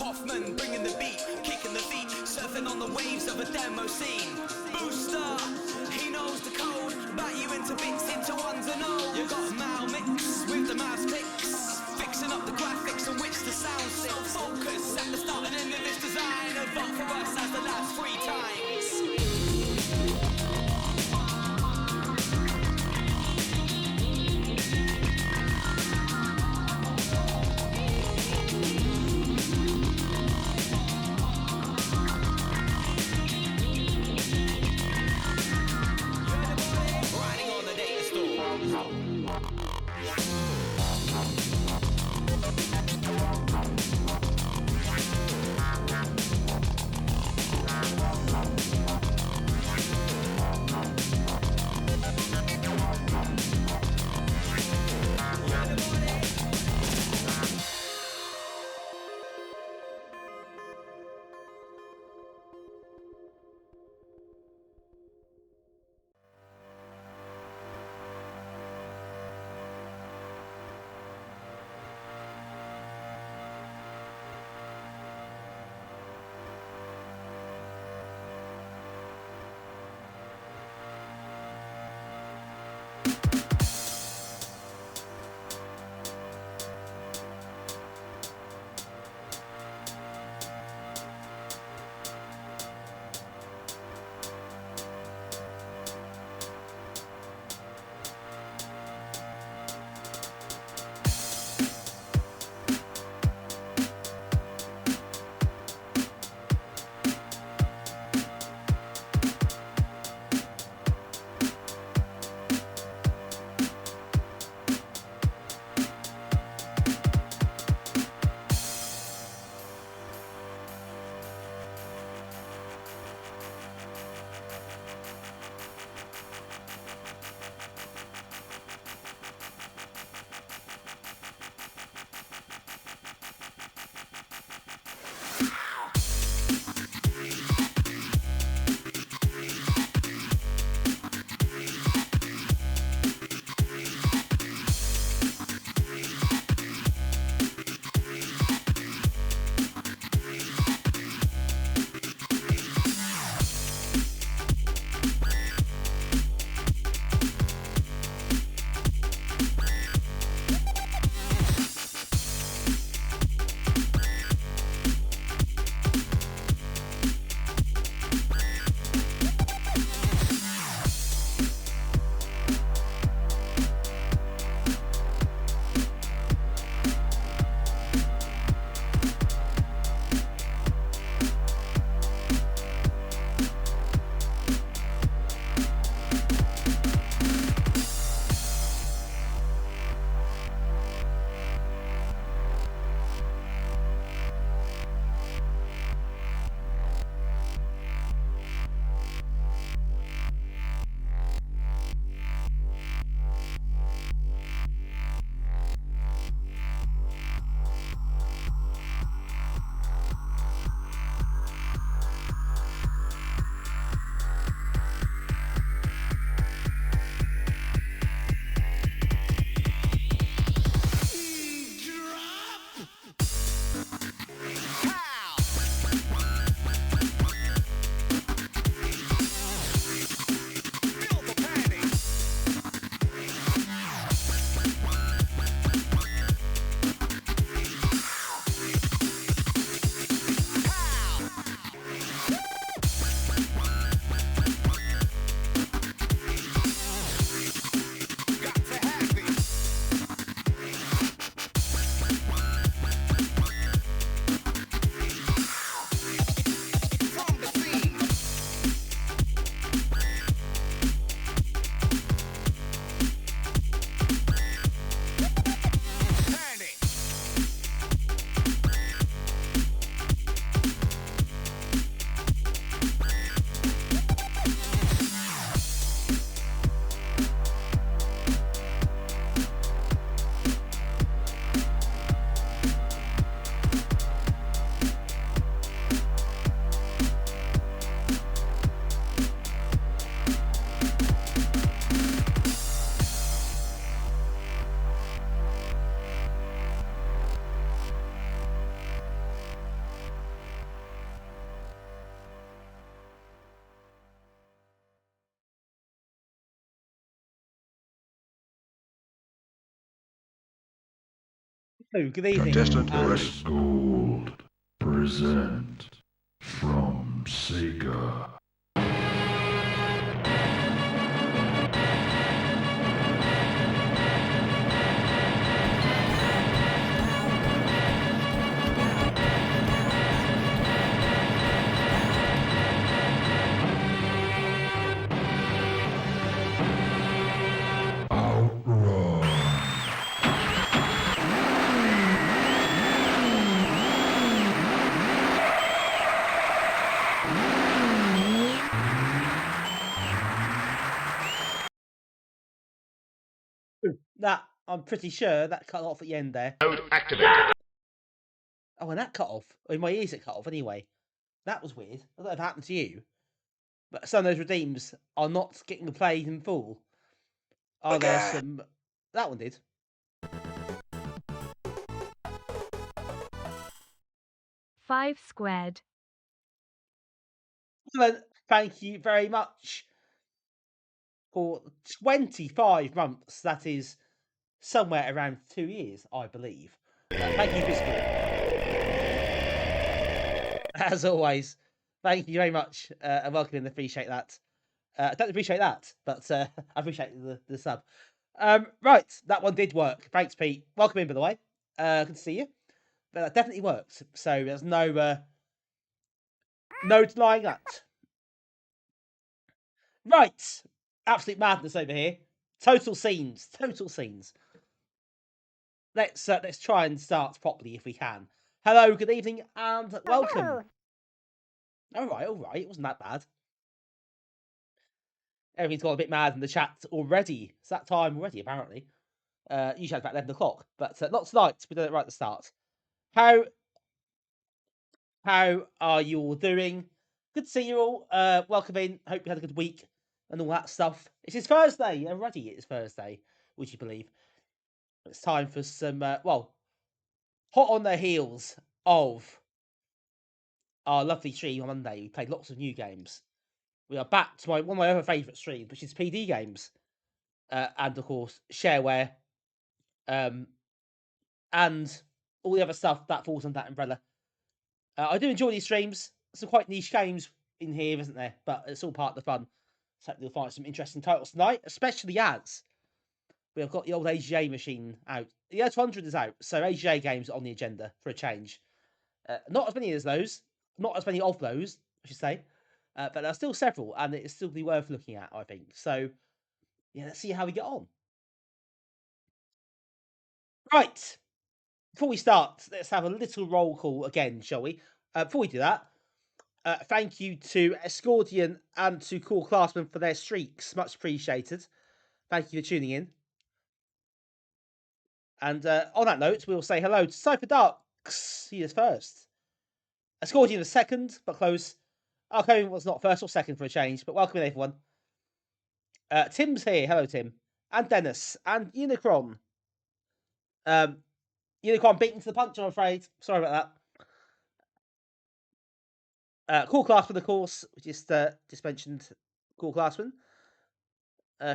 Hoffman bringing the beat, kicking the feet, surfing on the waves of a demo scene. Booster, he knows the code, bat you into bits, into ones and O's. You got Mal mix with the mouse clicks, Oh, good evening. Contestant Gold present from Sega. That, I'm pretty sure that cut off at the end there. Mode activated. Oh, and that cut off. Oh, in my ears it cut off anyway. That was weird. I don't know if it happened to you. But some of those redeems are not getting played in full. Are there some... That one did. Five squared. Well, thank you very much for 25 months. That is somewhere around 2 years, I believe. Thank you for support. As always, thank you very much and welcome in. Appreciate that. I don't appreciate that, but I appreciate the sub. Right, that one did work. Thanks, Pete. Welcome in, by the way. Good to see you. But that definitely worked. So there's no denying that. Right, absolute madness over here. Total scenes. Let's try and start properly if we can. Hello, good evening, and welcome. All right. It wasn't that bad. Everything's got a bit mad in the chat already. It's that time already, apparently. Usually it's about 11 o'clock, but not tonight. We did it right at the start. How are you all doing? Good to see you all. Welcome in. Hope you had a good week and all that stuff. It's Thursday already. It's Thursday, would you believe? It's time for some, hot on the heels of our lovely stream on Monday. We played lots of new games. We are back to one of my other favourite streams, which is PD games. And of course, Shareware. And all the other stuff that falls under that umbrella. I do enjoy these streams. Some quite niche games in here, isn't there? But it's all part of the fun. So you'll find some interesting titles tonight, especially as we have got the old AGA machine out. The S100 is out, so AGA games are on the agenda for a change. Not as many of those, I should say. But there are still several, and it's still be worth looking at, I think. So, yeah, let's see how we get on. Right. Before we start, let's have a little roll call again, shall we? Before we do that, thank you to Escordian and to Cool Classman for their streaks. Much appreciated. Thank you for tuning in. And on that note, we'll say hello to Cypher Darks. He is first. Escordian is second, but close. Okay, was not first or second for a change, but welcome in, everyone. Tim's here. Hello, Tim. And Dennis. And Unicron. Unicron beaten to the punch, I'm afraid. Sorry about that. Cool Classman, of course. We just mentioned Cool Classman.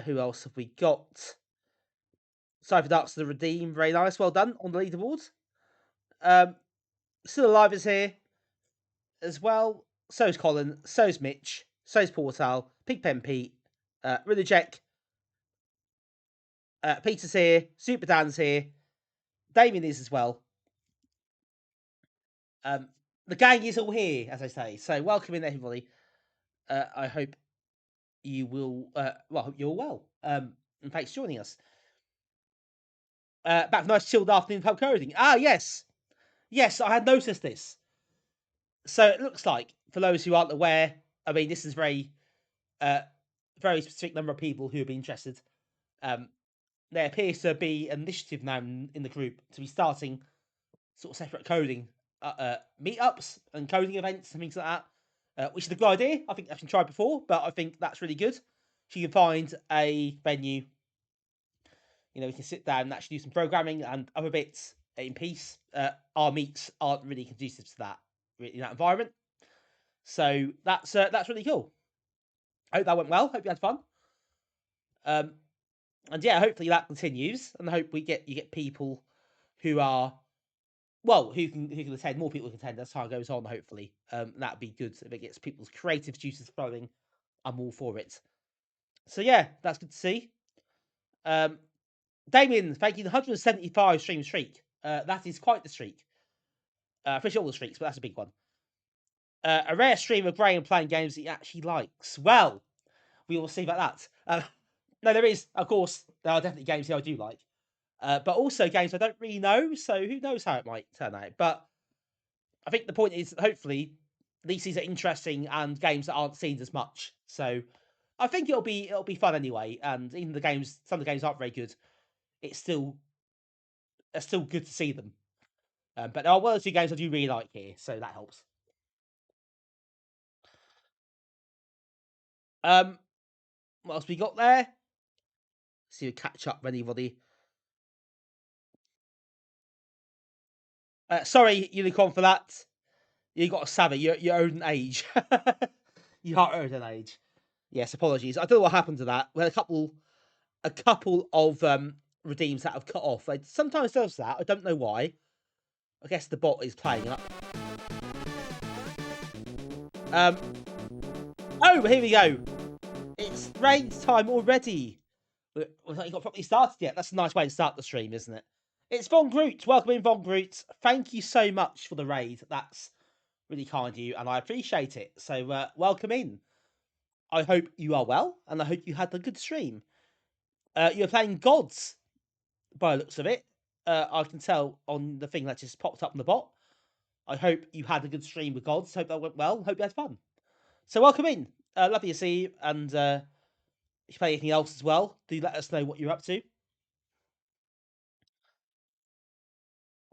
Who else have we got? Cypher Darks to the Redeem. Very nice. Well done on the leaderboard. Still Alive is here as well. So's Colin. So's Mitch. So's Portal. Pigpen Pete. Ridajek. Peter's here. Super Dan's here. Damien is as well. The gang is all here, as I say. So welcome in, everybody. I hope you will. Hope you're well. And thanks for joining us. Back for a nice chilled afternoon pub coding. Ah, yes, I had noticed this. So it looks like, for those who aren't aware, I mean, this is very specific number of people who have been interested. There appears to be an initiative now in the group to be starting sort of separate coding meetups and coding events and things like that, which is a good idea. I think I've been tried before, but I think that's really good. So you can find a venue, we can sit down and actually do some programming and other bits in peace. Our meets aren't really conducive to that in that environment, so that's really cool. I hope that went well. Hope you had fun. And yeah, hopefully that continues, and I hope you get people who are who can attend. More people can attend as time goes on. Hopefully, that'd be good if it gets people's creative juices flowing. I'm all for it. So yeah, that's good to see. Damien, thank you. The 175 stream streak. That is quite the streak. Officially all the streaks, but that's a big one. A rare stream of Graham playing games that he actually likes. Well, we will see about that. No, there is, of course, there are definitely games that I do like. But also games I don't really know, so who knows how it might turn out. But I think the point is, hopefully, these are interesting and games that aren't seen as much. So I think it'll be fun anyway. And even some of the games aren't very good. it's still good to see them. But there are one or two games I do really like here, so that helps. What else we got there? See, we catch up with anybody. Sorry, Unicorn, for that. You got a savvy. You're owed an age. You are owed an age. Yes, apologies. I don't know what happened to that. We had a couple of redeems that have cut off. It sometimes does that. I don't know why. I guess the bot is playing up. Oh, here we go. It's raid time already. We've not got properly started yet. That's a nice way to start the stream, isn't it? It's Von Groot. Welcome in, Von Groot. Thank you so much for the raid. That's really kind of you, and I appreciate it. So, welcome in. I hope you are well, and I hope you had a good stream. You're playing Gods, by the looks of it. I can tell on the thing that just popped up on the bot. I hope you had a good stream with Gods. Hope that went well. Hope you had fun. So, welcome in. Lovely to see you, and if you play anything else as well, do let us know what you're up to.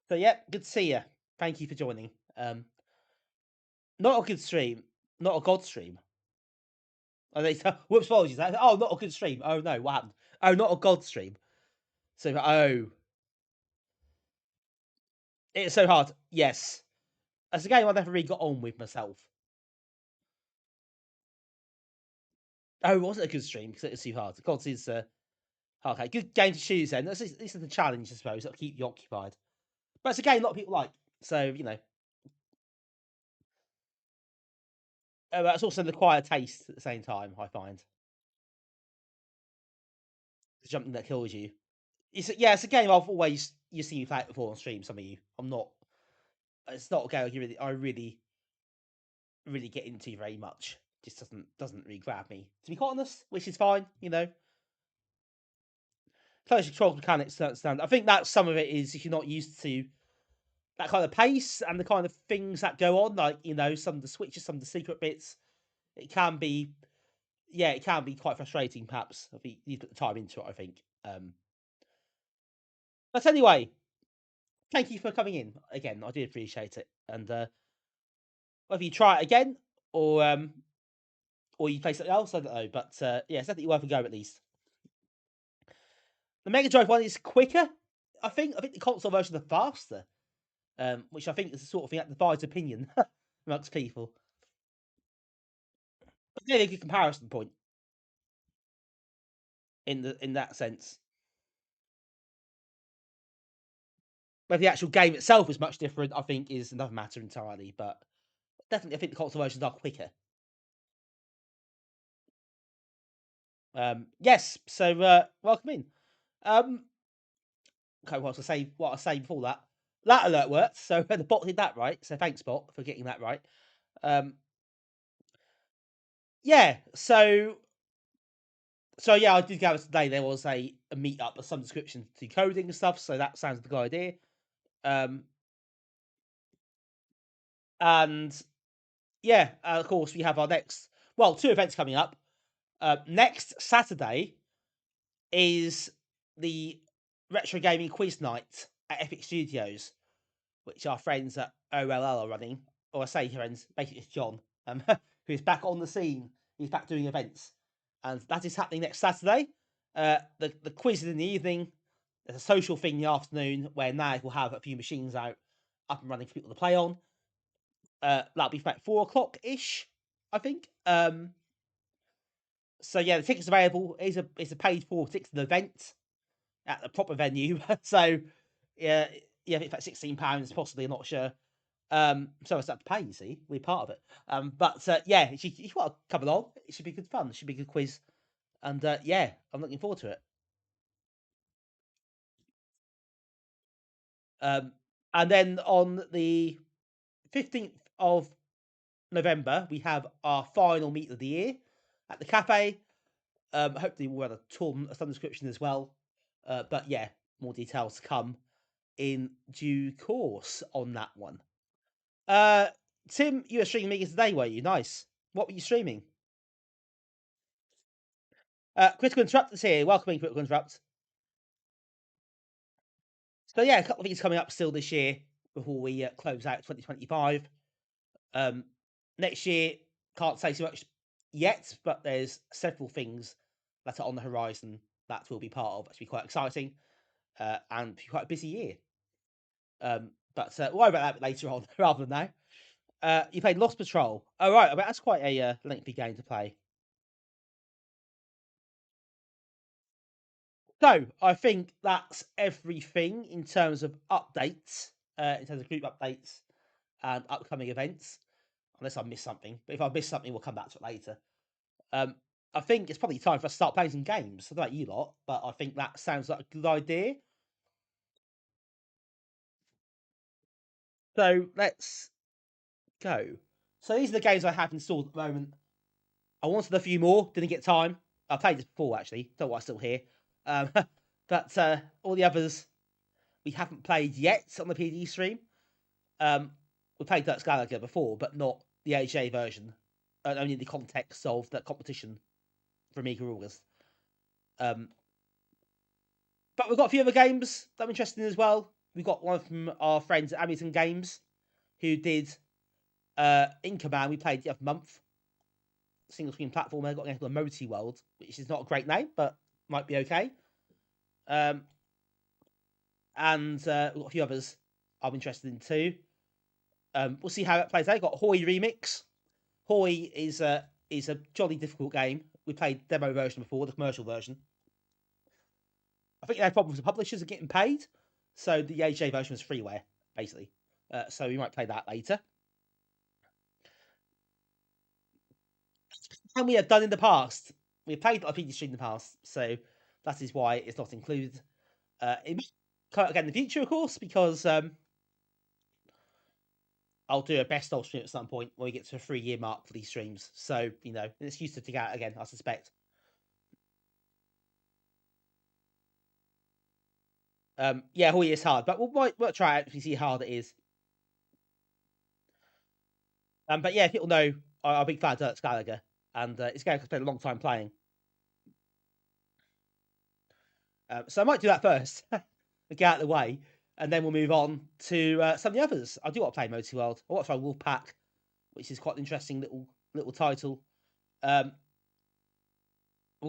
So, yeah, good to see you. Thank you for joining. Not a good stream. Not a God stream. Oh, whoops, apologies. Oh, not a good stream. Oh, no, what happened? Oh, not a God stream. So, it's so hard. Yes. As a game I never really got on with myself. Oh, it wasn't a good stream because it was too hard. God is okay. Good game to choose then. This is the challenge, I suppose. That'll keep you occupied. But it's a game a lot of people like. So, you know. It's also the quiet taste at the same time, I find. It's something that kills you. It's a game I've always you see me play it before on stream. Some of you, I'm not. It's not a game I really get into very much. Just doesn't really grab me, to be quite honest. Which is fine, you know. Close control mechanics don't stand. I think that some of it is if you're not used to that kind of pace and the kind of things that go on, like some of the switches, some of the secret bits. It can be quite frustrating. Perhaps if you put the time into it, I think. But anyway, thank you for coming in again. I do appreciate it, and whether you try it again or you play something else, I don't know. But yeah, it's definitely worth a go at least. The Mega Drive one is quicker. I think the console version is faster, which I think is the sort of thing that divides opinion amongst people. But maybe a good comparison point in that sense. Whether the actual game itself is much different, I think, is another matter entirely. But definitely, I think the console versions are quicker. Yes. So welcome in. Okay, what I say before that. That alert worked. So the bot did that right. So thanks, bot, for getting that right. Yeah. So yeah, I did gather today there was a meet up of some description to coding and stuff. So that sounds like a good idea. And yeah, of course, we have our two events coming up. Next Saturday is the Retrogaming quiz night at Epic Studios, which our friends at OLL are running. Or I say friends, basically it's John, who's back on the scene. He's back doing events, and that is happening next Saturday. The quiz is in the evening. There's a social thing in the afternoon where Nag will have a few machines up and running for people to play on. That'll be about 4:00 ish, I think. So yeah, the tickets available. It's a paid for tickets to the event at the proper venue. So yeah, it's about £16 possibly. I'm not sure. So it's up to pay. You see, we're part of it. But yeah, if you want to come along, it should be good fun. It should be a good quiz, and yeah, I'm looking forward to it. And then on the 15th of November, we have our final meet of the year at the cafe. Hopefully, we'll have a tournament of some description as well. But yeah, more details to come in due course on that one. Tim, you were streaming Amiga today, were you? Nice. What were you streaming? Critical Interrupt is here. Welcome in, Critical Interrupt. So yeah, a couple of things coming up still this year before we close out 2025. Next year, can't say too much yet, but there's several things that are on the horizon that will be part of. It's be quite exciting and be quite a busy year. But we'll worry about that later on rather than now. You played Lost Patrol. Oh, right. I mean, that's quite a lengthy game to play. So I think that's everything in terms of updates, in terms of group updates and upcoming events. Unless I missed something, but if I missed something, we'll come back to it later. I think it's probably time for us to start playing some games. I don't know about you lot, but I think that sounds like a good idea. So let's go. So these are the games I have installed at the moment. I wanted a few more, didn't get time. I played this before actually, don't know why I'm still here. But all the others we haven't played yet on the PD stream. We played Deluxe Galaga before, but not the AGA version, and only in the context of the competition for Amiga August. But we've got a few other games that I'm interested in as well. We've got one from our friends at Amiten Games, who did In Command. We played the other month. Single screen platform. They've got a game called Emotiworld, which is not a great name, but might be okay. And we've got a few others I'm interested in too. We'll see how it plays out. Got Hoi Remix. Hoi is a jolly difficult game. We played demo version before, the commercial version. I think they had problems with the publishers are getting paid, so the AJ version was freeware basically. So we might play that later. And we have done in the past. We played a PD stream in the past, so that is why it's not included. It may come out again in the future, of course, because I'll do a best of stream at some point when we get to a 3-year mark for these streams. So, you know, it's used to dig out again, I suspect. Yeah, Hoi is hard, but we'll try it out if we see how hard it is. But yeah, people know I'm a big fan of Deluxe Galaga, and it's a game I've spent a long time playing. So I might do that first, get out of the way, and then we'll move on to some of the others. I do want to play Emotiworld. I want to try WolfPac, which is quite an interesting little title. We've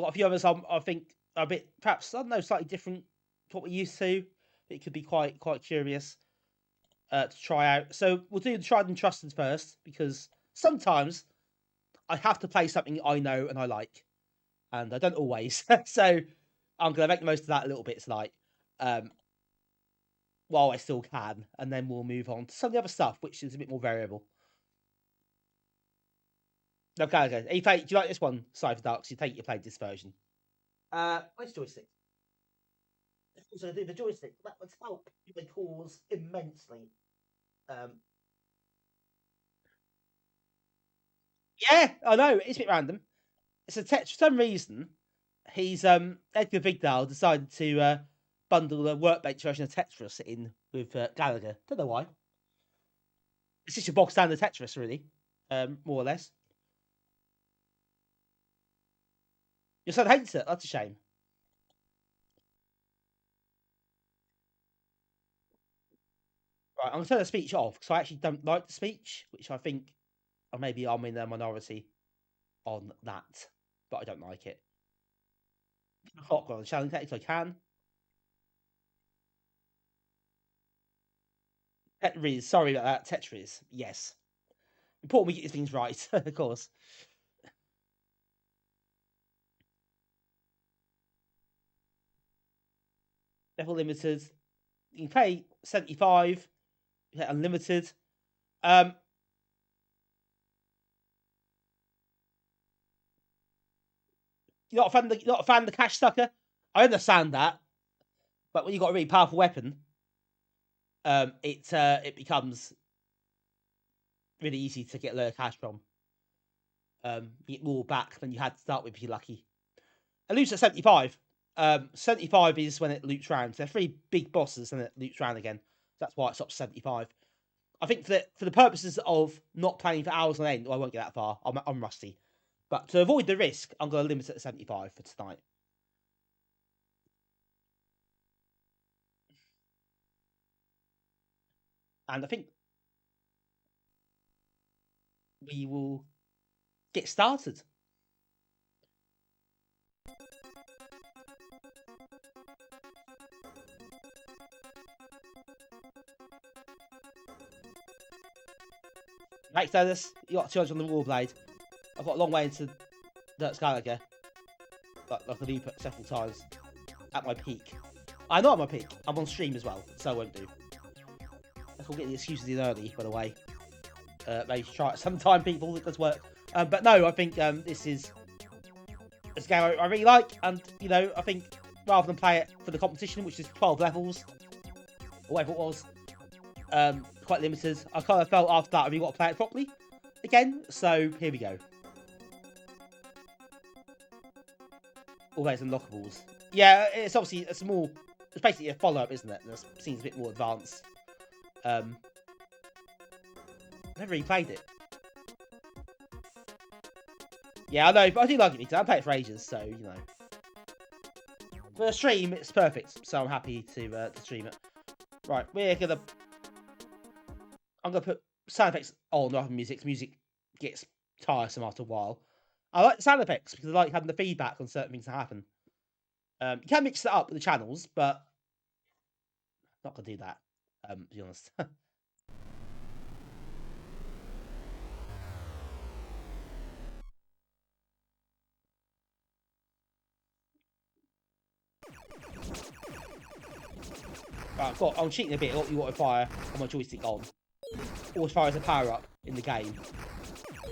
got a few others I think are a bit, perhaps, I don't know, slightly different to what we're used to. It could be quite curious to try out. So we'll do the tried and trusted first, because sometimes I have to play something I know and I like, and I don't always. So I'm going to make the most of that a little bit tonight, while I still can, and then we'll move on to some of the other stuff, which is a bit more variable. Okay. Do you like this one, Cypher Darks? You played this version. Where's joystick? So the joystick that would help the cause immensely. Yeah, I know it's a bit random. It's a for some reason he's Edgar Vigdal decided to bundle the workbench version of Tetris in with Galaga. Don't know why. It's just a box standard Tetris, really, more or less. Your son hates it. That's a shame. Right, I'm going to turn the speech off because I actually don't like the speech, which I think maybe I'm in the minority on that, but I don't like it. Hot on the challenge text, I can. Tetris, sorry about that. Tetris, yes. Important we get these things right, of course. Level limited. You can pay 75. You get unlimited. You're not a fan of the cash sucker. I understand that, but when you've got a really powerful weapon, it becomes really easy to get lower cash from. You get more back than you had to start with if you're lucky. It loops at 75. 75 is when it loops round. So there are 3 big bosses and it loops round again. That's why it stops 75. I think for the purposes of not playing for hours on end, I won't get that far. I'm rusty. But to avoid the risk, I'm going to limit it to 75 for tonight. And I think we will get started. Right, Dennis, you got 200 on the wall blade. I've got a long way into Deluxe Galaga. Like I do several times at my peak. I know at my peak. I'm on stream as well, so I won't do. I can get the excuses in early, by the way. Maybe try it sometime, people. It does work. But no, I think this is a game I really like, and you know, I think rather than play it for the competition, which is 12 levels or whatever it was, quite limited. I kind of felt after that I really got to play it properly again. So here we go. Always unlockables. Yeah, it's obviously a small. It's basically a follow-up, isn't it? And it seems a bit more advanced. Never really played it. Yeah, I know, but I do like it because I played it for ages, so you know. For a stream, it's perfect, so I'm happy to stream it. Right, I'm gonna put sound effects on rather than music. Music gets tiresome after a while. I like the sound effects because I like having the feedback on certain things that happen. You can mix it up with the channels, but I'm not gonna do that. To be honest. Right, I'm cheating a bit. You want to fire on my joystick on. Always fire as a power up in the game.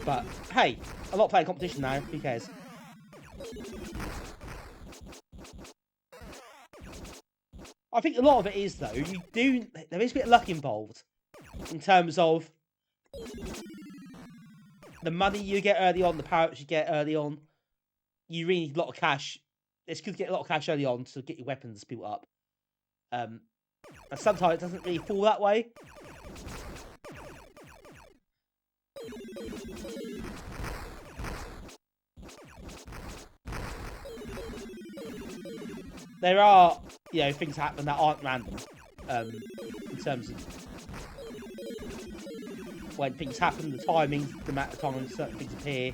But hey, I'm not playing competition now. Who cares? I think a lot of it is though. There is a bit of luck involved in terms of the money you get early on, the power ups you get early on. You really need a lot of cash. It's good to get a lot of cash early on to get your weapons built up. And sometimes it doesn't really fall that way. There are, you know, things happen that aren't random. In terms of when things happen, the timing, the amount of time certain things appear.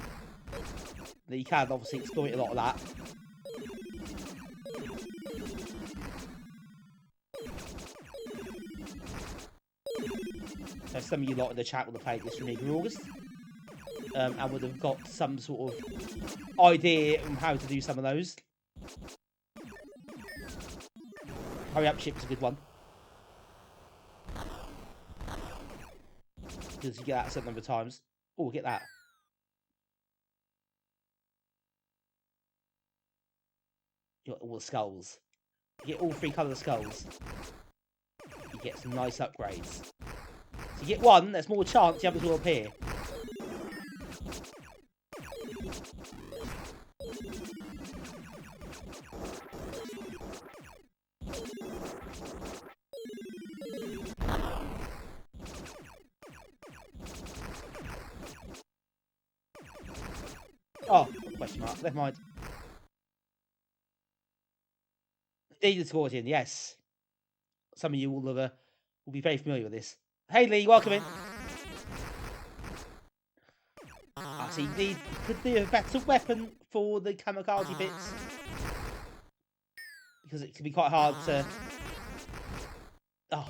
You can obviously exploit a lot of that. So some of you lot in the chat would have played this from Amiga August, and would have got some sort of idea on how to do some of those. Hurry up chip is a good one. Because you get that a certain number of times. Oh, get that. You got all the skulls. You get all 3 colour skulls. You get some nice upgrades. So you get one, there's more chance the others will appear. Oh, question mark. Never mind. Needed Scorpion, yes. Some of you will be very familiar with this. Hey Lee, welcome in. So you could do a better weapon for the kamikaze bits. Because it can be quite hard to... Oh.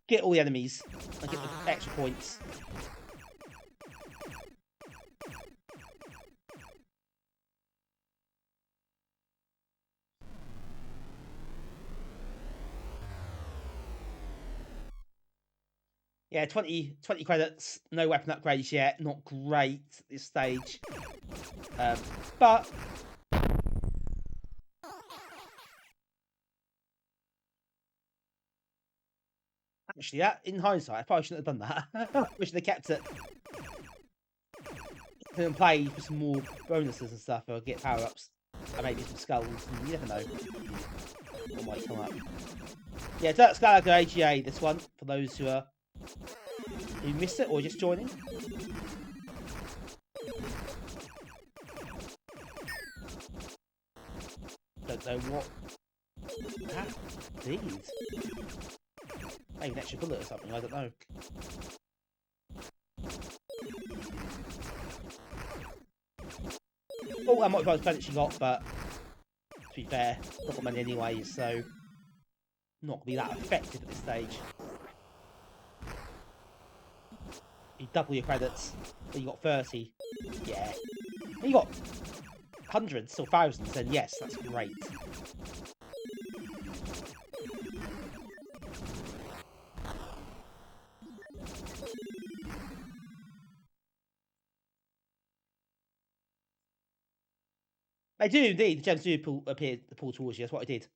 Get all the enemies and get the extra points. Yeah, 20 credits, no weapon upgrades yet, not great at this stage. But actually, in hindsight, I probably shouldn't have done that. We should have kept it. And play for some more bonuses and stuff, or get power-ups, and maybe some skulls, and you never know what might come up. Yeah, Deluxe Galaga AGA, this one, for those who missed it or just joining. Don't know what that is. Maybe an extra bullet or something, I don't know. Oh, I might have credits she got, but to be fair, not got money anyway, so not going to be that effective at this stage. You double your credits, then you got 30. Yeah. When you got hundreds or thousands, then yes, that's great. They do indeed. The gems do pull towards you. That's what I did.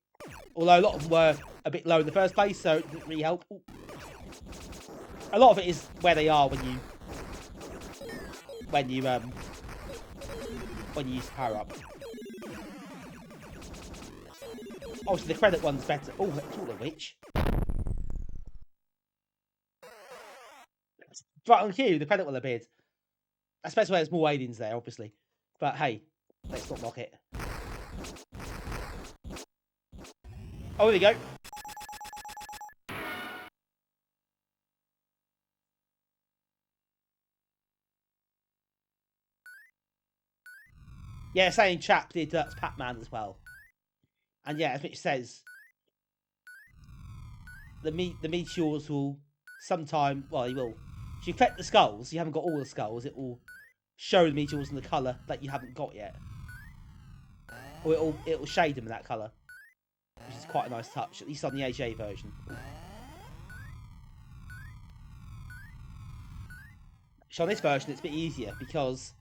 Although a lot of them were a bit low in the first place, so it didn't really help. Ooh. A lot of it is where they are when you use the power up. Obviously, the credit one's better. Oh, talk of which. Right on cue, the credit one appeared. Especially where there's more aliens there, obviously. But hey, let's not knock it. Oh, here we go. Yeah, same chap did Pacman as well. And yeah, as Mitch says, the meteors will sometime, well, he will. If you collect the skulls, you haven't got all the skulls, it will show the meteors in the colour that you haven't got yet. Or it'll shade them in that colour. Which is quite a nice touch, at least on the AGA version. So on this version, it's a bit easier because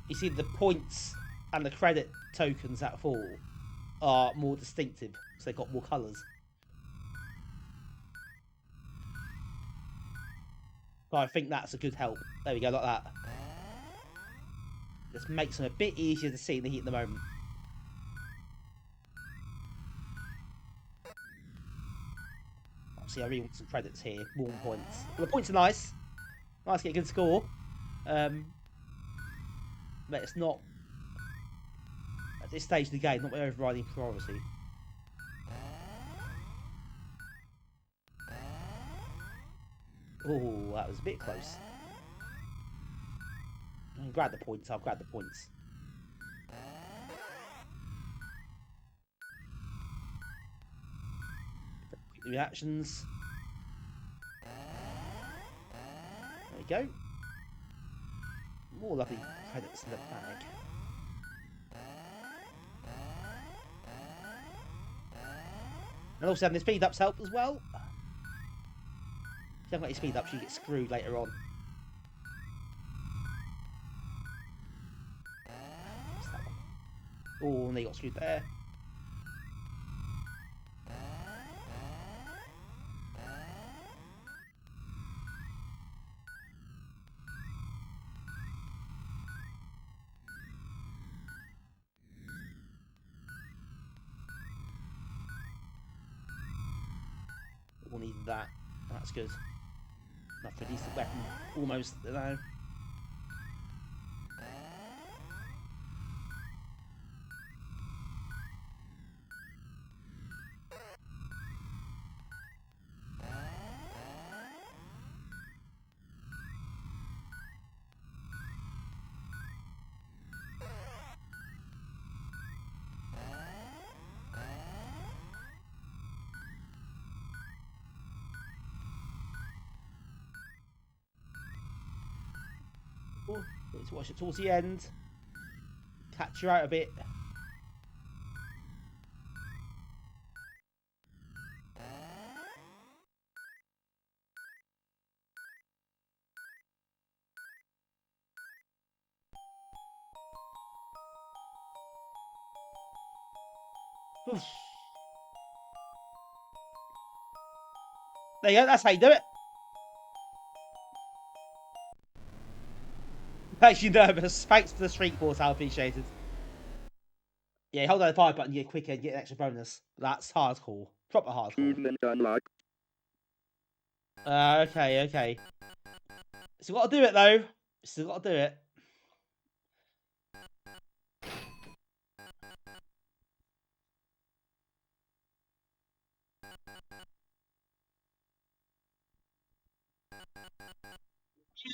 you see the points and the credit tokens that fall are more distinctive, so they've got more colours. So I think that's a good help. There we go, like that. Just makes them a bit easier to see in the heat at the moment. Obviously, I really want some credits here, more points. Well, the points are nice. Nice to get a good score. But it's not, at this stage of the game, not my overriding priority. Oh, that was a bit close. I can grab the points, I'll grab the points. Quick reactions. There we go. More lovely credits in the bag. And also having the speed ups help as well. If you haven't got your speed ups, you get screwed later on. Oh, and they got screwed there. We'll need that. That's good. Enough for a decent weapon. Almost now. Oh, let's watch it towards the end. Catch you out a bit. Oof. There you go, that's how you do it. Makes you nervous. Thanks for the streak force, I appreciate it. Yeah, hold down the fire button, you get quicker and get an extra bonus. That's hardcore. Proper hardcore. Okay. Still got to do it though. Still got to do it.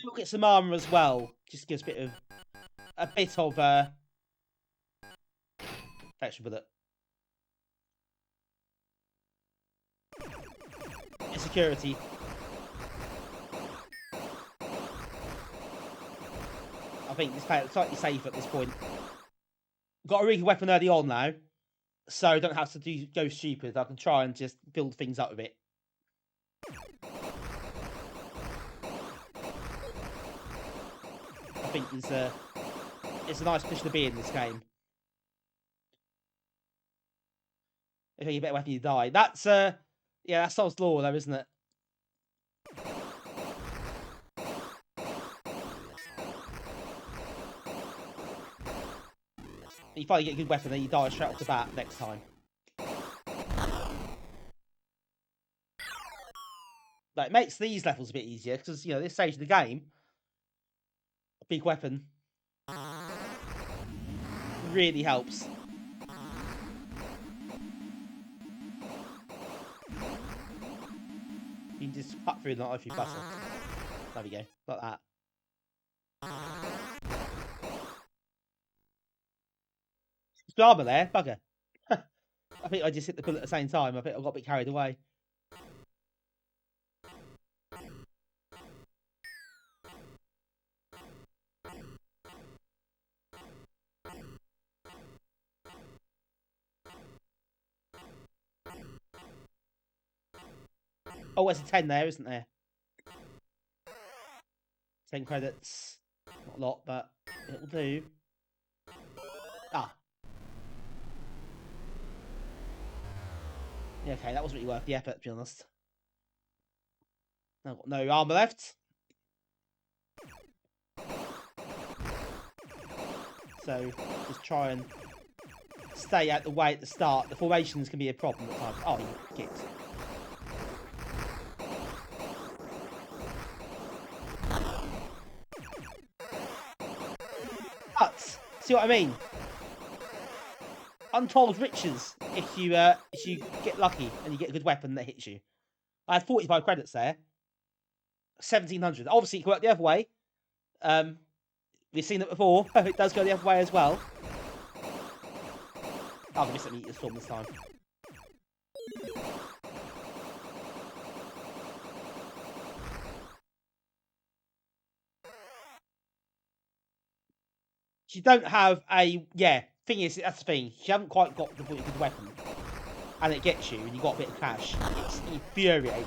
Look at some armor as well. Just gives a bit of extra bullet. Security. I think this player is slightly safe at this point. Got a really good weapon early on now, so I don't have to go stupid. I can try and just build things up a bit. I think it's a nice position to be in this game. If you get a better weapon, you die. That's yeah, that's Sol's Law, though, isn't it? You finally get a good weapon, then you die straight off the bat next time. Like, it makes these levels a bit easier because, you know, this stage of the game, a big weapon really helps. You can just cut through not every button. There we go, like that. Drama there, bugger. I think I just hit the bullet at the same time. I think I got a bit carried away. Oh, there's a 10 there, isn't there? 10 credits. Not a lot, but it'll do. Ah. Yeah, okay, that wasn't really worth the effort, to be honest. I've got no armor left. So, just try and stay out the way at the start. The formations can be a problem at times. Oh, you kicked. But, see what I mean? Untold riches if you get lucky and you get a good weapon that hits you. I had 45 credits there. 1,700. Obviously, it can work the other way. We've seen it before. It does go the other way as well. Oh, I missed a meteor storm this time. You don't have a... Yeah, thing is, that's the thing. You haven't quite got the good weapon. And it gets you, and you got a bit of cash. It's infuriating.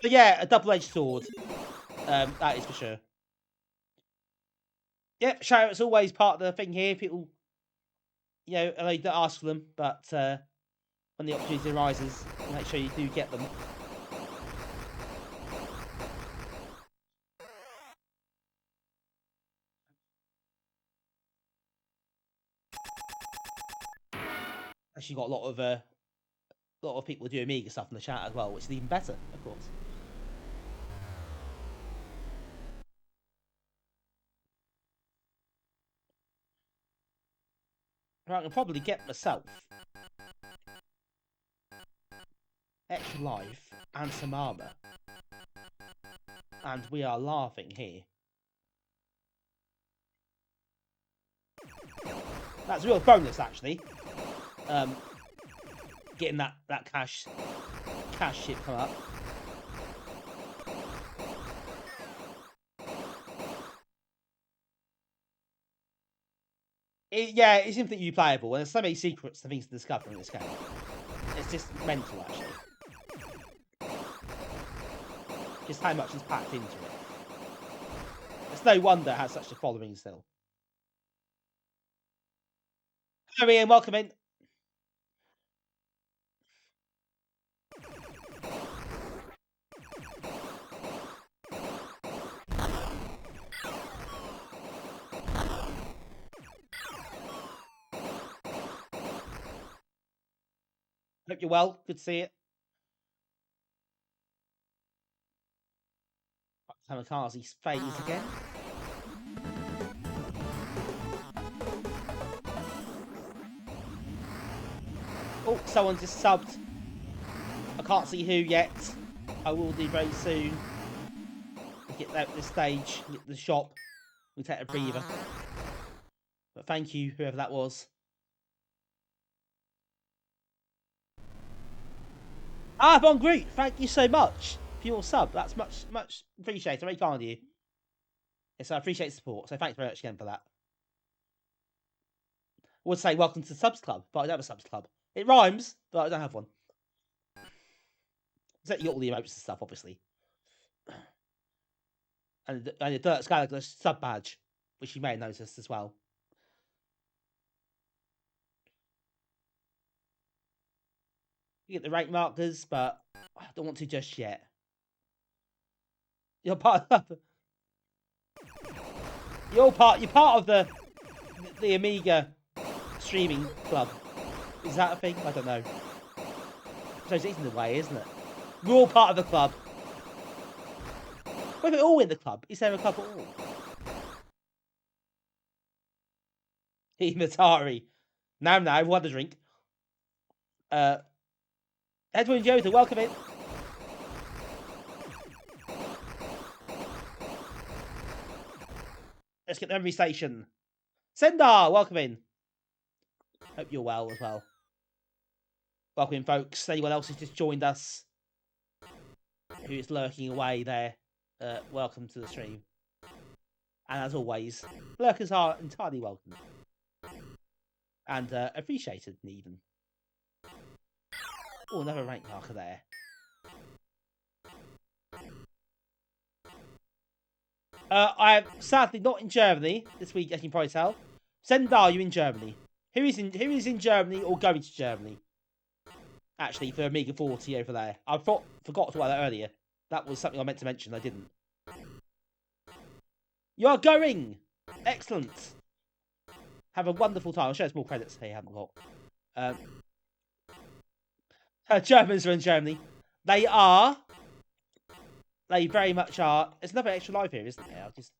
But yeah, a double-edged sword. That is for sure. Yep, Shareware is always part of the thing here. People, you know, and they don't ask for them, but when the opportunity arises, make sure you do get them. Actually, got a lot of people do Amiga stuff in the chat as well, which is even better, of course. Right, I can probably get myself extra life and some armor, and we are laughing here. That's a real bonus, actually. Getting that cash ship come up. Yeah, it's infinitely playable, and there's so many secrets and things to discover in this game. It's just mental, actually. Just how much is packed into it. It's no wonder it has such a following still. Hello Ian, welcome in. Hope you're well. Good to see it. Kamikaze's phase again. Oh, someone just subbed. I can't see who yet. I will do very soon. Get out this stage, get the shop. We take a breather. But thank you, whoever that was. Von Groot, thank you so much for your sub. That's much appreciated. Very kind of you. Yes, I appreciate the support. So thanks very much again for that. I would say welcome to the subs club, but I don't have a subs club. It rhymes, but I don't have one. Except you got all the emotes and stuff, obviously. And the Deluxe Galaga sub badge, which you may have noticed as well. You get the rank markers, but I don't want to just yet. You're part of you're part of the Amiga streaming club. Is that a thing? I don't know. So it's in the way, isn't it? We're all part of the club. We're all in the club. Is there a club at all? Atari. Now, we'll have a drink. Edwin Yoda, welcome in. Let's get the memory station. Sendar, welcome in. Hope you're well as well. Welcome in, folks. Anyone else who's just joined us, who is lurking away there, welcome to the stream. And as always, lurkers are entirely welcome. And appreciated, even. Oh, another rank marker there. I'm sadly not in Germany this week, as you can probably tell. Sendar, you in Germany? Who is in Germany or going to Germany? Actually, for Amiga 40 over there. I forgot to talk about that earlier. That was something I meant to mention. I didn't. You are going! Excellent. Have a wonderful time. I'll show you some more credits here. I haven't got. Germans are in Germany. They are. They very much are. There's another extra live here, isn't there? I'll just.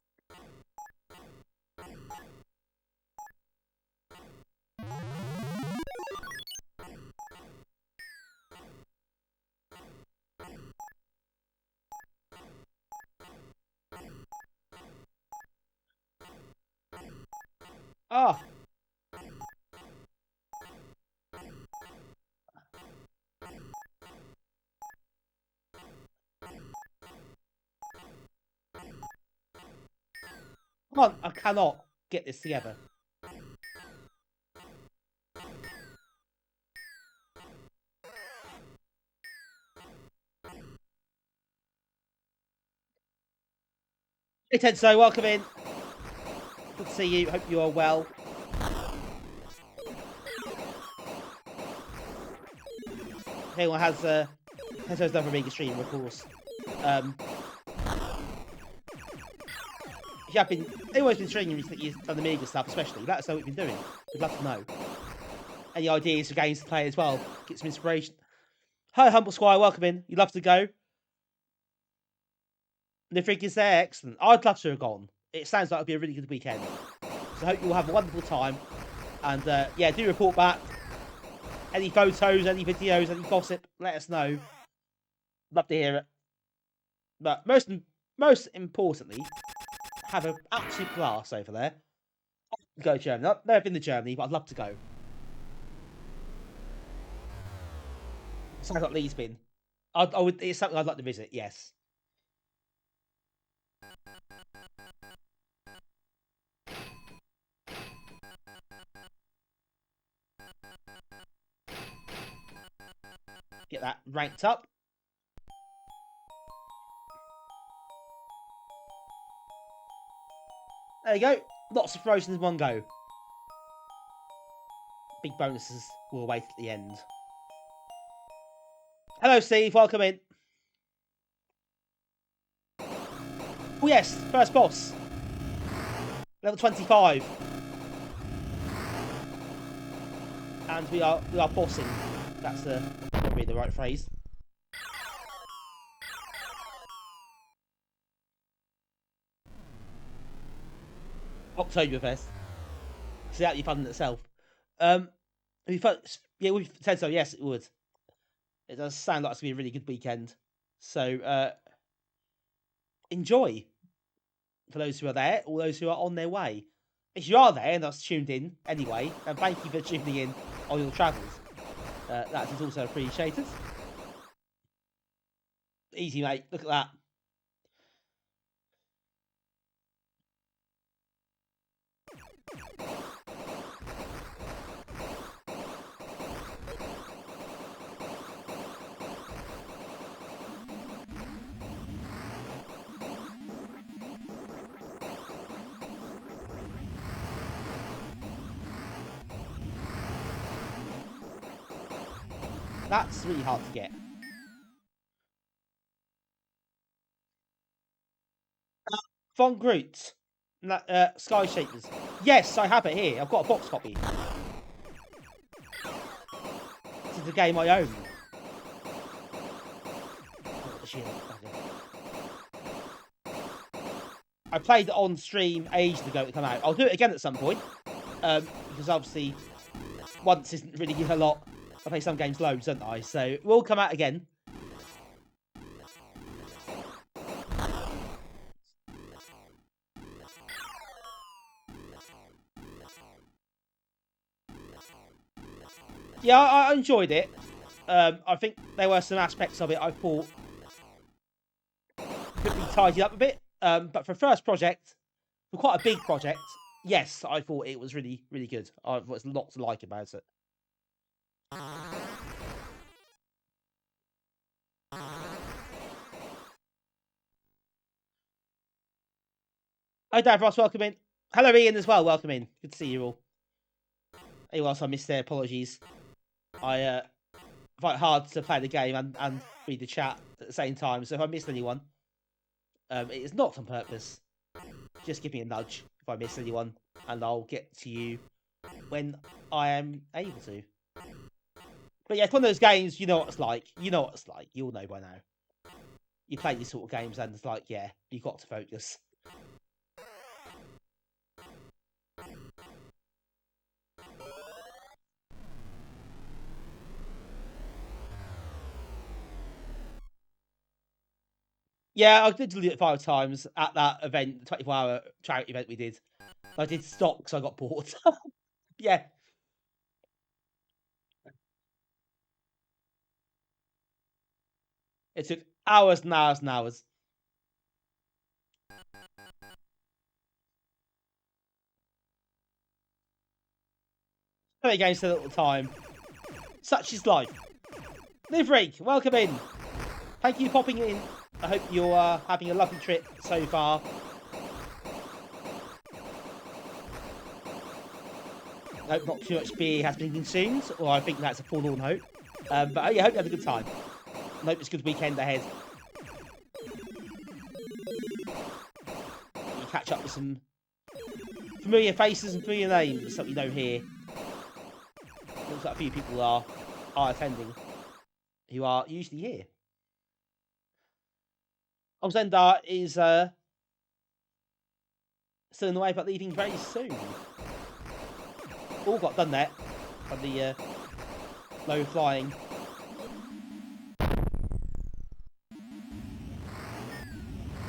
Oh. Come on, I cannot get this together. Hey Tenso, welcome in. Good to see you. Hope you are well. If anyone has Tenso's done for Amiga stream, of course. If you have been, anyone's been streaming recently, you've done the Amiga stuff, especially. Let us know what you've been doing. We'd love to know. Any ideas for games to play as well? Get some inspiration. Hi, Humble Squire, welcome in. You'd love to go? The frig is there, excellent. I'd love to have gone. It sounds like it'll be a really good weekend. So I hope you'll have a wonderful time. And yeah, do report back. Any photos, any videos, any gossip, let us know. Love to hear it. But most importantly, have an absolute blast over there. Go to Germany. I've never been to Germany, but I'd love to go. Sounds like Lee's been. It's something I'd like to visit, yes. Get that ranked up. There you go. Lots of promotions in one go. Big bonuses will await at the end. Hello, Steve. Welcome in. Oh yes, first boss. Level 25. And we are bossing. That's probably the right phrase. Oktoberfest. See, that'd be fun in itself. Yeah, we said so. Yes, it would. It does sound like it's gonna be a really good weekend. So enjoy for those who are there, or those who are on their way. If you are there and that's tuned in anyway, and thank you for tuning in on your travels. That is also appreciated. Easy, mate. Look at that. That's really hard to get. Von Groot. Sky Shapers. Yes, I have it here. I've got a box copy. This is a game I own. Oh, the shield. I played it on stream ages ago to come out. I'll do it again at some point. Because obviously, once isn't really a lot. I play some games loads, don't I? So it will come out again. Yeah, I enjoyed it. I think there were some aspects of it I thought could be tidied up a bit. But for first project, for quite a big project, yes, I thought it was really, really good. I thought there's a lot to like about it. Hi, Davros, welcome in. Hello, Ian, as well. Welcome in. Good to see you all. Anyone else I missed there? Apologies. I find it hard to play the game and read the chat at the same time. So if I missed anyone, it is not on purpose. Just give me a nudge if I miss anyone, and I'll get to you when I am able to. But yeah, it's one of those games, you know what it's like. You know what it's like. You'll know by now. You play these sort of games and it's like, yeah, you've got to focus. Yeah, I did delete it 5 times at that event, the 24-hour charity event we did. I did stop because I got bored. Yeah. It took hours and hours and hours. Play games a little time. Such is life. Liverick, welcome in. Thank you for popping in. I hope you're having a lovely trip so far. I hope not too much beer has been consumed, or I think that's a forlorn hope. But yeah, I hope you have a good time. I hope it's a good weekend ahead. You catch up with some familiar faces and familiar names that we know here. Looks like a few people are attending who are usually here. Zendar is still in the way, but leaving very soon. All got done there on the low flying.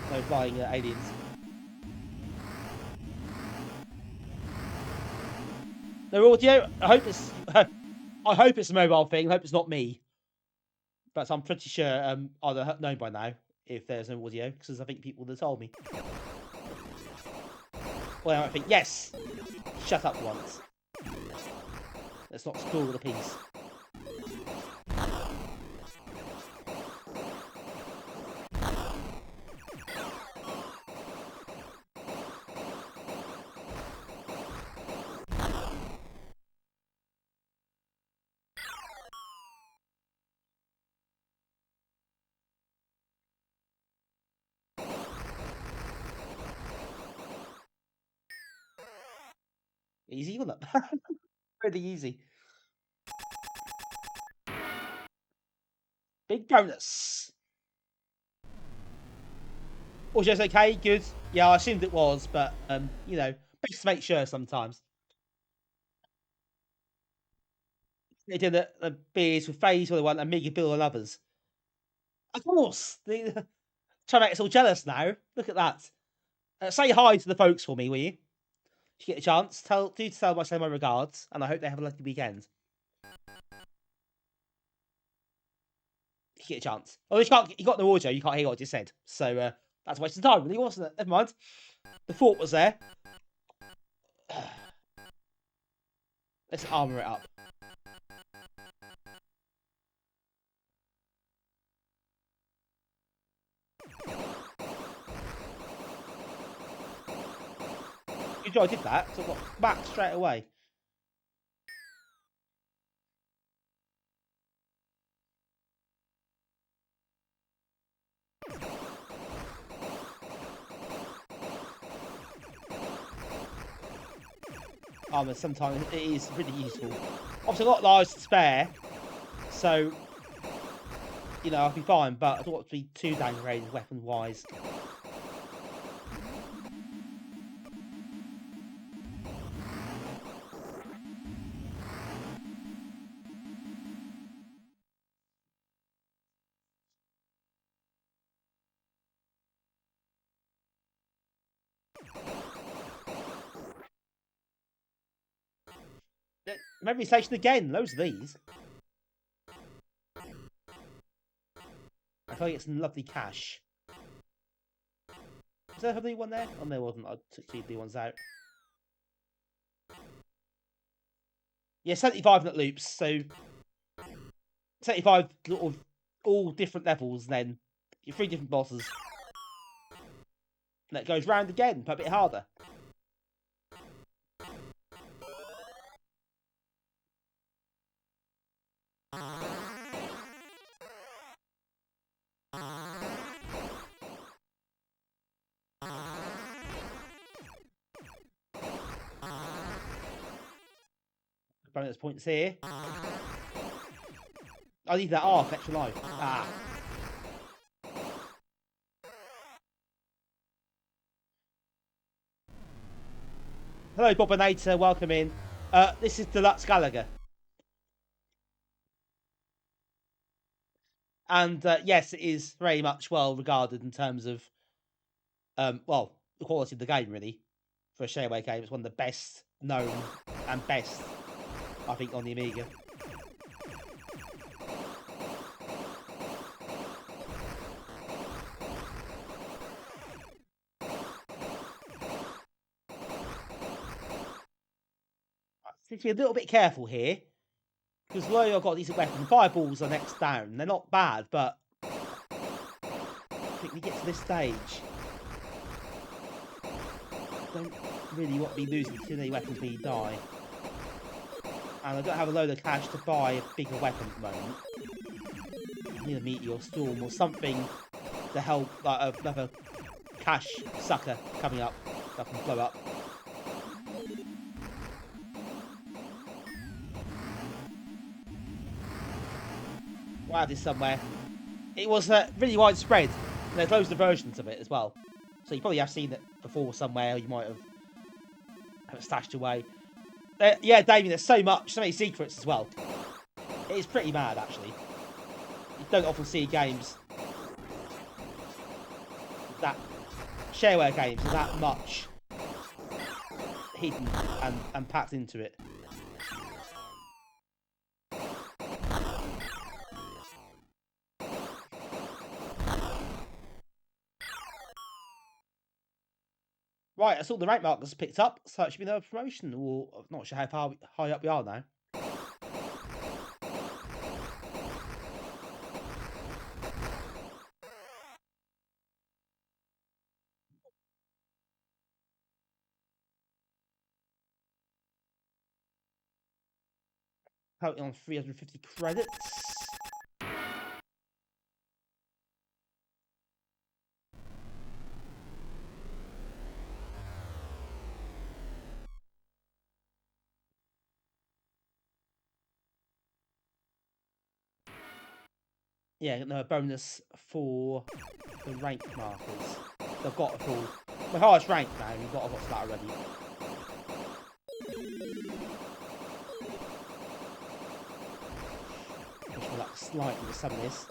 Low flying aliens. No audio. I hope it's. I hope it's a mobile thing. I hope it's not me. But I'm pretty sure I'd have known by now if there's no audio, because I think people would have told me. Well, I might think, yes, shut up once. Let's not spoil the piece. Easy, wasn't it? Really easy. Big bonus. Audio's okay, good. Yeah, I assumed it was, but you know, best to make sure sometimes. They did the beers with phase where they want Amiga Bill and others. Of course, they try to make us all jealous now. Look at that. Say hi to the folks for me, will you? If you get a chance, tell my regards, and I hope they have a lucky weekend. If you get a chance. Oh, you got no audio, you can't hear what I just said. So that's a waste of time, really, wasn't it? Never mind. The thought was there. Let's armour it up. Good job I did that, so I got back straight away. Armour sometimes it is really useful. Obviously, I've got lives to spare, so you know I'll be fine. But I don't want to be too downgraded weapon-wise. Memory station again, loads of these. I can get some lovely cash. Was there a blue one there? Oh, there wasn't. I took 2 blue ones out. Yeah, 75 nut loops, so 75 sort of all different levels, and then 3 different bosses. And it goes round again, but a bit harder. Bonus points here. I need that R for extra life. Ah. Hello, Bobinator. Welcome in. This is Deluxe Galaga. And yes, it is very much well regarded in terms of, well, the quality of the game, really. For a Shareware game, it's one of the best known and best, I think, on the Amiga. I need to be a little bit careful here, because although I've got these weapons, fireballs are next down. They're not bad, but I think we get to this stage, I don't really want to be losing too many weapons when you die. And I don't have a load of cash to buy a bigger weapon at the moment. I need a meteor storm or something to help, like another cash sucker coming up that I can blow up. I have this somewhere. It was really widespread. And there's loads of versions of it as well. So you probably have seen it before somewhere. Or you might have it stashed away. Yeah, Damien, there's so many secrets as well. It is pretty mad, actually. You don't often see games that Shareware games are that much hidden and packed into it. Right, I saw the rank markers picked up, so it should be no promotion, or I'm not sure how high up we are now. Currently on 350 credits. Yeah, no bonus for the rank markers. I've got a full. My highest rank now, I've got that already. slightly with some of this.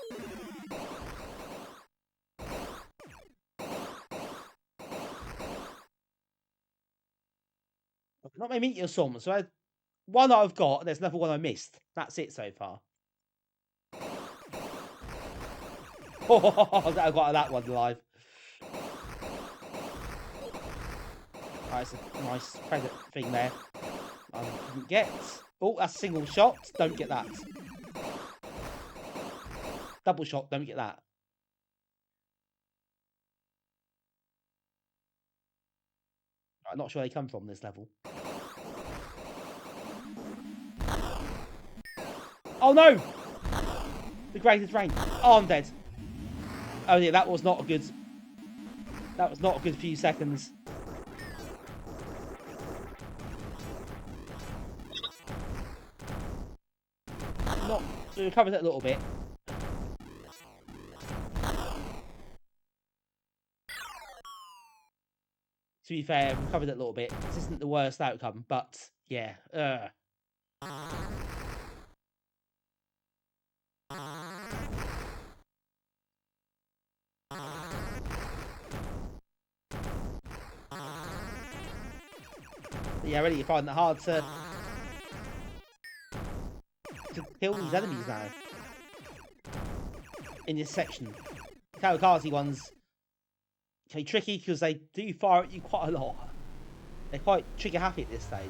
Not my meteor storm. So I had one I've got, and there's another one I missed. That's it so far. Oh, I got that one live. That's a nice credit thing there. I didn't get. Oh, that's single shot. Don't get that. Double shot. Don't get that. I'm not sure where they come from this level. Oh no! The greatest rank. Oh, I'm dead. Oh yeah, that was not a good. That was not a good few seconds. Not. We recovered it a little bit. To be fair, we recovered it a little bit. This isn't the worst outcome, but yeah. Yeah, really, you're finding it hard to kill these enemies now. In this section. The kamikaze ones can be tricky because they do fire at you quite a lot. They're quite trigger happy at this stage.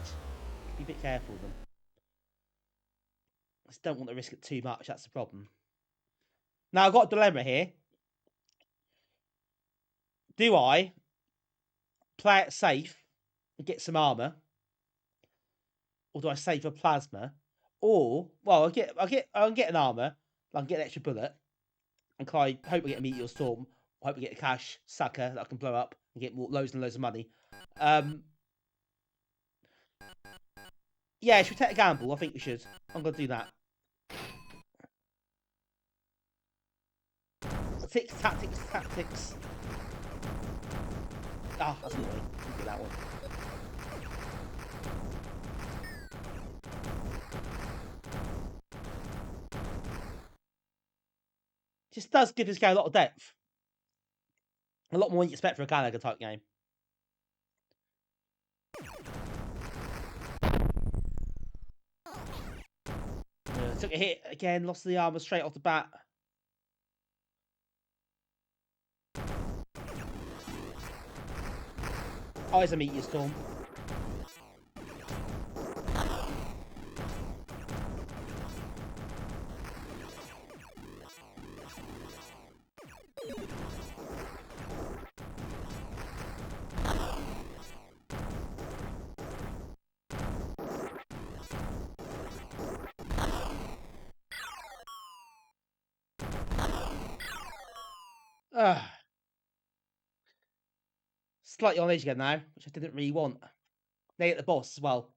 Be a bit careful of them. I just don't want to risk it too much, that's the problem. Now, I've got a dilemma here. Do I play it safe and get some armour? Or do I save for plasma? Or, well, I'll get an armour, I can get an extra bullet, and I hope I get a meteor storm. I hope I get a cash sucker that I can blow up and get loads and loads of money. Yeah, should we take a gamble? I think we should. I'm going to do that. Tactics. Ah, that's annoying. Didn't get that one. Just does give this game a lot of depth. A lot more than you expect for a Galaga type game. Took a hit again, lost the armour straight off the bat. Oh, it's a meteor storm. Slightly on edge again now, which I didn't really want. They get the boss as well.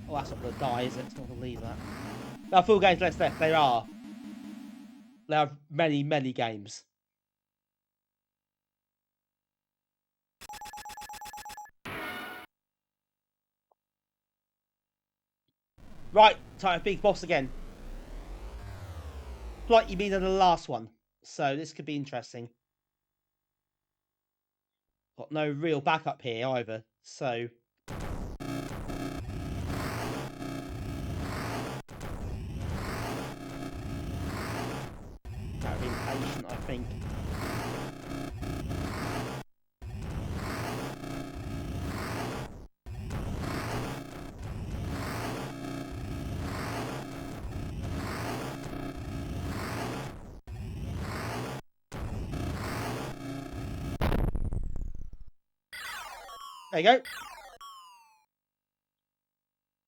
Oh, that's not going to die, is it? It's not going to leave that. There are full games left. There are. There are many, many games. Right, time for big boss again. Slightly meaner than the last one, so this could be interesting. Got no real backup here either, so. Very impatient, I think. There you go.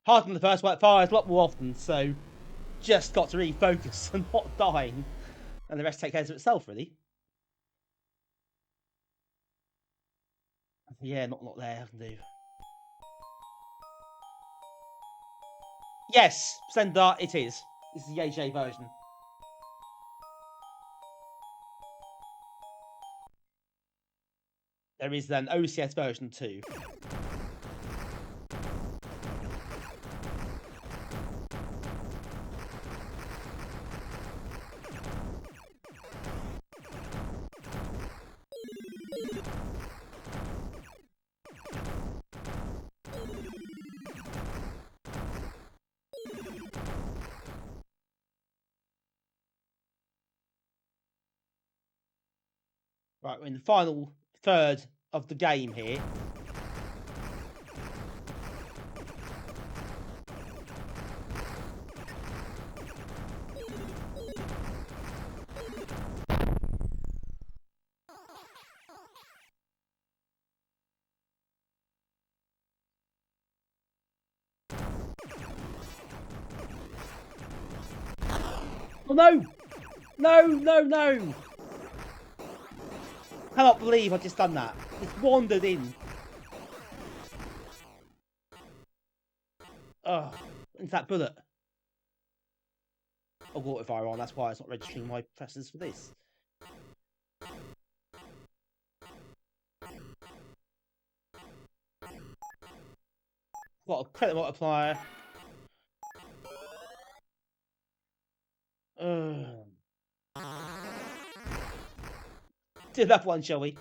Harder than the first one, it fires a lot more often, so just got to really focus on not dying. And the rest take care of itself, really. Yeah, not there, I can do. Yes, Sendar, it is. This is the AJ version. There is an OCS version 2. Right, we're in the final third of the game here. Oh no! No, no, no! I cannot believe I've just done that. It's wandered in. Oh, into that bullet. Oh, water fire on, that's why it's not registering my presses for this. Got a credit multiplier. Do another one, shall we?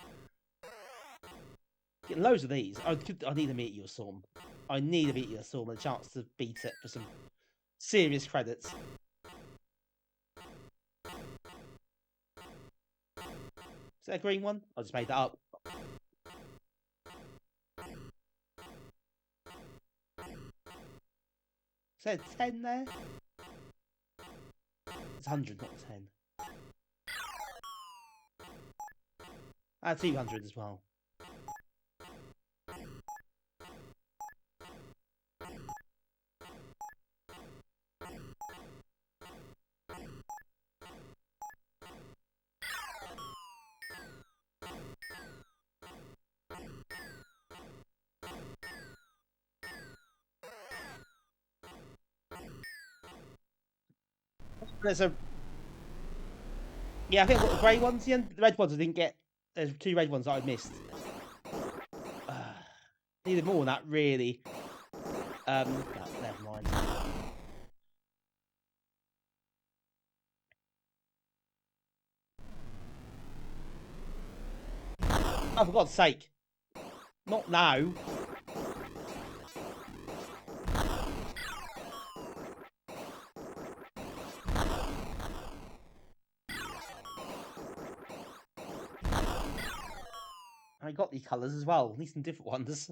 Getting loads of these. I need a Meteor Storm. I need a Meteor Storm and a chance to beat it for some serious credits. Is that a green one? I just made that up. Is there a 10 there? It's 100, not 10. Ah, 200 as well. There's a... Yeah, I think I've got the grey ones. The red ones I didn't get. There's 2 red ones that I missed. Needed more than that, really. No, never mind. Oh, for God's sake. Not now. I got these colours as well. At least some different ones.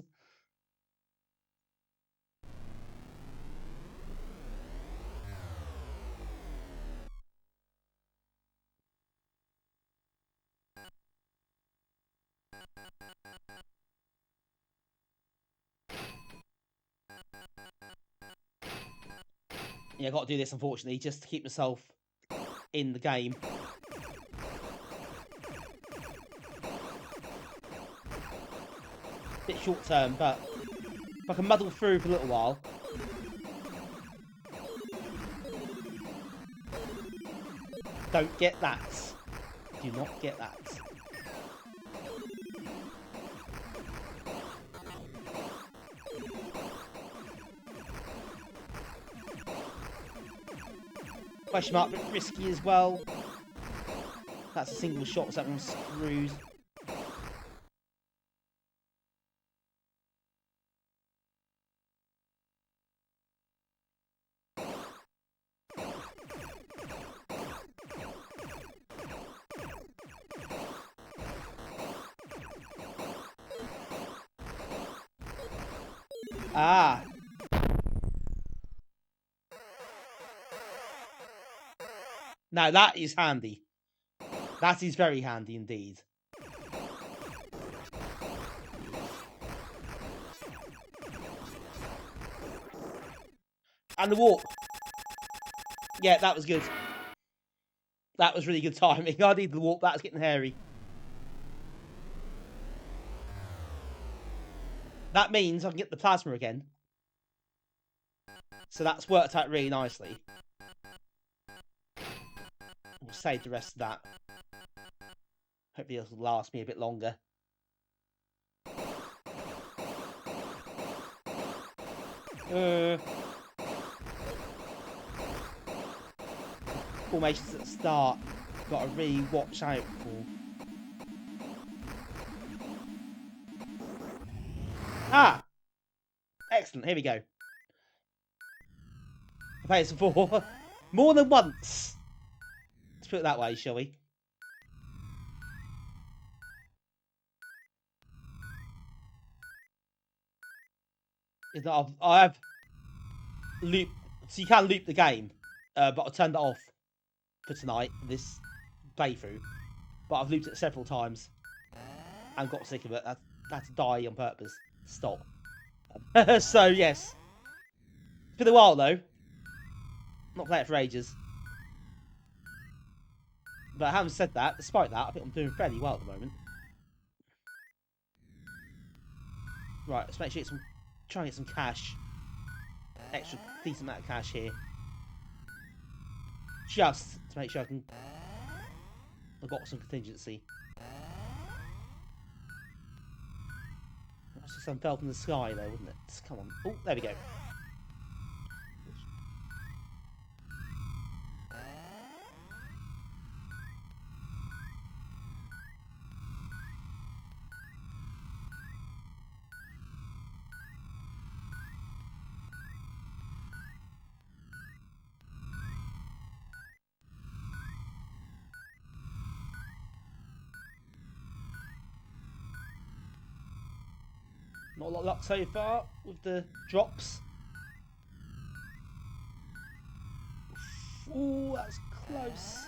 Yeah, I got to do this, unfortunately, just to keep myself in the game. Bit short term, but if I can muddle through for a little while. Don't get that. Do not get that. Question mark, a bit risky as well. That's a single shot, so that one's screwed. Ah. Now that is handy. That is very handy indeed. And the warp. Yeah, that was good. That was really good timing. I need the warp. That's getting hairy. That means I can get the plasma again. So that's worked out really nicely. We'll save the rest of that. Hopefully this will last me a bit longer. Formations at the start. Got to really watch out for. Ah! Excellent, here we go. I played this before. More than once. Let's put it that way, shall we? I've looped, so you can loop the game, but I turned it off for tonight, this playthrough. But I've looped it several times and got sick of it. I had to die on purpose. Stop. So, yes. It's been a while, though. Not played it for ages. But having said that, despite that, I think I'm doing fairly well at the moment. Right, let's make sure try and get some cash. Extra decent amount of cash here. Just to make sure I've got some contingency. That's just some fell from the sky though, wouldn't it? Come on. Oh, there we go. Not a lot of luck so far with the drops. Ooh, that's close.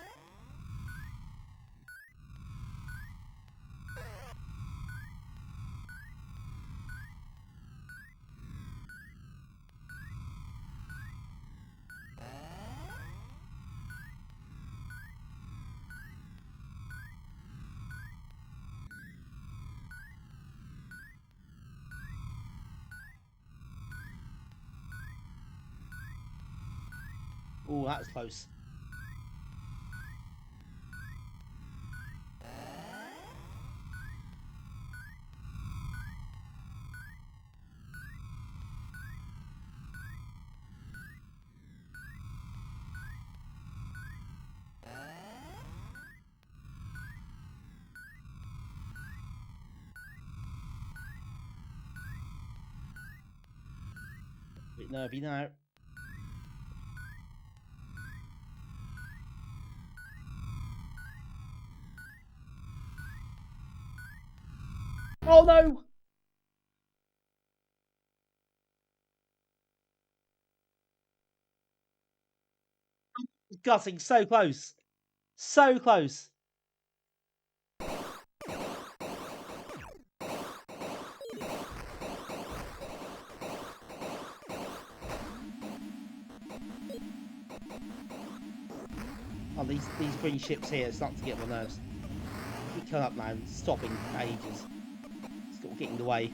Ooh, that's close. A bit nervy now. Oh no! Gutting, so close. So close. Oh, these green ships here are starting to get on my nerves. Keep coming up now and stopping for ages. It's got getting in the way.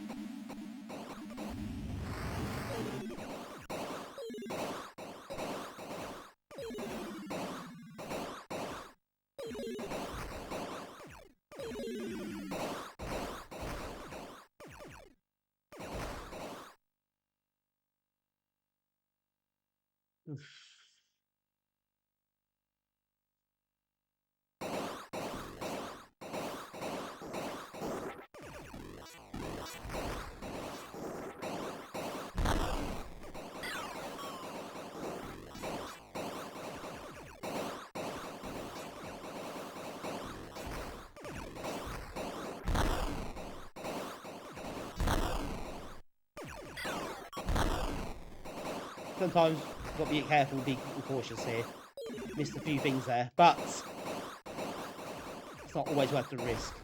Sometimes you've got to be careful, be cautious here. Missed a few things there, but it's not always worth the risk.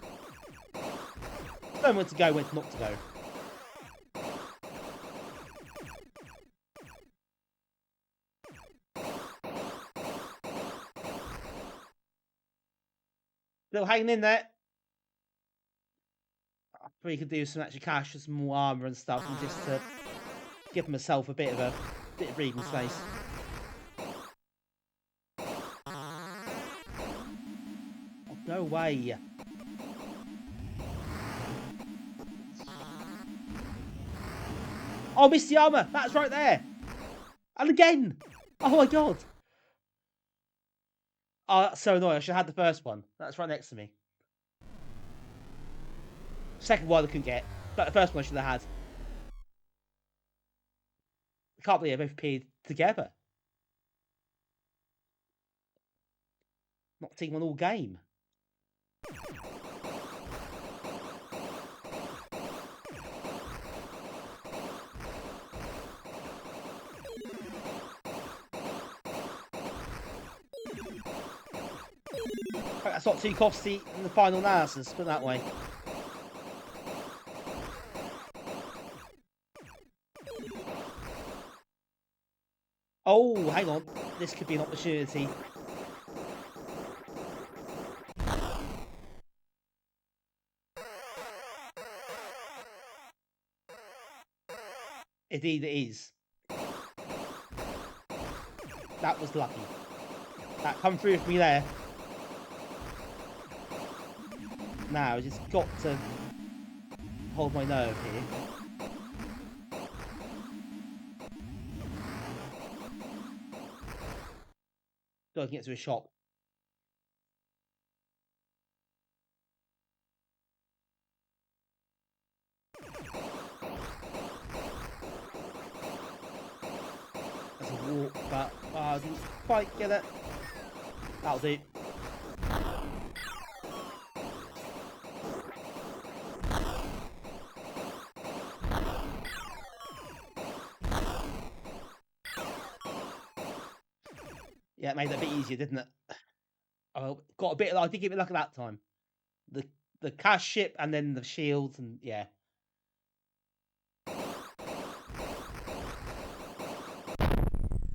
Know when to go, when not to go. Still hanging in there. I probably could do some extra cash with some more armour and stuff, and just to give myself a bit of breathing space. Oh, go away. Oh, missed the armor. That's right there. And again. Oh my god. Oh, that's so annoying. I should have had the first one. That's right next to me. Second one I couldn't get, but the first one I should have had. I can't believe they both appeared together. Not team on all game. That's not too costly in the final analysis, put it that way. Oh, hang on. This could be an opportunity. Indeed it is. That was lucky. That come through with me there. Now, I just got to hold my nerve here. So I can get to a shop. That's a walk, but I didn't quite get it. That'll do. Yeah, it made it a bit easier, didn't it? I got a bit. I did give it luck at that time. The cash ship and then the shields and yeah.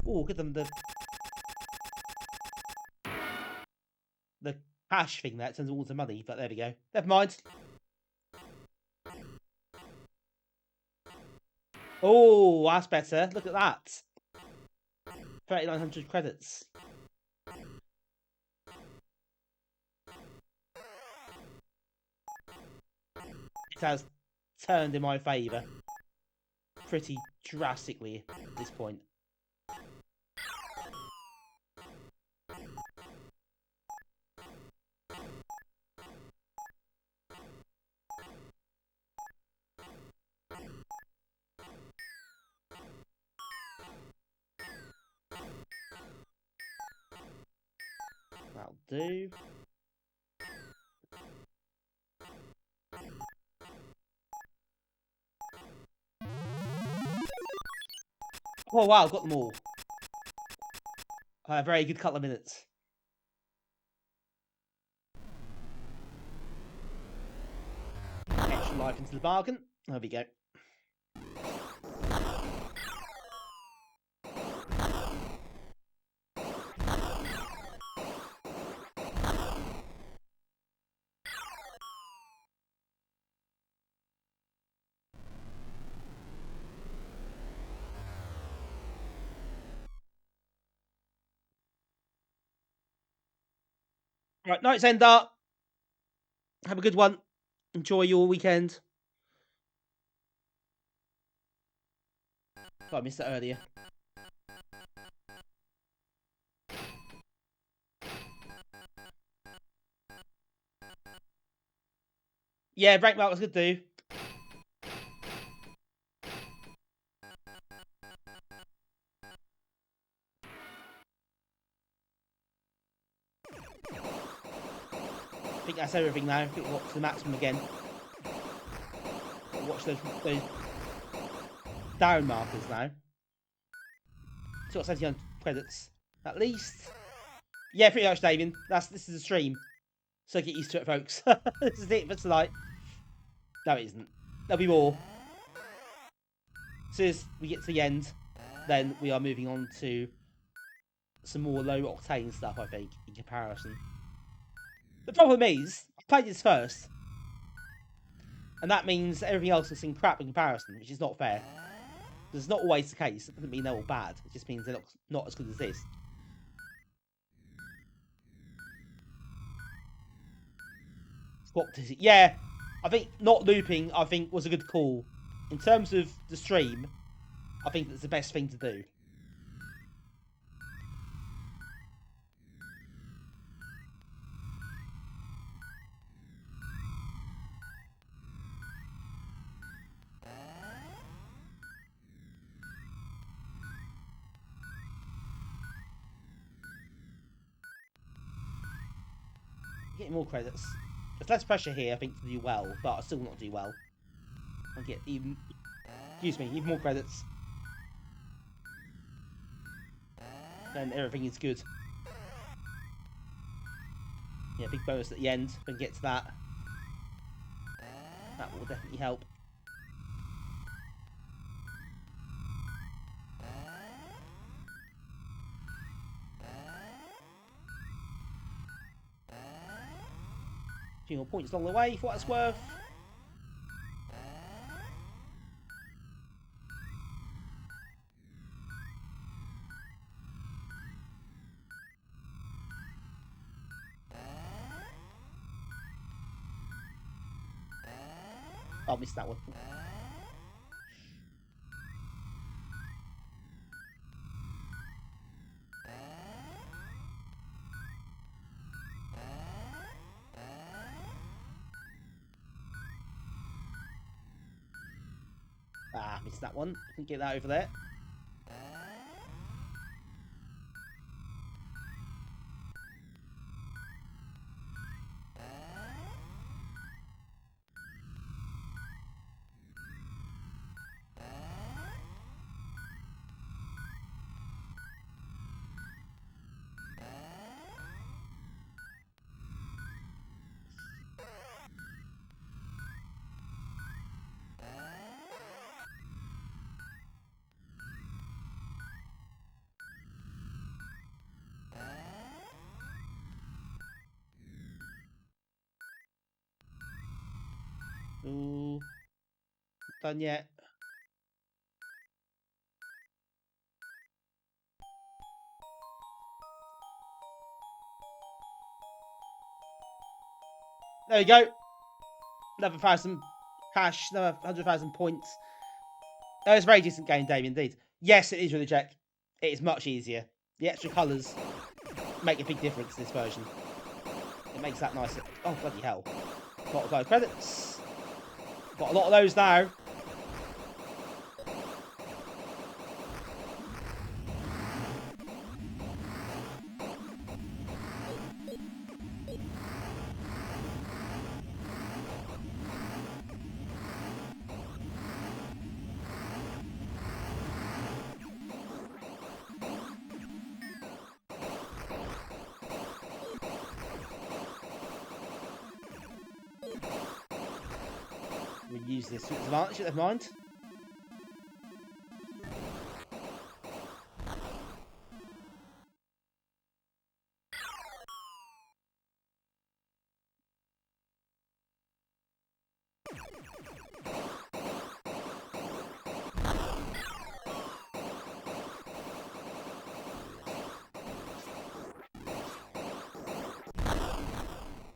Oh, give them the cash thing there. It turns all to money, but there we go. Never mind. Oh, that's better. Look at that. 3,900 credits. It has turned in my favour pretty drastically at this point. That'll do. Oh wow, got them all. A very good couple of minutes. Extra life into the bargain. There we go. Right, night's end up. Have a good one. Enjoy your weekend. Oh, I missed that earlier. Yeah, rank map was good too. I think that's everything now. I think we'll watch the maximum again. I'll watch those down markers now. So got 79 credits. At least. Yeah, pretty much, David. This is a stream. So get used to it, folks. This is it for tonight. No, it isn't. There'll be more. As soon as we get to the end, then we are moving on to some more low octane stuff, I think, in comparison. The problem is, I played this first, and that means everything else is in crap in comparison, which is not fair. It's not always the case. It doesn't mean they're all bad. It just means they're not as good as this. Yeah, I think not looping, I think, was a good call. In terms of the stream, I think that's the best thing to do. Getting more credits. There's less pressure here, I think, to do well, but I still will not do well. I get even, excuse me, even more credits. Then everything is good. Yeah, big bonus at the end. If we can get to that, that will definitely help. A few more points along the way for what it's worth. I'll miss that one. Ah, missed that one. Can get that over there. Ooh, not done yet. There we go. Another 1,000 cash, another 100,000 points. That was a very decent game, Dave, indeed. Yes, it is really Jack. It is much easier. The extra colours make a big difference in this version. It makes that nicer. Oh, bloody hell. Got to go credits. Got a lot of those now. We'll use this to its advantage, never mind.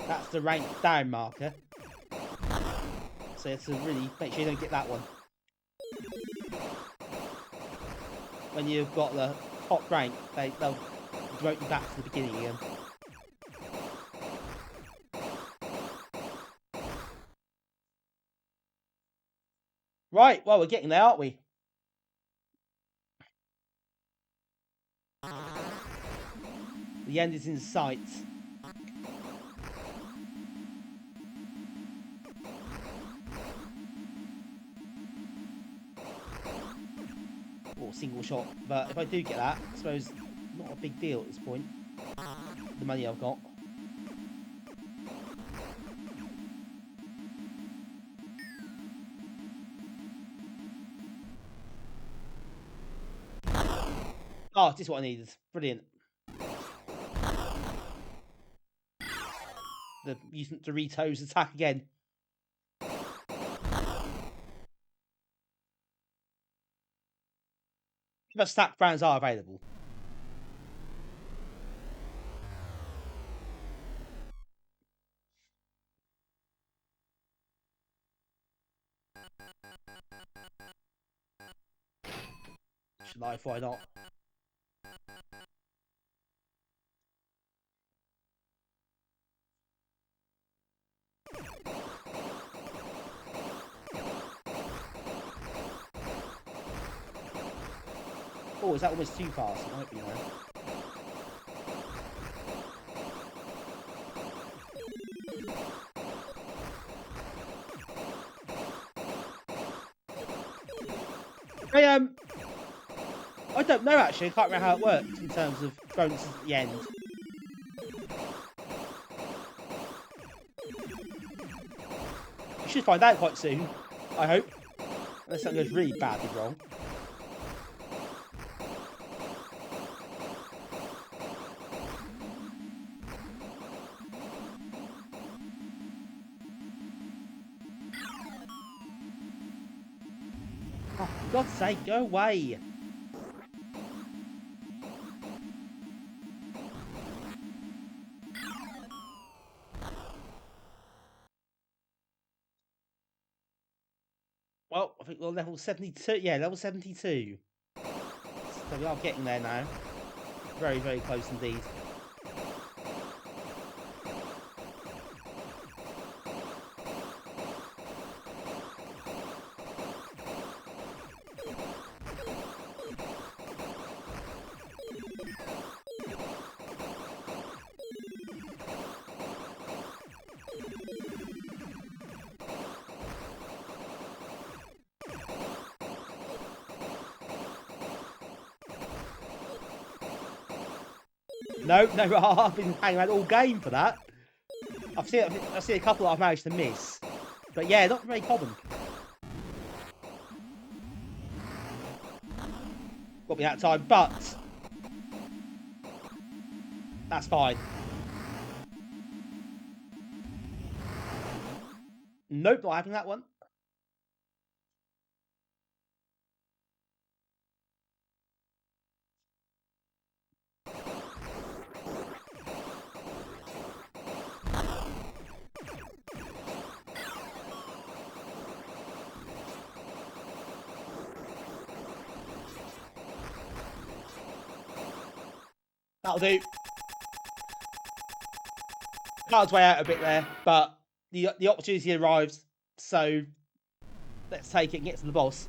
That's the rank down marker. So you have to really make sure you don't get that one. When you've got the top rank, they'll demote you back to the beginning again. Right, well, we're getting there, aren't we? The end is in sight. Or single shot, but if I do get that, I suppose not a big deal at this point. The money I've got. Oh, this is what I needed. Brilliant. The using Doritos attack again. But stacked brands are available. life, why not? Oh, is that almost too fast? It might be now. I don't know actually. I can't remember how it works in terms of bonuses at the end. We should find out quite soon, I hope. Unless something goes really badly wrong. Oh, for God's sake, go away! Well, I think we're level 72. Yeah, level 72. So we are getting there now. Very, very close indeed. No, I've been hanging around all game for that. I've seen a couple that I've managed to miss. But yeah, not very common. Got me that time, but that's fine. Nope, not having that one. That'll do. Card's way out a bit there, but the opportunity arrives, so let's take it and get to the boss.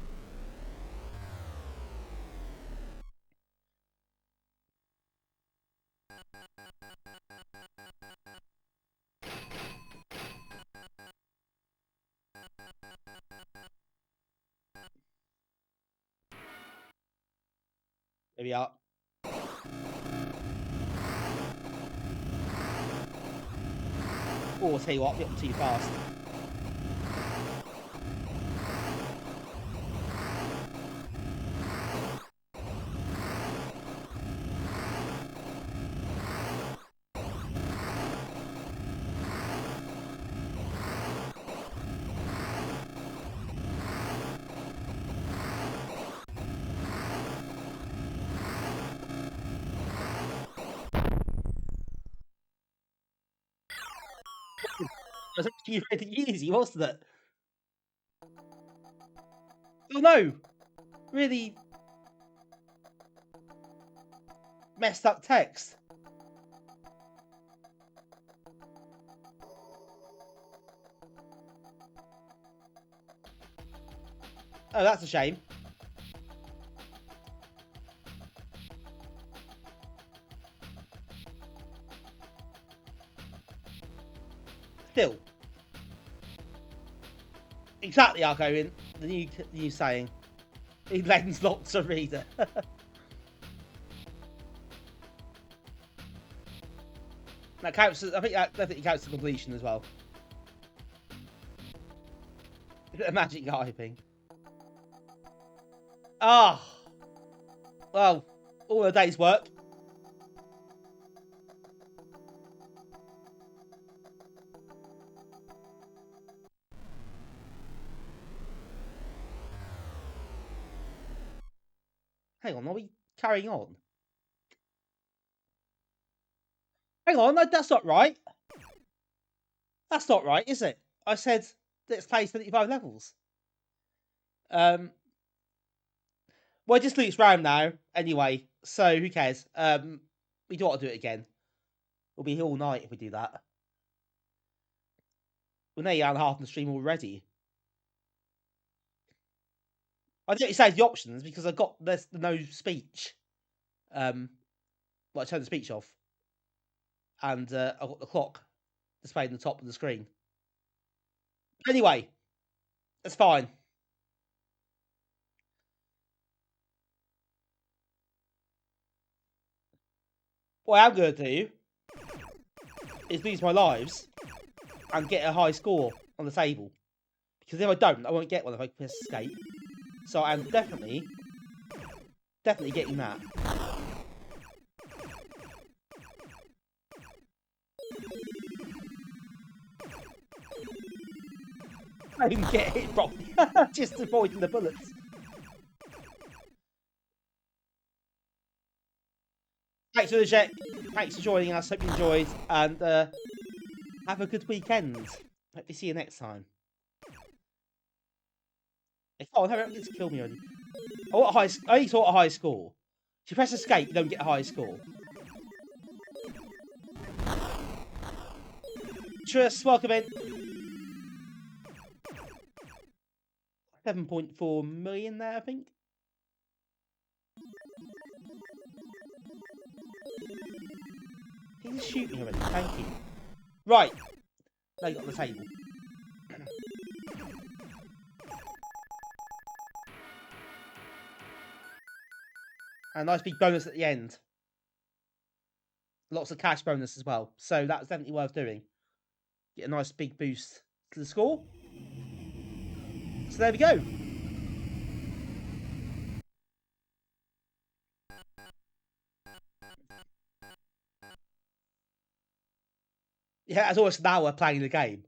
There we are. Oh, I'll tell you what, getting too fast. It was actually really easy, wasn't it? Oh no! Really messed up text. Oh, that's a shame. Still. Exactly, Arco, the new saying. He lends lots of reader. That counts as, I think that definitely counts as completion as well. A magic hyping. Ah! Well, all a day's work. Hang on, are we carrying on? Hang on, that's not right. That's not right, is it? I said let's play 75 levels. Well, it just loops round now, anyway, so who cares? We don't want to do it again. We'll be here all night if we do that. We're nearly out and a half in the stream already. I didn't say the options because I got this no speech. Well, I turned the speech off. And I got the clock displayed on the top of the screen. Anyway, that's fine. What I'm going to do is lose my lives and get a high score on the table. Because if I don't, I won't get one if I press escape. So I'm definitely getting that. I didn't get hit properly. Just avoiding the bullets. Thanks for the check. Thanks for joining us. Hope you enjoyed. And have a good weekend. Hope to see you next time. Oh, no, don't get to kill me already. I only saw a high score. If you press escape, you don't get a high score. Trust, welcome in. 7.4 million there, I think. He's shooting already, thank you. Right. Now you got the table. And a nice big bonus at the end. Lots of cash bonus as well. So that's definitely worth doing. Get a nice big boost to the score. So there we go. Yeah, as always now we're playing the game.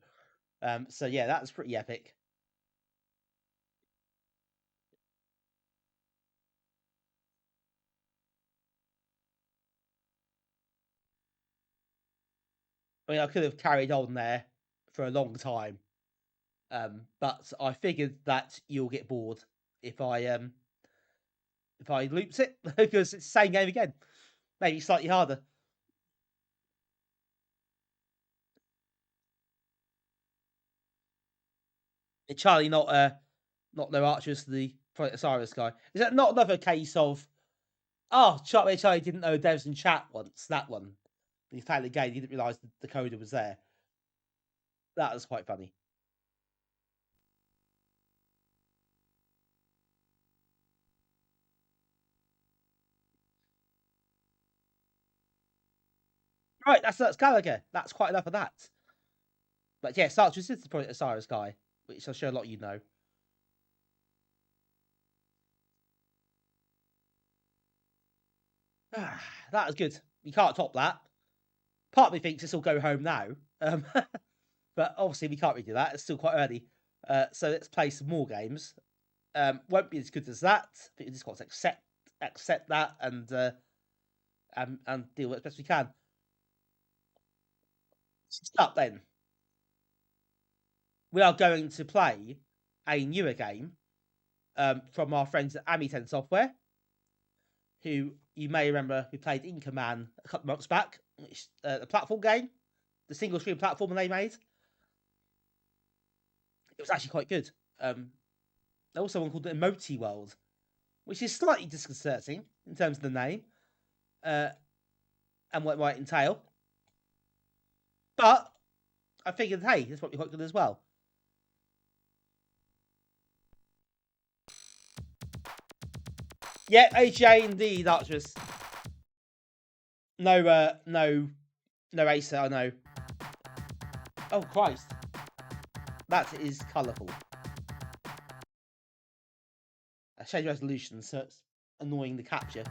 So yeah, that's pretty epic. I mean, I could have carried on there for a long time. But I figured that you'll get bored if I loops it because it's the same game again. Maybe slightly harder. Charlie, not no Archers, the Project Osiris guy. Is that not another case of Charlie didn't know devs in chat once? That one. He played the game, he didn't realise the coder was there. That was quite funny. Right, that's Galaga. That's quite enough of that. But yeah, Archers is the Project Osiris guy, which I'm sure a lot of you know. That was good. You can't top that. Part of me thinks this will go home now. But obviously we can't really do that. It's still quite early. So let's play some more games. Won't be as good as that. But you just got to accept that and deal with it as best we can. Start then. We are going to play a newer game from our friends at Amiten Software, who you may remember we played Inca Man a couple of months back, which the platform game, the single screen platform they made. It was actually quite good. Also one called the Emotiworld, which is slightly disconcerting in terms of the name and what it might entail. But I figured, hey, this might be quite good as well. Yeah, AGA indeed, Archers. No Acer, I know. Oh, Christ. That is colourful. I changed resolution, so it's annoying the capture.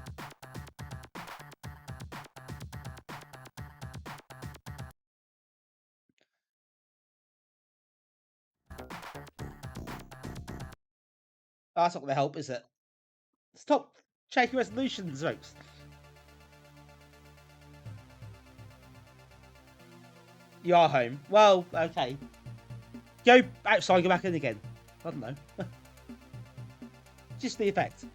That's not going to help, is it? Stop changing resolutions, folks. You are home. Well, okay. Go outside, go back in again. I don't know. Just the effect.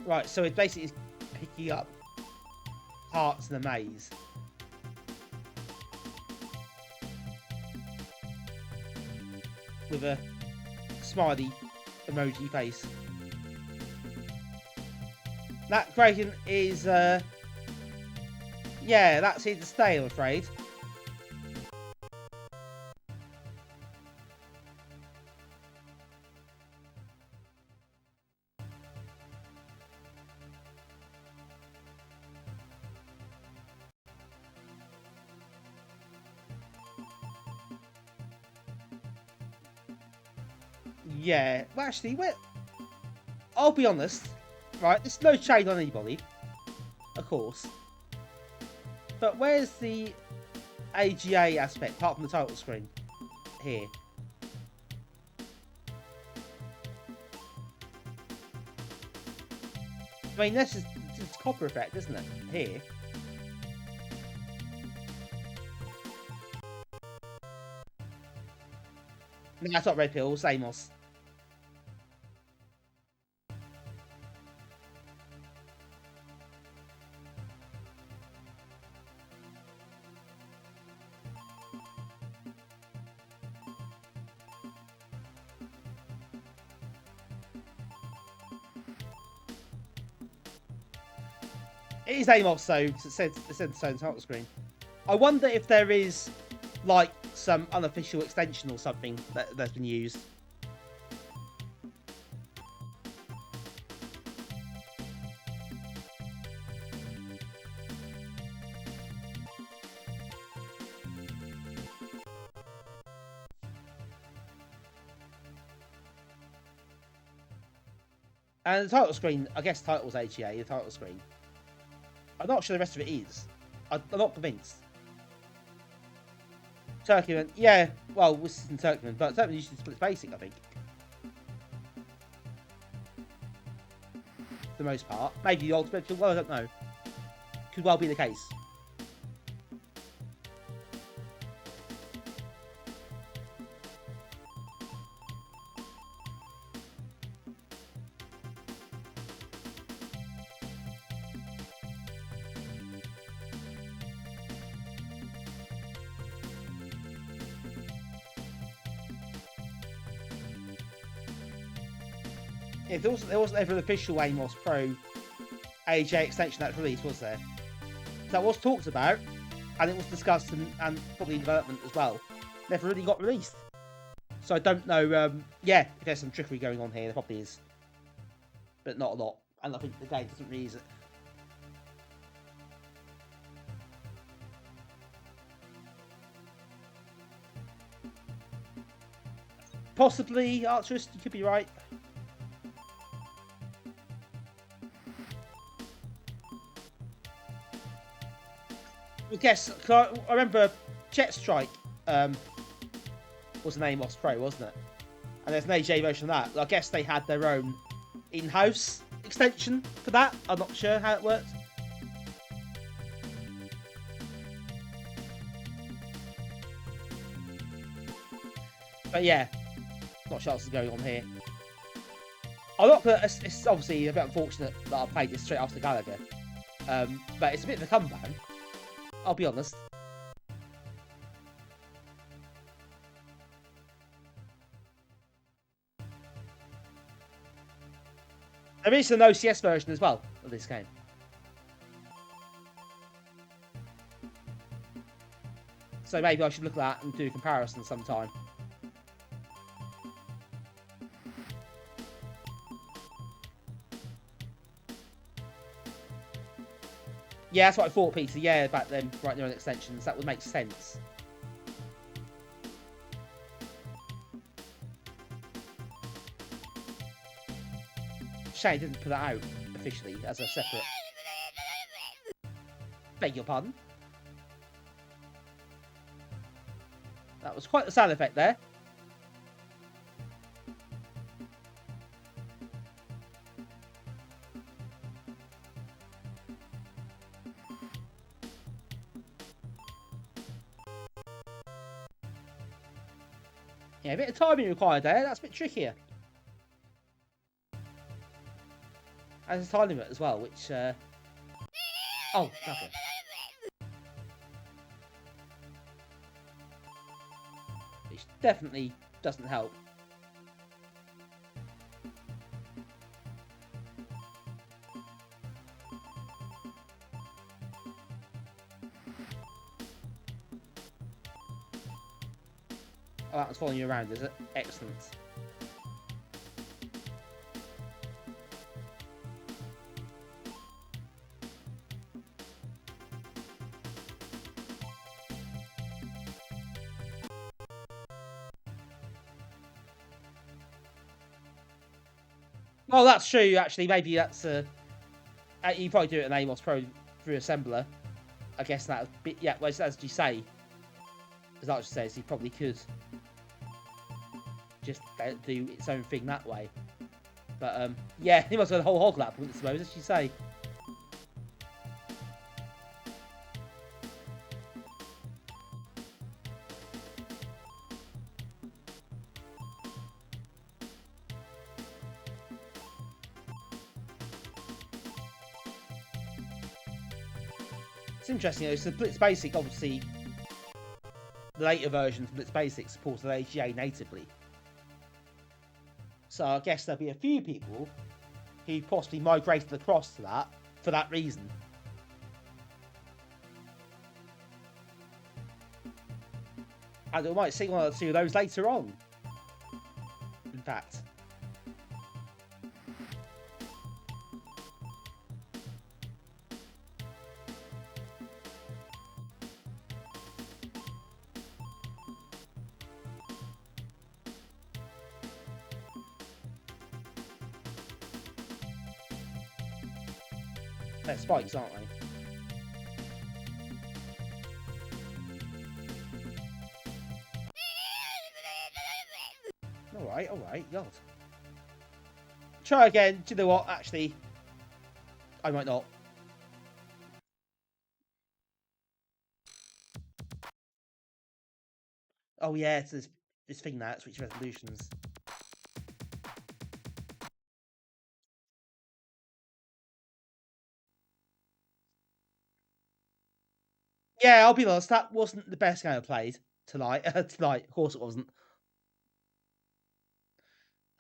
Right, so it basically is picking up parts in the maze. With a smiley emoji face. That gradient is, yeah, that's here to stay, I'm afraid. Yeah, well, actually, I'll be honest, right? There's no shade on anybody, of course. But where's the AGA aspect, apart from the title screen? Here. I mean, this is just copper effect, isn't it? Here. No, that's not Red Pill, it's Amos. It is Amos, though, because it said so on the title screen. I wonder if there is, like, some unofficial extension or something that's been used. And the title screen, I guess title's AGA, the title screen. I'm not sure the rest of it is. I'm not convinced. Turkeyman, yeah, well, this isn't Turkeyman, but Turkeyman usually splits basic, I think. For the most part. Maybe the ultimate, well, I don't know. Could well be the case. Yeah, there wasn't ever an official Amos Pro AJ extension that's released, was there? That was talked about, and it was discussed and probably in development as well. Never really got released. So I don't know, yeah, if there's some trickery going on here, there probably is. But not a lot, and I think the game doesn't really use it. Possibly, Archerist, you could be right. I guess, I remember Jet Strike was an Amos Pro, wasn't it? And there's an AJ version of that. I guess they had their own in-house extension for that. I'm not sure how it worked. But yeah, not sure what's going on here. I'm not gonna, it's obviously a bit unfortunate that I played this straight after Galaga. But it's a bit of a come down. I'll be honest. There is an OCS version as well of this game. So maybe I should look at that and do a comparison sometime. Yeah, that's what I thought, Peter. Yeah, back then, right near on extensions. That would make sense. Shame didn't put that out officially as a separate. Beg your pardon. That was quite the sound effect there. Yeah, a bit of timing required there. That's a bit trickier. has a time limit as well, which oh, okay. Which definitely doesn't help. Oh, that was following you around, is it? Excellent. Well, that's true, actually. Maybe that's you probably do it in Amos Pro through assembler. I guess that would be, yeah, well, as you say, as Archer says, he probably could just do its own thing that way. But yeah, he must have a whole hog lap, I suppose, as you say. It's interesting, though. So Blitz Basic, obviously, the later versions of Blitz Basic supported AGA natively. So I guess there'll be a few people who possibly migrated across to that for that reason. And we might see one or two of those later on. In fact. They're spikes, aren't they? Alright, God. Try again. Do you know what? Actually, I might not. Oh yeah, it's this thing now, switch resolutions. Yeah, I'll be honest, that wasn't the best game I played tonight. Tonight, of course it wasn't.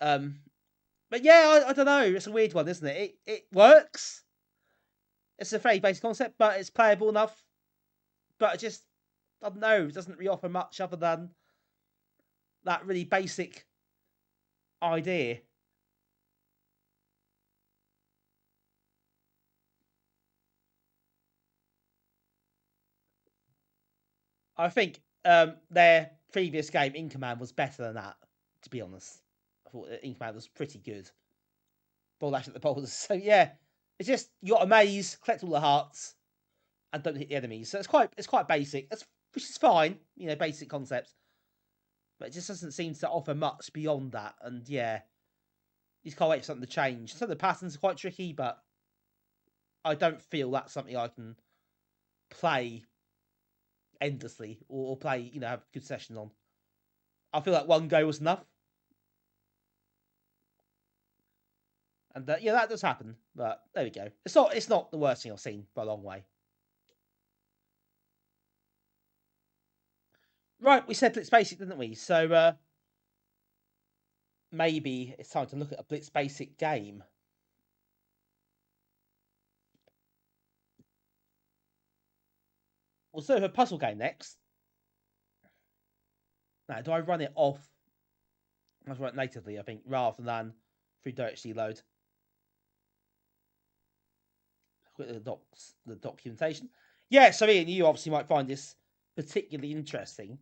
But yeah, I don't know. It's a weird one, isn't it? It works. It's a very basic concept, but it's playable enough. But it just, I don't know, it doesn't really offer much other than that really basic idea. I think their previous game, In Command, was better than that, to be honest. I thought In Command was pretty good. Ball dash at the boulders. So yeah, it's just you got to maze, collect all the hearts, and don't hit the enemies. So it's quite basic. Which is fine, you know, basic concepts. But it just doesn't seem to offer much beyond that. And yeah, you just can't wait for something to change. Some of the patterns are quite tricky, but I don't feel that's something I can play endlessly or play, you know, have a good session on. I feel like one go was enough. And yeah, that does happen. But there we go. It's not the worst thing I've seen by a long way. Right, we said Blitz Basic, didn't we? So maybe it's time to look at a Blitz Basic game. We'll do a puzzle game next. Now, do I run it off? I run it natively, I think, rather than through DirectC load. Look at the documentation. Yeah, so Ian, you obviously might find this particularly interesting.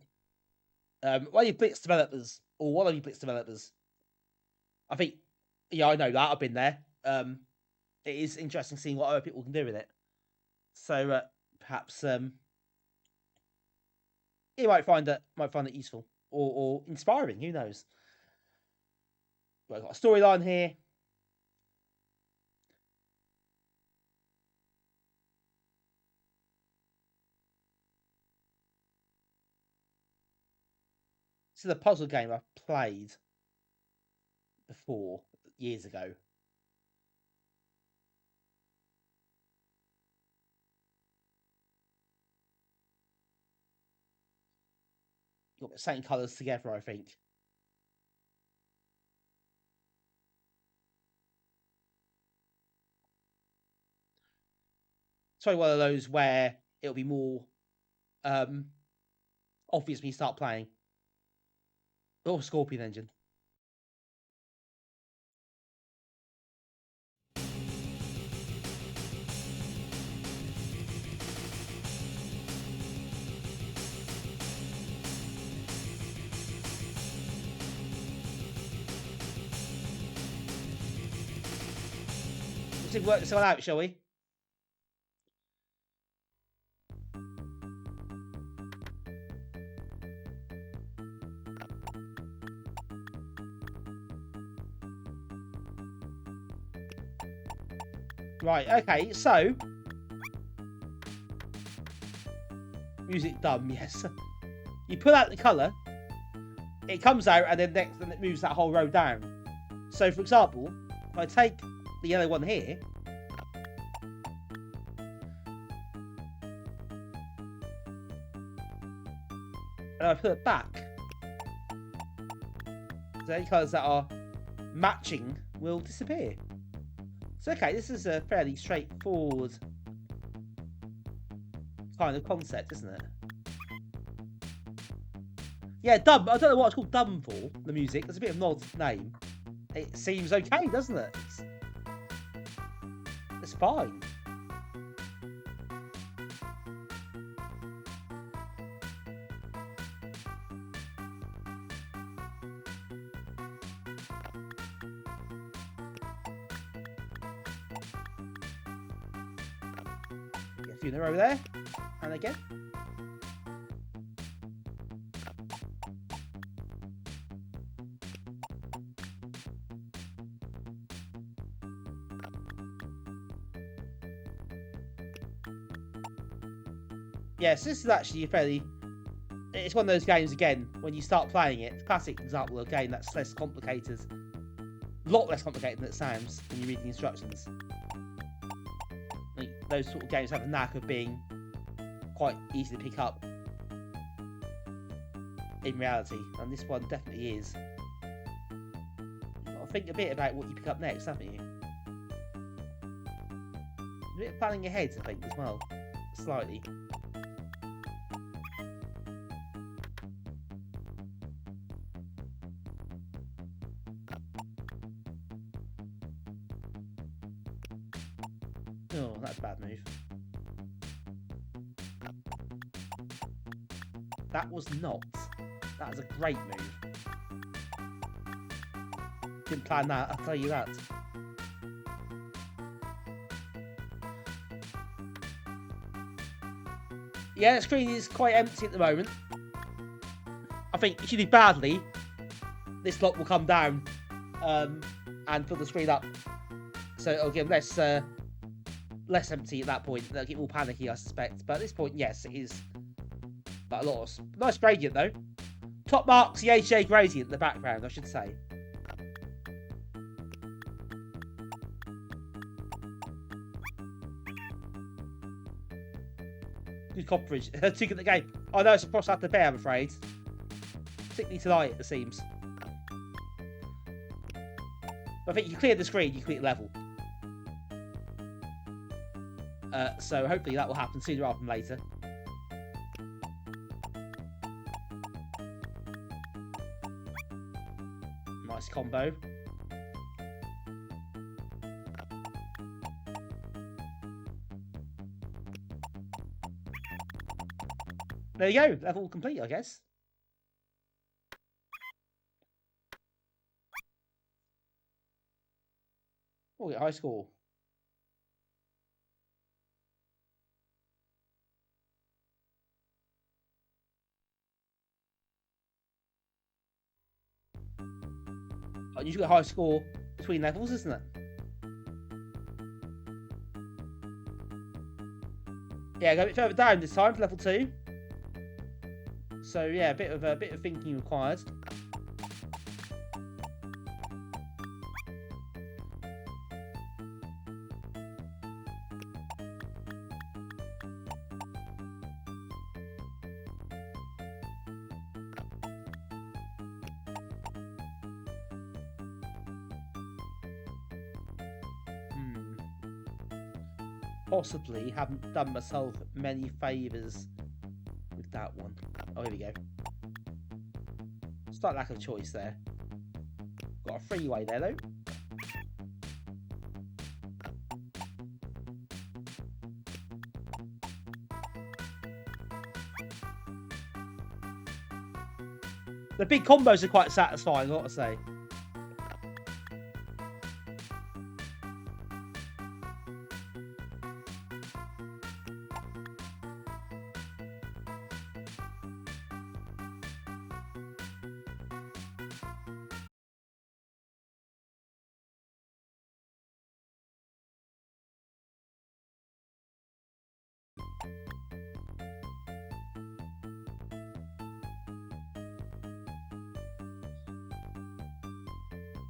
One of you Blitz developers, I think, yeah, I know that. I've been there. It is interesting seeing what other people can do with it. So perhaps you might find it useful or inspiring. Who knows? Well, I've got a storyline here. This is a puzzle game I've played before years ago. got the same colours together, I think. It's probably one of those where it'll be more obvious when you start playing. Oh, Scorpion Engine. Let's work this one out, shall we? Right, okay, so music done, yes. You pull out the colour, it comes out, and then next, and it moves that whole row down. So, for example, if I take the yellow one here, and I put it back, so any colours that are matching will disappear. So, okay, this is a fairly straightforward kind of concept, isn't it? Yeah, dumb. I don't know what it's called dumb for, the music. There's a bit of an odd name. It seems okay, doesn't it? It's fine. Get a few in a row there. And again. Yes, this is actually a fairly... It's one of those games, again, when you start playing it, classic example of a game that's less complicated. A lot less complicated than it sounds when you read the instructions. Like, those sort of games have a knack of being quite easy to pick up in reality, and this one definitely is. You've got to think a bit about what you pick up next, haven't you? A bit of planning ahead, I think, as well. Slightly. Oh, that's a bad move. That was not. That was a great move. Didn't plan that, I'll tell you that. Yeah, the screen is quite empty at the moment. I think if you do badly, this block will come down and fill the screen up. So it'll give less empty at that point. They'll get more panicky, I suspect. But at this point, yes, it is like a lot of nice gradient though. Top marks the AGA gradient in the background, I should say. Good coverage. Too good at the game. I know it's a cross out the bear, I'm afraid. Particularly tonight, it seems. But I think you clear the screen, you clear the level. So hopefully that will happen sooner rather than later. Nice combo. There you go, level complete, I guess. We'll get a high score. You should get a high score between levels, isn't it? Yeah, go a bit further down this time for level 2. So yeah, a bit of thinking required. possibly haven't done myself many favours with that one. Oh, here we go. Slight lack of choice there. Got a freeway there though. The big combos are quite satisfying, I got to say.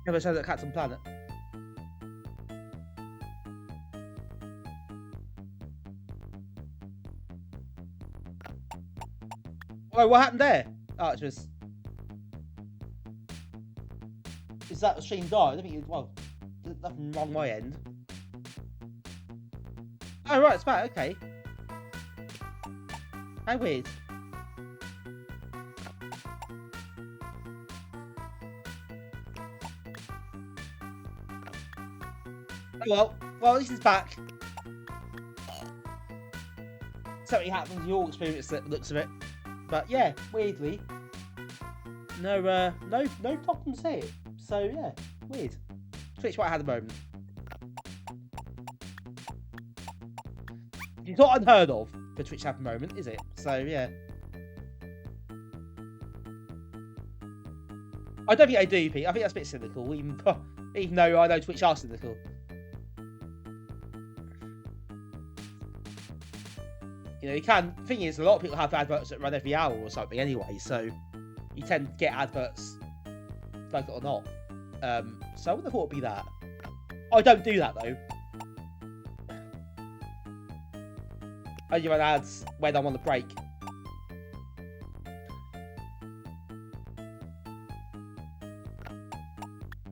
Never said that Captain Planet. Oh, what happened there? Oh, it was. Is that the stream died? I don't think it. Well, there's nothing wrong my end. Oh, right, it's back. Okay. How weird. Oh, well, this is back. Something happens, you all experience the looks of it. But yeah, weirdly, no problems here. So yeah, weird. Twitch might have had a moment. It's not unheard of for Twitch to have a moment, is it? So yeah. I don't think I do, Pete. I think that's a bit cynical, even though I know Twitch are cynical. You know, you can. The thing is, a lot of people have adverts that run every hour or something anyway, so you tend to get adverts, like it or not. So I wouldn't have thought it'd be that. I don't do that though. I only run ads when I'm on the break.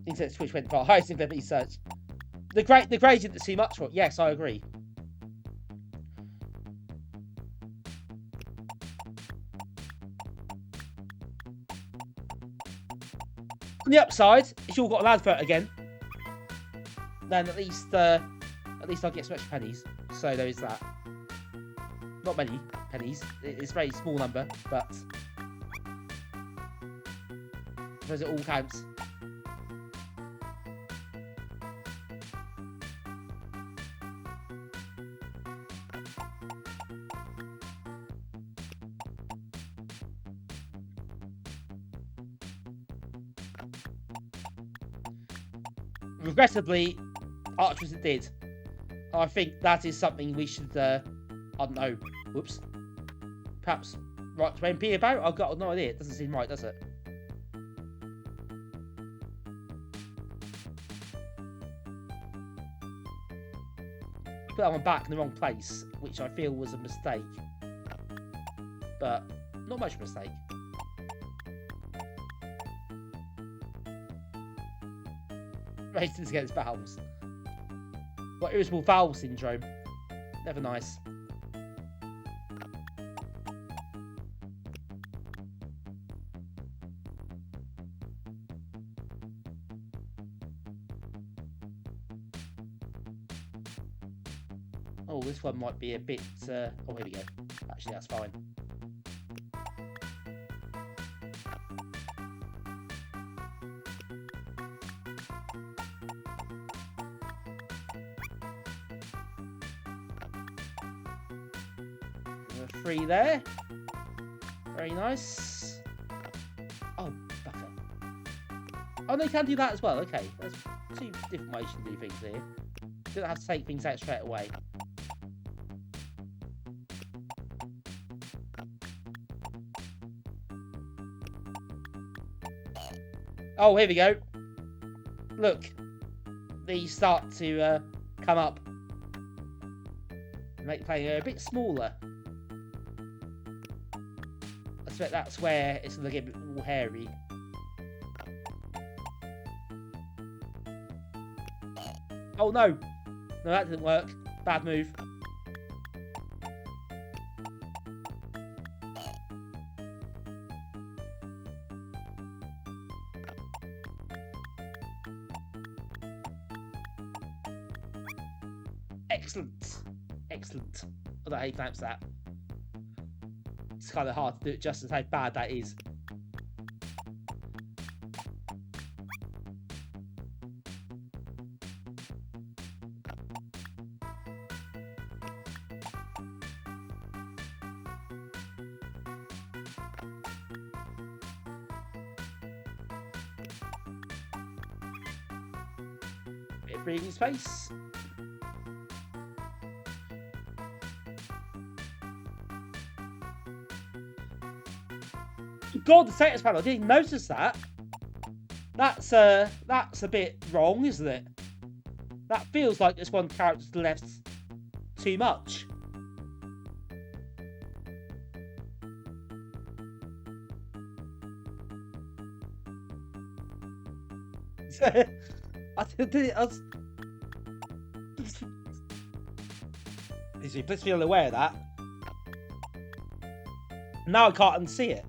Internet Twitch went far. Highest infinity search. The gradient is too much for it. Yes, I agree. On the upside, if you've all got an advert again, then at least I'll get some extra pennies. So there is that. Not many pennies. It's a very small number, but I suppose it all counts. Regrettably, Archers it did. I think that is something we should, I don't know, whoops, perhaps write to MP about? I've got no idea. It doesn't seem right, does it? Put that one back in the wrong place, which I feel was a mistake. But, not much mistake. Ratings against valves. Got irritable bowel syndrome. Never nice. Oh, this one might be a bit... oh, here we go. Actually, that's fine. Three there. Very nice. Oh, butter. Oh, they can do that as well. Okay, there's two different ways to do things here. You don't have to take things out straight away. Oh, here we go. Look, these start to come up and make playing a bit smaller. I suspect that's where it's going to get a bit more hairy. Oh no! No, that didn't work. Bad move. Excellent. Excellent. I don't know how you pronounce that. It's kind of hard to do it justice how bad that is. Bit of breathing space. God, the status panel, I didn't notice that. That's a bit wrong, isn't it? That feels like this one character's left too much. Please feel aware of that. Now I can't unsee it.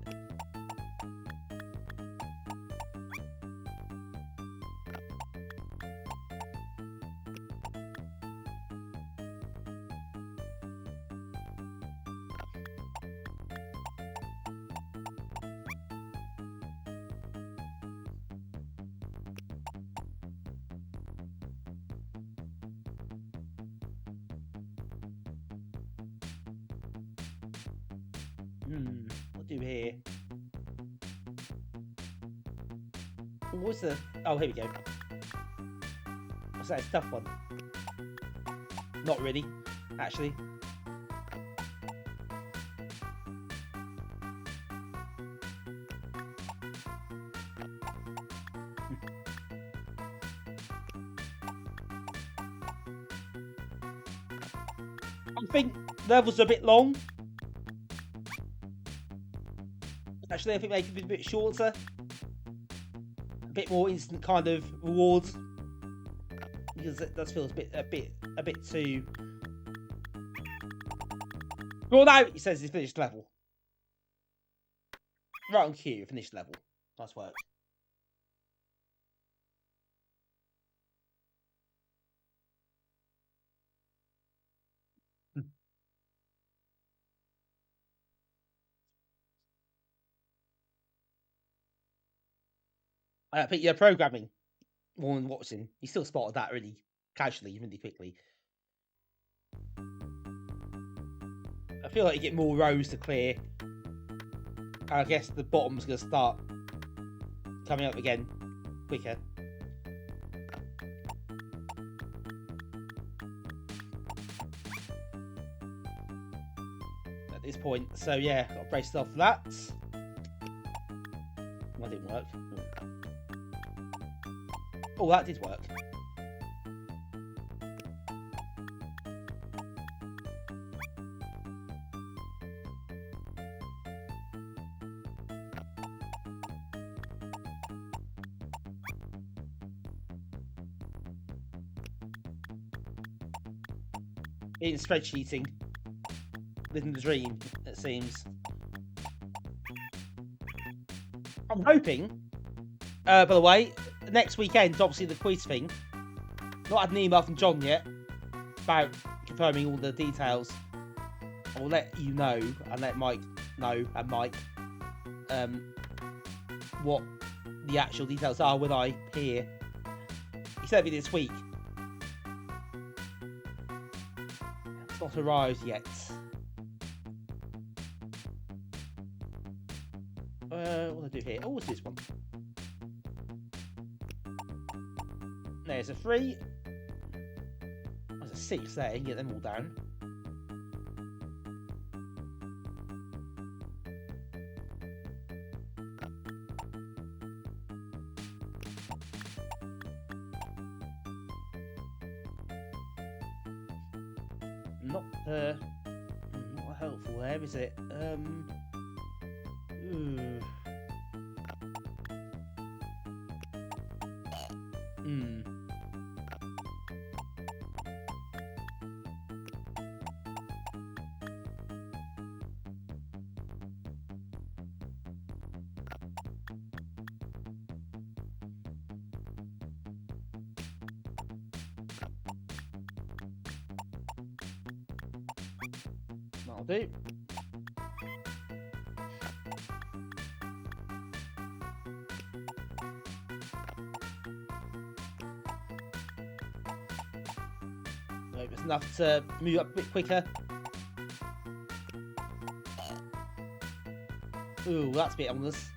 What do here? What's the... Oh, here we go. What's that? It's a tough one. Not really, actually. I think levels are a bit long. Actually, I think they could be a bit shorter, a bit more instant kind of rewards, because it does feel a bit too. Well, no, it says it's finished level. Right on cue, finished level. Nice work. I think you're programming more than watching. You still spotted that really casually, really quickly. I feel like you get more rows to clear. I guess the bottom's going to start coming up again quicker. At this point, so yeah, got to brace myself for that. That didn't work. Oh, that did work. In spreadsheeting, living the dream, it seems. I'm hoping, by the way, next weekend, obviously the quiz thing. Not had an email from John yet about confirming all the details. I'll let you know, and let Mike know, and Mike, what the actual details are when I hear. He said me this week. It's not arrived yet. What do I do here? Oh, what's this one? There's a 3. There's a 6 there. You can get them all down. Not helpful there, is it? That'll do. Right, it's enough to move up a bit quicker. Ooh, that's a bit ominous.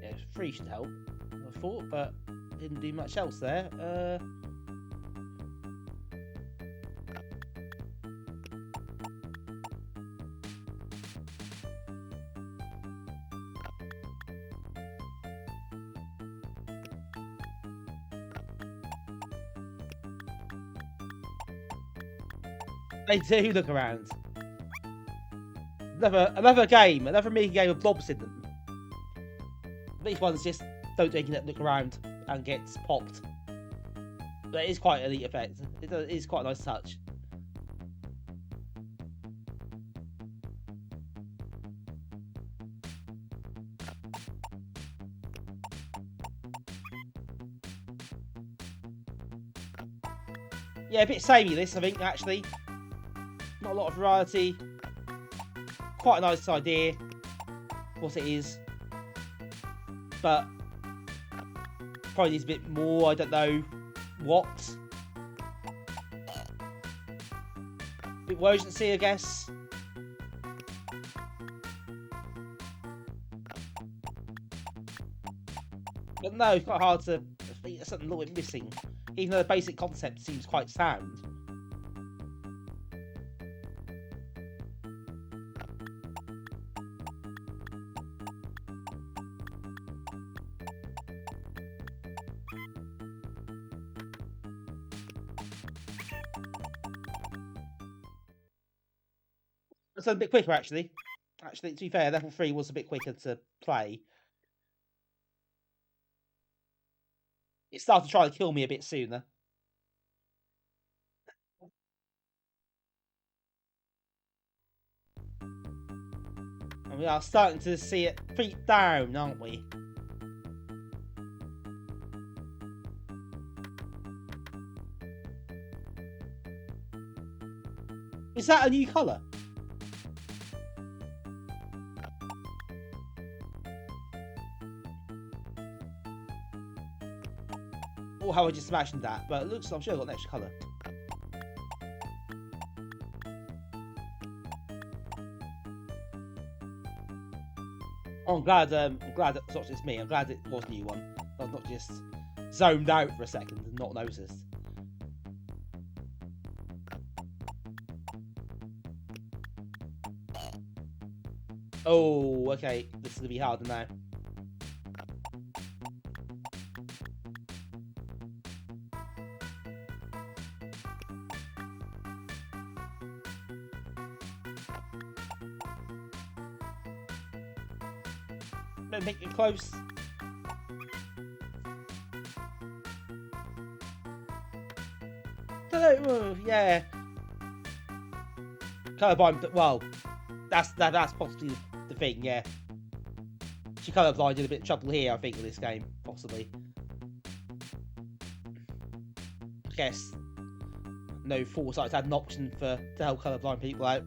Yeah, 3 should help, I thought, but didn't do much else there. They do look around. Another game, another mini game of Plubz in them. These ones just don't take that look around and gets popped. But it is quite a neat effect. It is quite a nice touch. Yeah, a bit samey this, I think, actually. Not a lot of variety. Quite a nice idea. What it is. But probably needs a bit more, I don't know what. Bit more urgency, I guess. But no, it's quite hard to. I think there's something a little bit missing. Even though the basic concept seems quite sound. It's a bit quicker, actually. Actually, to be fair, level 3 was a bit quicker to play. It started to try to kill me a bit sooner. And we are starting to see it creep down, aren't we? Is that a new colour? Or how I just imagined that, but it looks, I'm sure I've got an extra colour. Oh, I'm glad it's not just me. I'm glad it was a new one. I was not just zoned out for a second and not noticed. Oh, okay. This is going to be harder now. Don't make it close. Yeah. Colorblind, well, that's possibly the thing, yeah. She colorblind in a bit of trouble here, I think, with this game, possibly. I guess no Foresight had an option to help colorblind people out.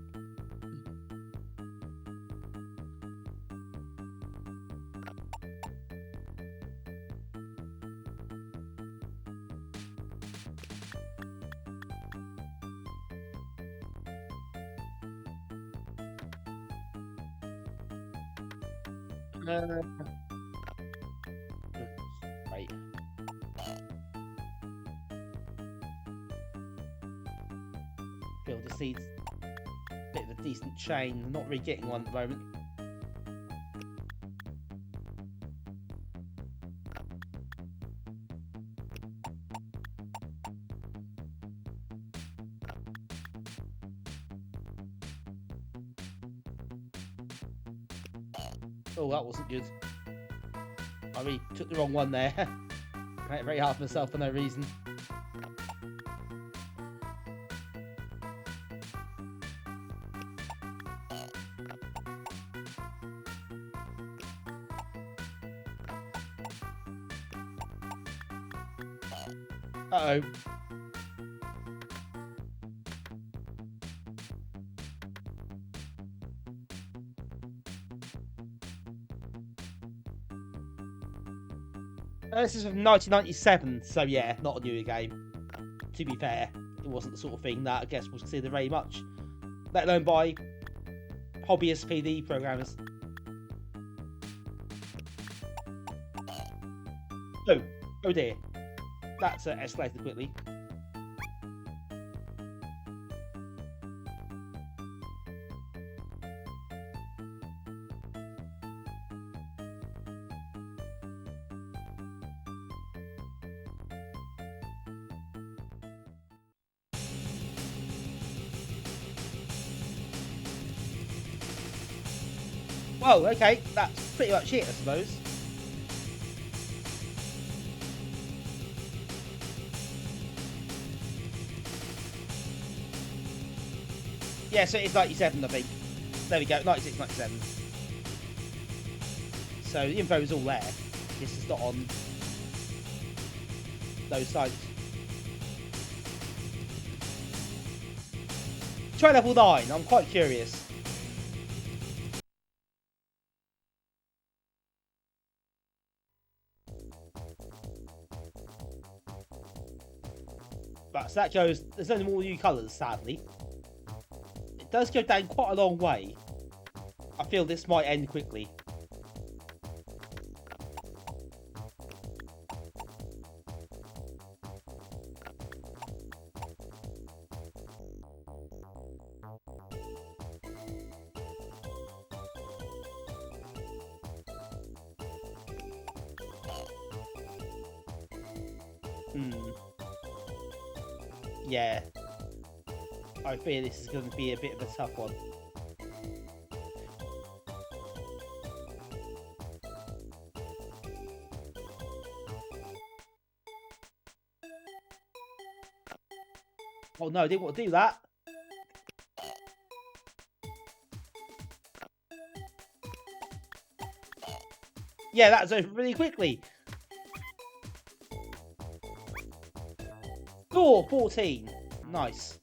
Right. Feel this needs a bit of a decent chain. I'm not really getting one at the moment. Oh, that wasn't good. I really took the wrong one there. Made it very hard for myself for no reason. Uh-oh. This is from 1997, so yeah, not a newer game. To be fair, it wasn't the sort of thing that I guess was considered very much, let alone by hobbyist PD programmers. Oh dear. That's escalated quickly. Well, okay, that's pretty much it, I suppose. Yeah, so it's 97, I think. There we go, 96, 97. So the info is all there. This is not on those sites. Try level 9, I'm quite curious. Right, so that goes, there's only more new colours, sadly. It does go down quite a long way. I feel this might end quickly. Yeah. I fear this is going to be a bit of a tough one. Oh no, I didn't want to do that. Yeah, that's over really quickly. Score 14. Nice.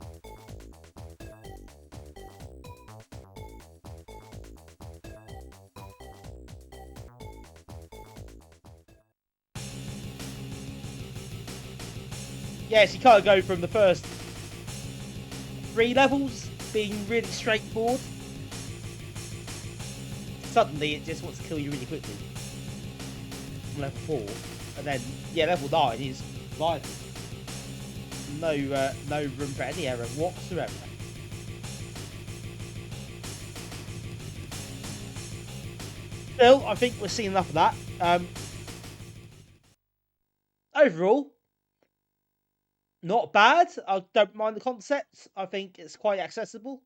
Yes, you can't go from the first 3 levels being really straightforward. Suddenly it just wants to kill you really quickly. Level 4. And then, yeah, level 9 is violent. No room for any error whatsoever. Still, I think we're seeing enough of that. Overall, not bad. I don't mind the concept. I think it's quite accessible.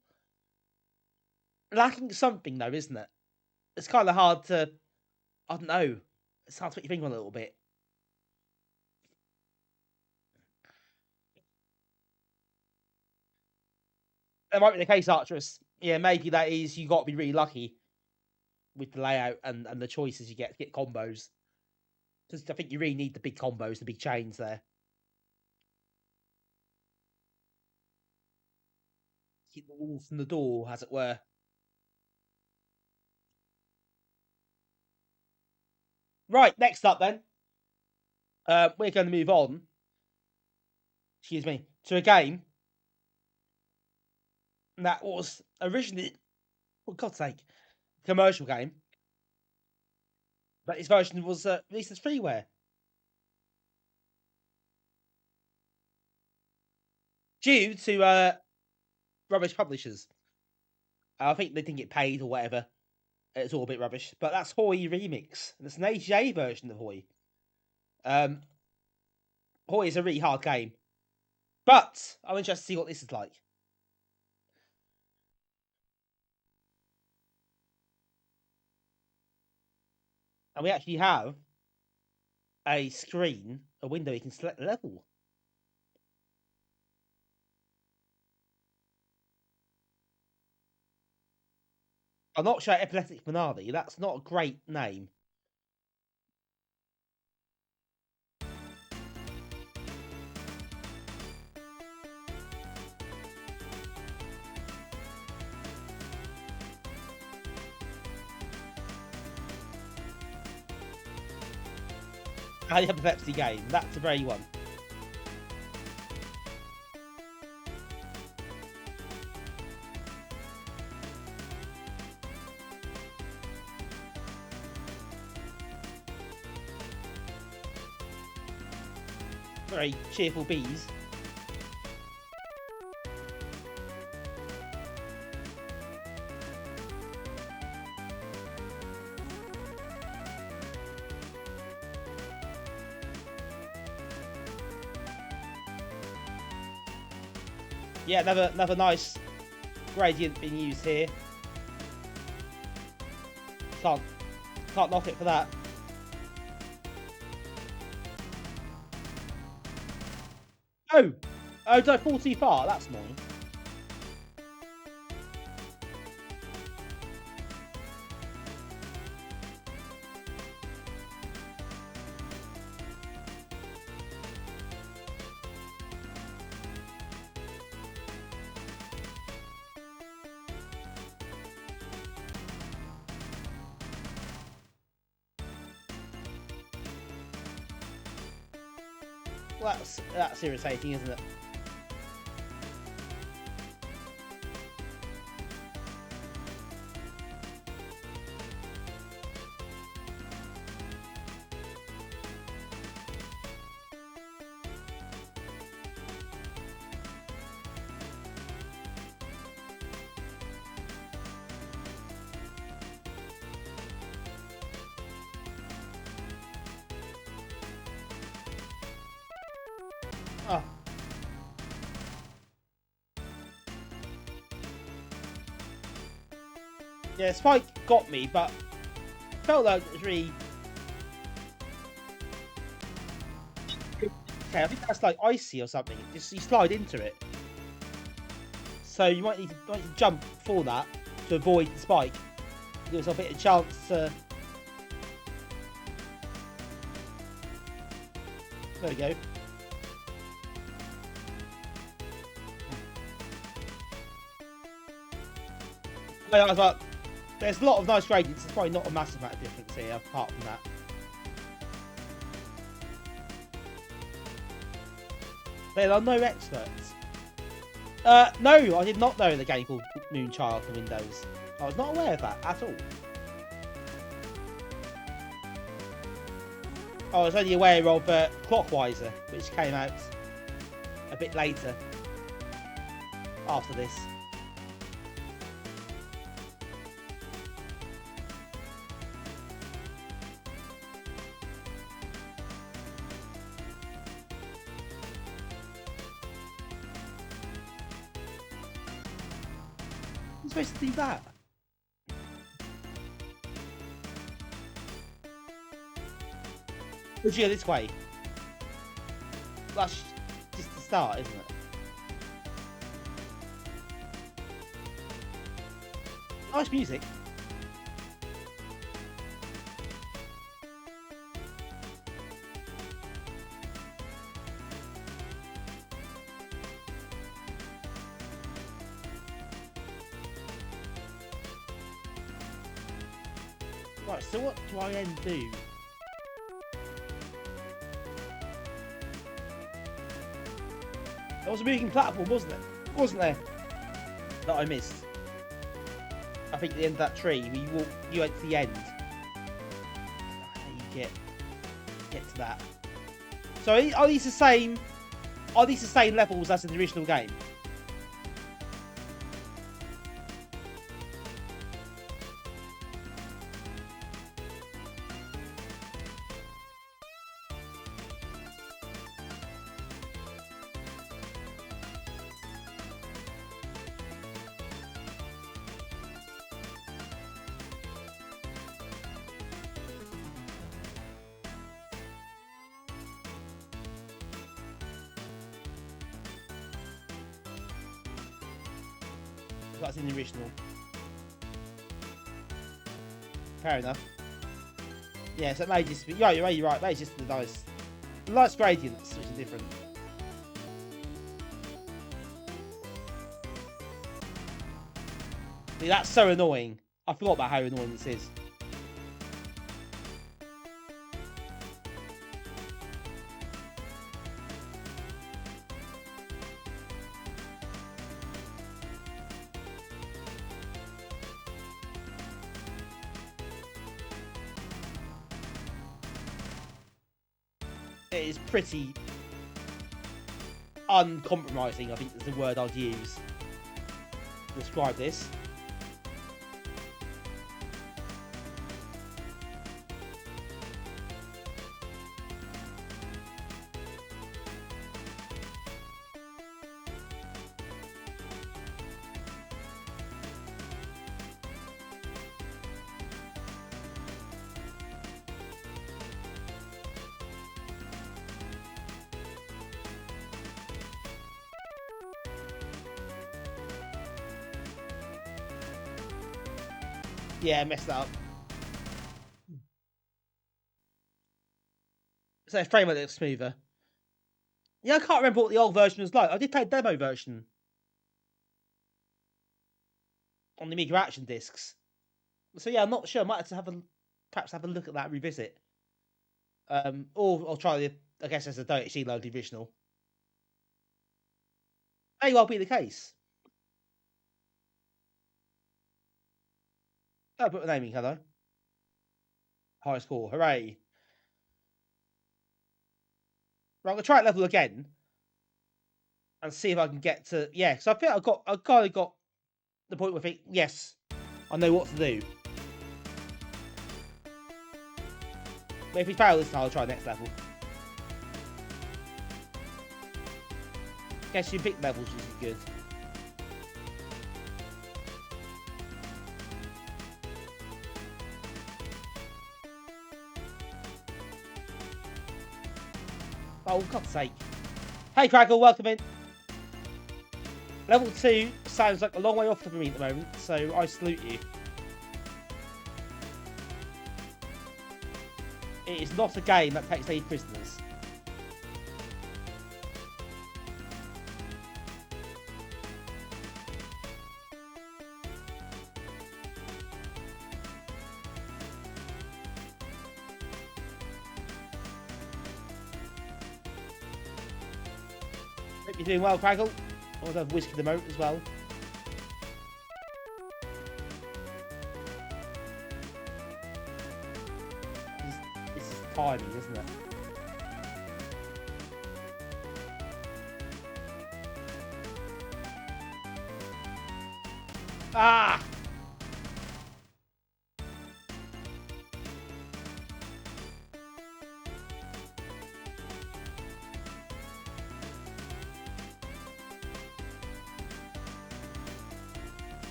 Lacking something though, isn't it? It's kind of hard to, I don't know. It's hard to put your finger on a little bit. That might be the case, Archerus. Yeah, maybe that is, you got to be really lucky with the layout and the choices you get to get combos. Because I think you really need the big combos, the big chains there. Keep the wall from the door, as it were. Right, next up then. We're going to move on. Excuse me. To a game that was originally, for God's sake, a commercial game. But its version was released as freeware. Due to rubbish publishers. I think they didn't get paid or whatever. It's all a bit rubbish. But that's Hoi Remix. And it's an AGA version of Hoi. Hoi is a really hard game. But I'm interested to see what this is like. And we actually have a screen, a window you can select the level. I'm not sure Epileptic Manali. That's not a great name. How do you have a Pepsi game? That's a very one. Very cheerful bees. Yeah, another nice gradient being used here. Can't knock it for that. Oh, don't fall too far. That's annoying. Well, that's irritating, isn't it? Oh. Yeah, Spike got me, but felt like it was really... Okay, I think that's like icy or something. Just you slide into it. So you might need to jump for that to avoid the spike. Give yourself a bit of chance to... There we go. I was like, there's a lot of nice gradients. There's probably not a massive amount of difference here, apart from that. There are no experts. No, I did not know the game called Moonchild for Windows. I was not aware of that at all. I was only aware of Clockwiser, which came out a bit later after this. I'm supposed to do that. Would you go this way? That's just the start, isn't it? Nice music. Right, so what do I then do? There was a moving platform, wasn't it? Wasn't there? That I missed. I think at the end of that tree, you went to the end. You get to that. So are these the same? Are these the same levels as in the original game? That's in the original. Fair enough. Yeah, so it may just be... Yeah, you're right. Maybe just the nice gradients, which are different. See, that's so annoying. I forgot about how annoying this is. It is pretty uncompromising, I think is the word I'd use to describe this. Yeah, I messed that up. So the frame rate looks smoother. Yeah, I can't remember what the old version was like. I did play a demo version on the Amiga Action discs. So yeah, I'm not sure. I might have to perhaps have a look at that, revisit. Or I'll try I guess as a DHD load the original. May well be the case. I'll put the name in, can I? High score, hooray. Right, I'm gonna try it level again. And see if I can get to so I think I've kind of got the point where I think, yes, I know what to do. But if we fail this time, I'll try next level. Guess you pick levels usually good. Oh, for God's sake. Hey, Craggle, welcome in. Level 2 sounds like a long way off for me at the moment, so I salute you. It is not a game that takes any prisoners. Hope you're doing well, Craggle. I want to have whiskey at the moment as well. This is timing, isn't it? Ah!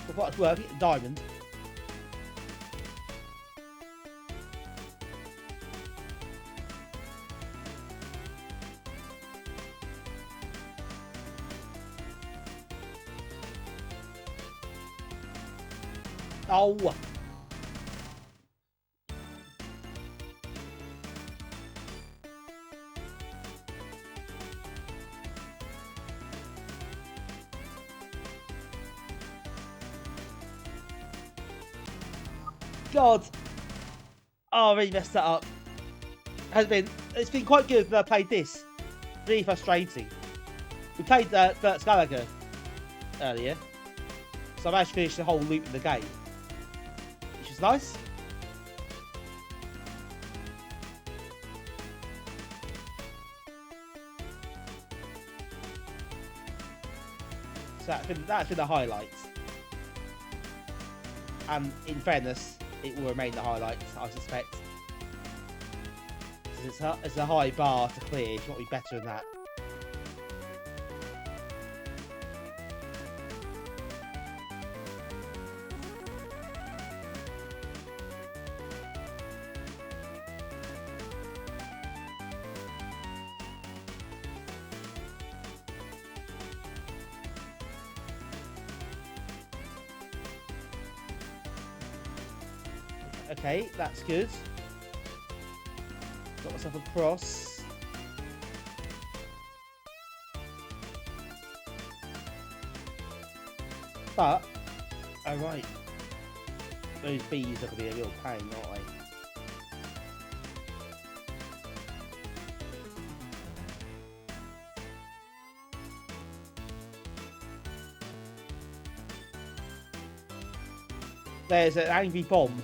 For what it's worth, a diamond. Oh! God! Oh, I really messed that up. It's been quite good when I played this. Really frustrating. We played Deluxe Galaga earlier, so I managed to finish the whole loop in the game, which is nice. So that's been the highlight. And in fairness, it will remain the highlight, I suspect. It's a high bar to clear. If you want to be better than that. Okay, that's good. Got myself across. But, alright. Those bees are going to be a real pain, aren't they? There's an angry bomb.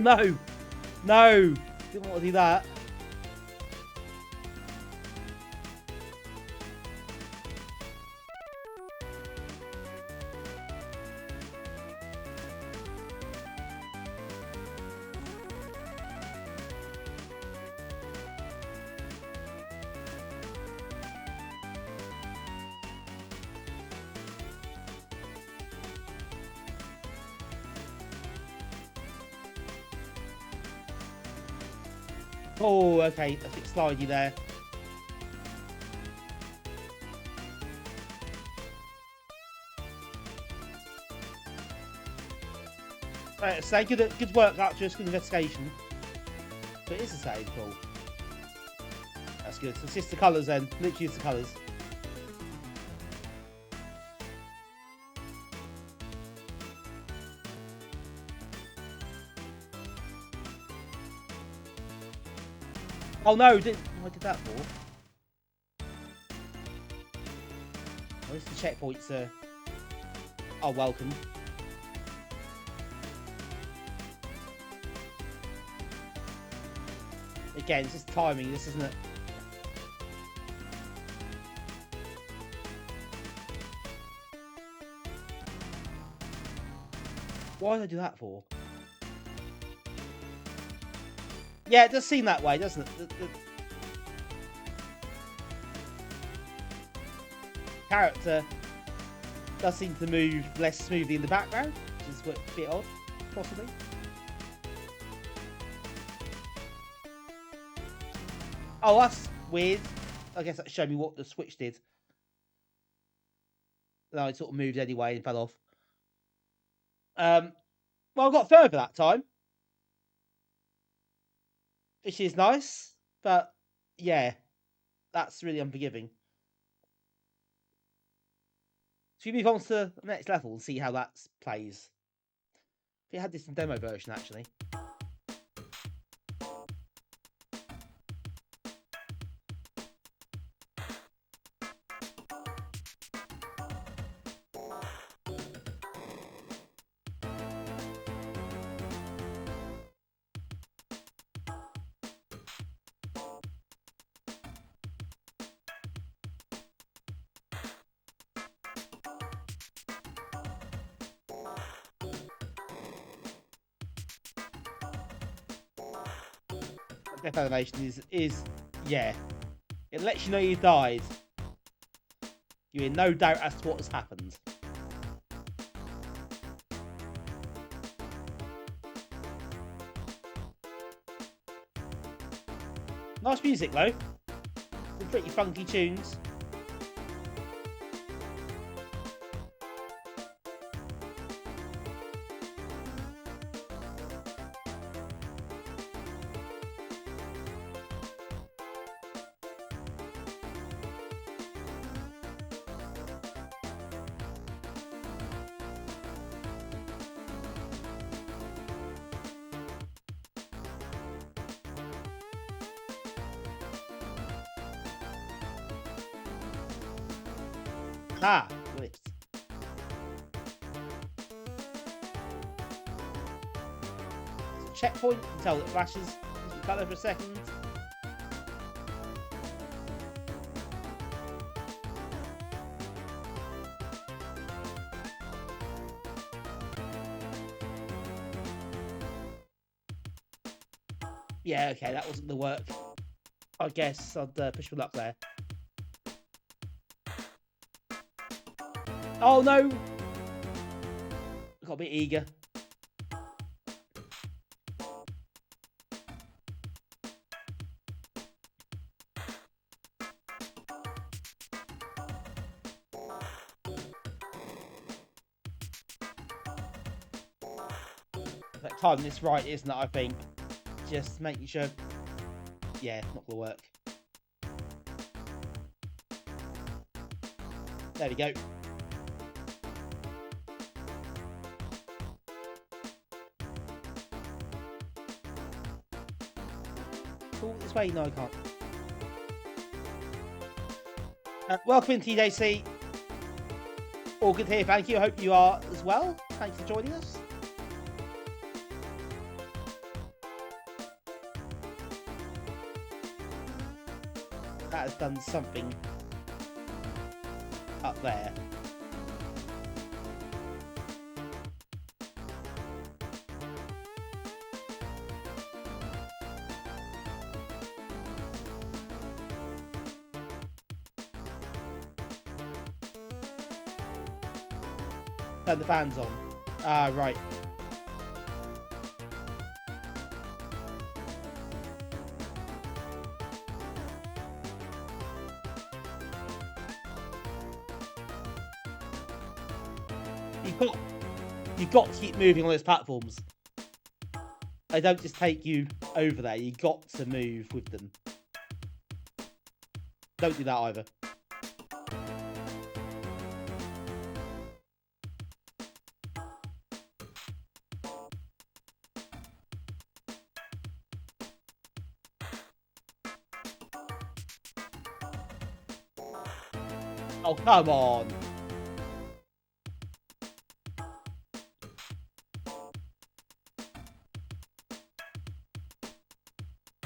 No! No! Didn't want to do that. Oh, okay, a bit slidey there. Right, so good work, Archers, good investigation. So it is a save, cool. That's good. So it's just the colours then, literally it's the colours. Oh no, what did that for? Where's the checkpoints? Oh, welcome. Again, it's just timing, this isn't it? Why did I do that for? Yeah, it does seem that way, doesn't it? The character does seem to move less smoothly in the background, which is a bit odd, possibly. Oh, that's weird. I guess that showed me what the switch did. No, it sort of moved anyway and fell off. Well, I got further that time, which is nice, but yeah, that's really unforgiving. Should we move on to the next level and see how that plays? We had this in demo version, actually. Death animation is yeah, it lets you know you've died. You're in no doubt as to what has happened. Nice music though, some pretty funky tunes. Ah, glitched. Checkpoint, you can tell it flashes. Colour for a second. Yeah, okay, that wasn't the work. I guess I'd push my luck there. Oh no! Got a bit eager. That timing is right, isn't it? I think. Just making sure. Yeah, not gonna work. There we go. Oh, this way? No, I can't. Welcome in, TJC. All good here, thank you. I hope you are as well. Thanks for joining us. that has done something up there. Turn the fans on. Ah, right. You've got to keep moving on those platforms. They don't just take you over there. You've got to move with them. Don't do that either. Oh, come on.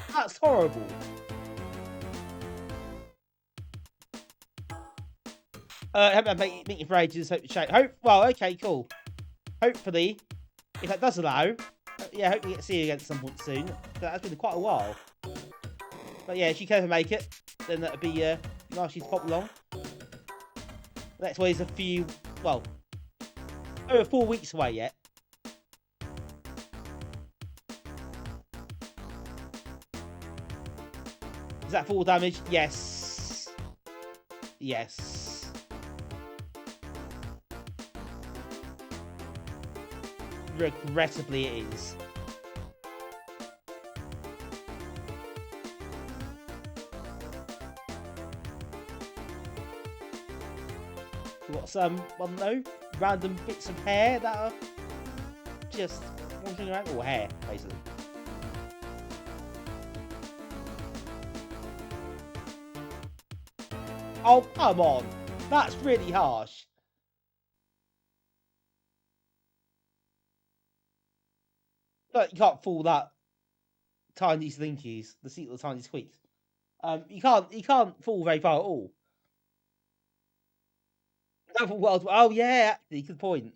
That's horrible. Haven't been meeting for ages. Well, okay, cool. Hopefully, if that does allow, yeah, hope we get to see you again at some point soon. That's been quite a while. But yeah, if you can ever make it, then that'd be nice to pop along. The next one is a few, well, over 4 weeks away yet. Is that full damage? Yes. Yes. Regrettably, it is. We've got some, I don't know, random bits of hair that are just wandering around, or hair, basically. Oh, come on. That's really harsh. But you can't fool that tiny slinkies, the tiny squeaks. You can't fall very far at all. World. Oh yeah, actually, good point.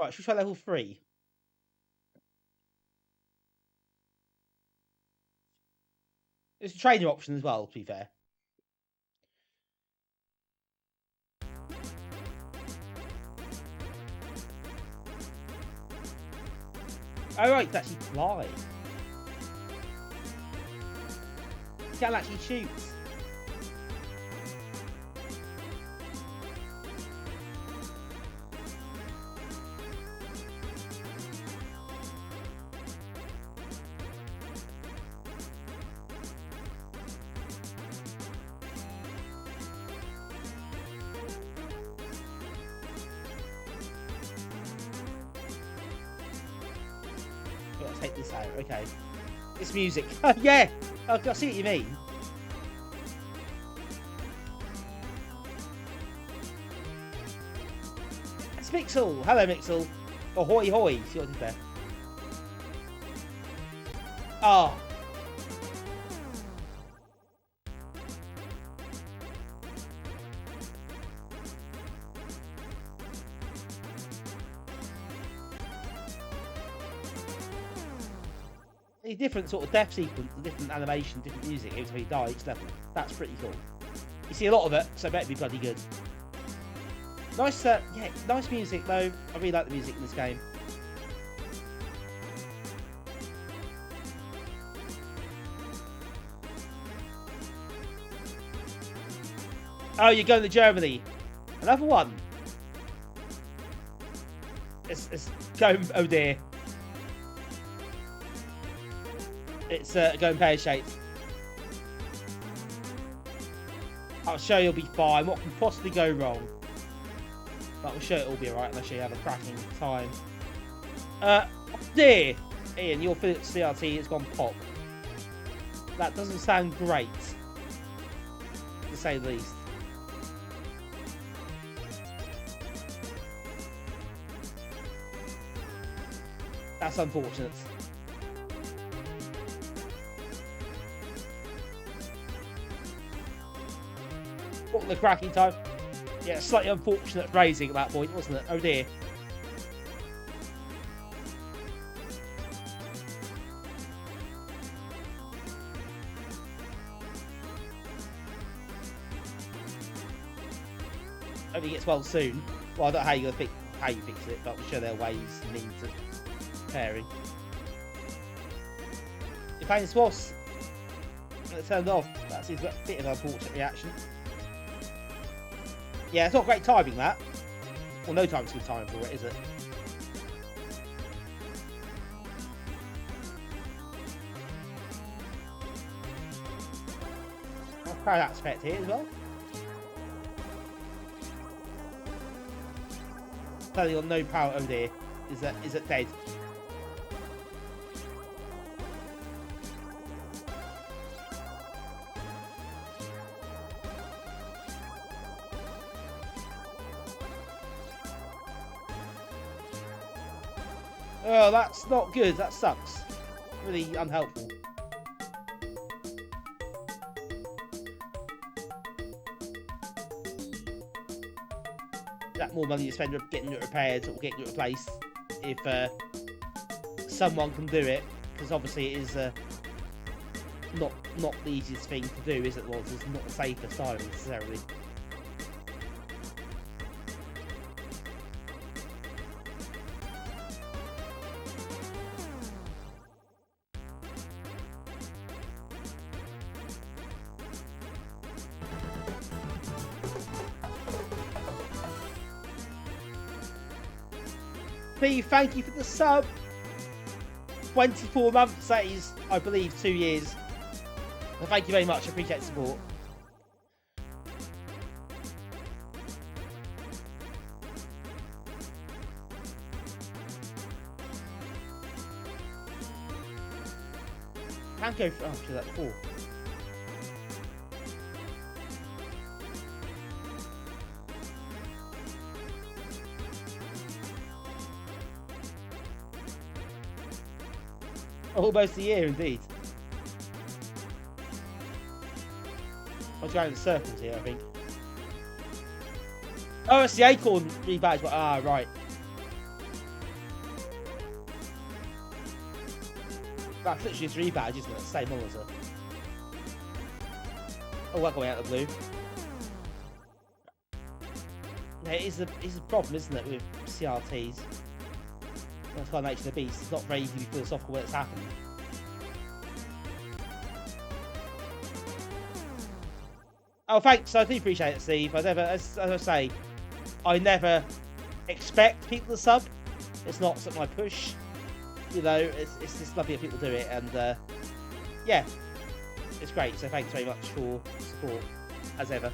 Right, should we try level 3? There's a trainer option as well, to be fair. Oh right, it's actually fly. You can actually shoot. Gotta take this out, okay. This music. Yeah! I see what you mean. It's Mixel! Hello, Mixel. Oh, hoi hoi. See what I did there? Oh. A different sort of death sequence, a different animation, different music every time you die each level. That's pretty cool. You see a lot of it, so it better be bloody good. Nice, yeah, nice music though. I really like the music in this game. Oh, you're going to Germany. Another one. It's going, oh dear. It's going pear-shaped. I'm sure you'll be fine. What can possibly go wrong? But I'm sure it'll be alright unless you have a cracking time. Oh dear! Ian, your Philips CRT has gone pop. That doesn't sound great, to say the least. That's unfortunate. What the cracking time? Yeah, slightly unfortunate phrasing at that point, wasn't it? Oh dear. Hope he gets well soon. Well, I don't know how you fix it, but I'm sure there are ways and means of pairing. You're playing SWOS. And it turned off. That seems a bit of an unfortunate reaction. Yeah, it's not great timing, that. Well, no time's good time for it, is it? I'll crowd aspect here as well. Telling on no power. Oh dear. Is it dead? Oh, that's not good. That sucks. Really unhelpful. That more money to spend getting it repaired or getting it replaced if someone can do it, because obviously it is not the easiest thing to do, is it? Well, it's not the safest either necessarily. Thank you for the sub. 24 months, that is, I believe, 2 years. Well, thank you very much, I appreciate the support. Can't go for after that 4. Almost a year, indeed. I'm going in circles here, I think. Oh, it's the Acorn rebadge. Ah, right. That's literally his rebadge, isn't it? Same monitor. Oh, that going out of the blue. Yeah, it is a problem, isn't it, with CRTs? That's kind of nature of the beast. It's not very easy for the software when it's happened. Oh, thanks. I do appreciate it, Steve. As I say, I never expect people to sub. It's not something I push. You know, it's just lovely if people do it, and yeah, it's great. So thanks very much for support, as ever.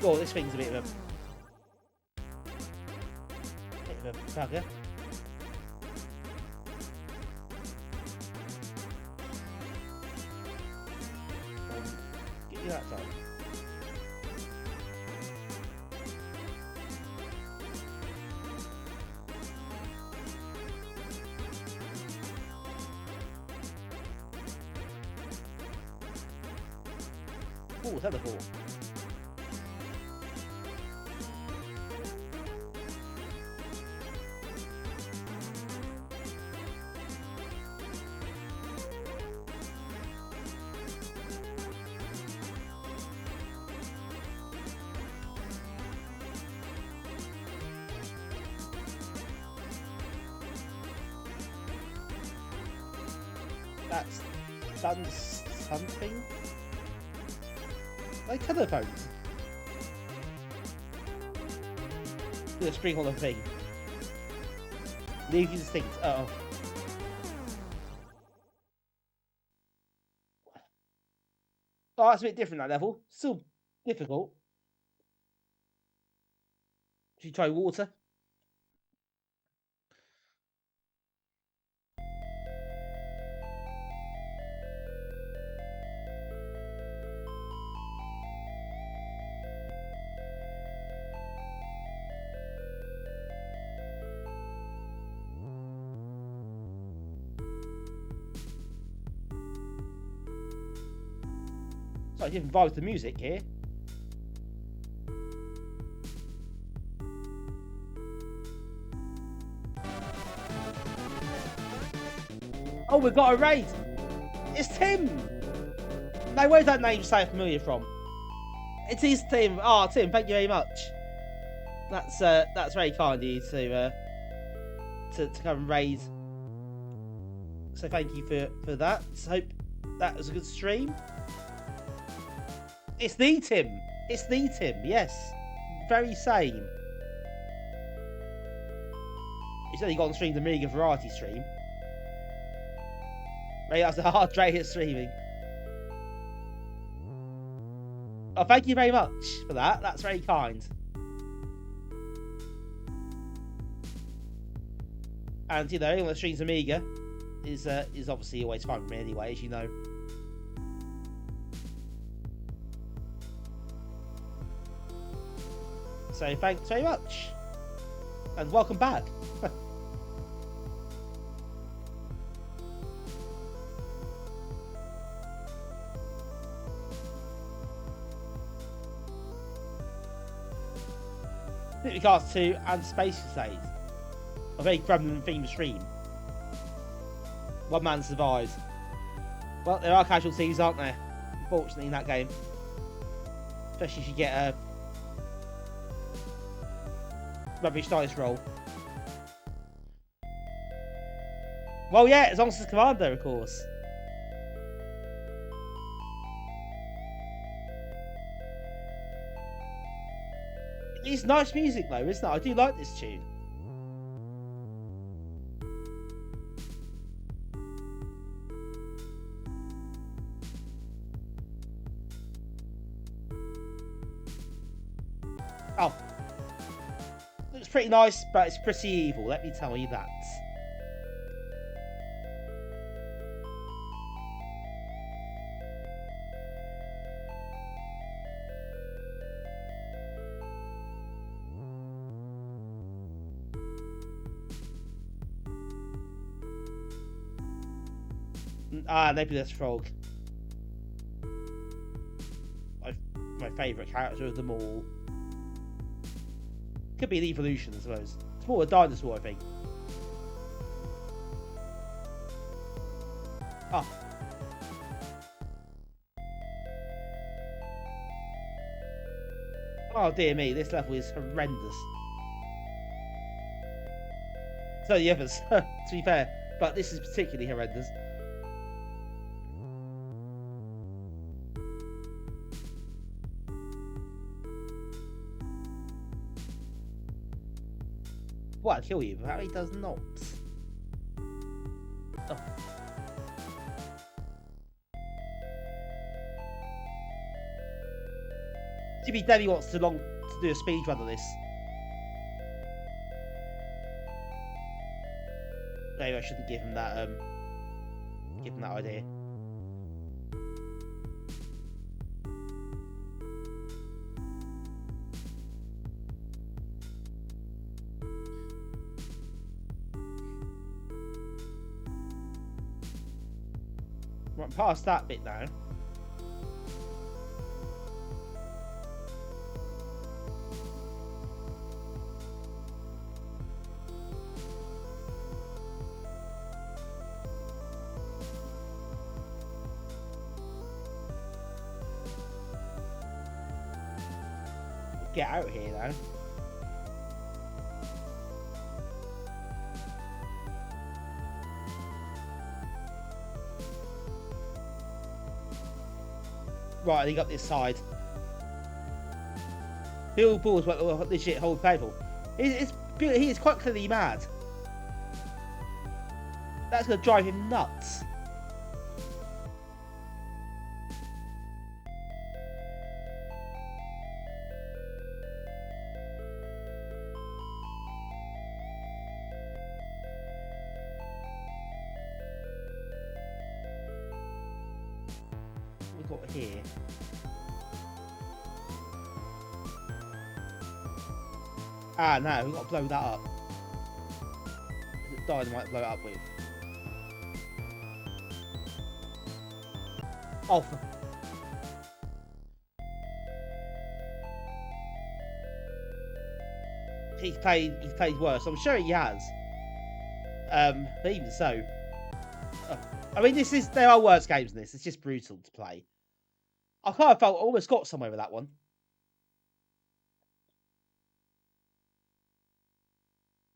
Oh, this thing's a bit of a bugger. Get you that time. Oh, teleport. That's done something? Like telephones. Do a spring on the thing. Leave you distinct. Uh oh. Oh, that's a bit different, that level. Still difficult. Should you try water? Like different vibes to music here. Oh, we've got a raid. It's Tim. Now, where's that name so familiar from? It is Tim. Oh, Tim, thank you very much. That's very kind of you to come and raid. So thank you for that. So hope that was a good stream. It's the Tim. It's the Tim. Yes, very same. He's only got on stream the Amiga variety stream. Maybe that's a hard rate at streaming. Oh, thank you very much for that. That's very kind. And you know, anyone that streams Amiga is obviously always fun for me anyway, as you know. So thanks very much, and welcome back. With regards to and Space Crusade, a very Gremlin themed stream. One man survives. Well, there are casualties, aren't there? Unfortunately, in that game, especially if you get a rubbish dice roll. Well, yeah, as long as it's Commander, of course. It's nice music though, isn't it? I do like this tune. Oh. Looks pretty nice, but it's pretty evil, let me tell you that. Ah, Nebulous Frog. My favourite character of them all. Could be an evolution, I suppose. It's more a dinosaur, I think. Oh. Oh dear me, this level is horrendous. So the others, to be fair, but this is particularly horrendous. Well, I'll kill you, but he does not. Oh. Jimmy Debbie wants to do a speed run of this. Maybe I shouldn't give him that idea. Right, past that bit now. Get out of here now. Right, I got this side. Bill Ball's what legit hold painful. He is quite clearly mad. That's gonna drive him nuts. What we've got here. Ah, no, we've got to blow that up. The dynamite blow it up with. Oh, he's played worse. I'm sure he has. But even so, I mean, there are worse games than this. It's just brutal to play. I kind of felt I almost got somewhere with that one.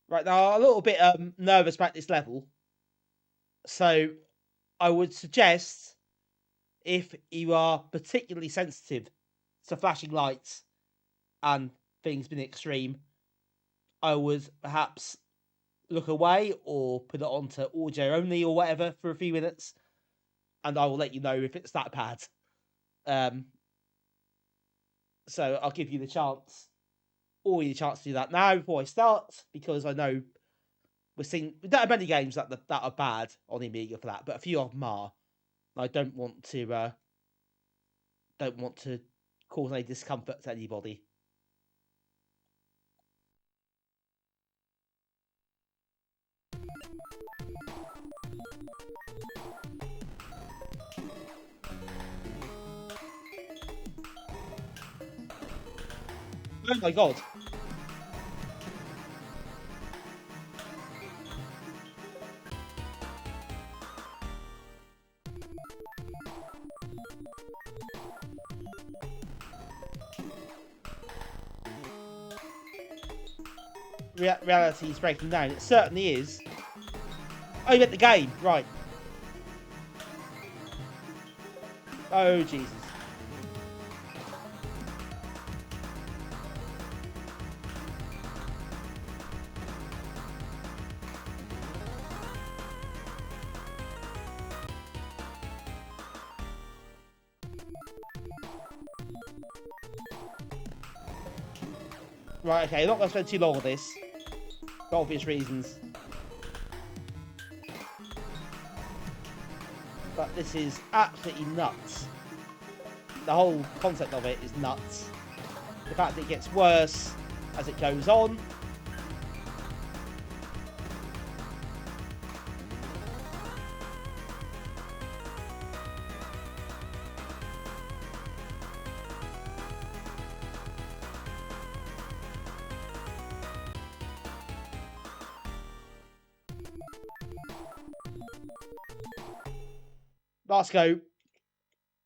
Right now, I'm a little bit nervous about this level, so I would suggest if you are particularly sensitive to flashing lights and things being extreme, I would perhaps look away or put it onto audio only or whatever for a few minutes, and I will let you know if it's that bad. So I'll give you the chance, or you the chance to do that now before I start, because I know we don't have many games that are bad on the Amiga for that, but a few of them are. I don't want to cause any discomfort to anybody. Oh my god. Reality is breaking down. It certainly is. Oh, you meant the game, right. Oh, Jesus. Right, okay, I'm not going to spend too long on this, for obvious reasons. But this is absolutely nuts. The whole concept of it is nuts. The fact that it gets worse as it goes on.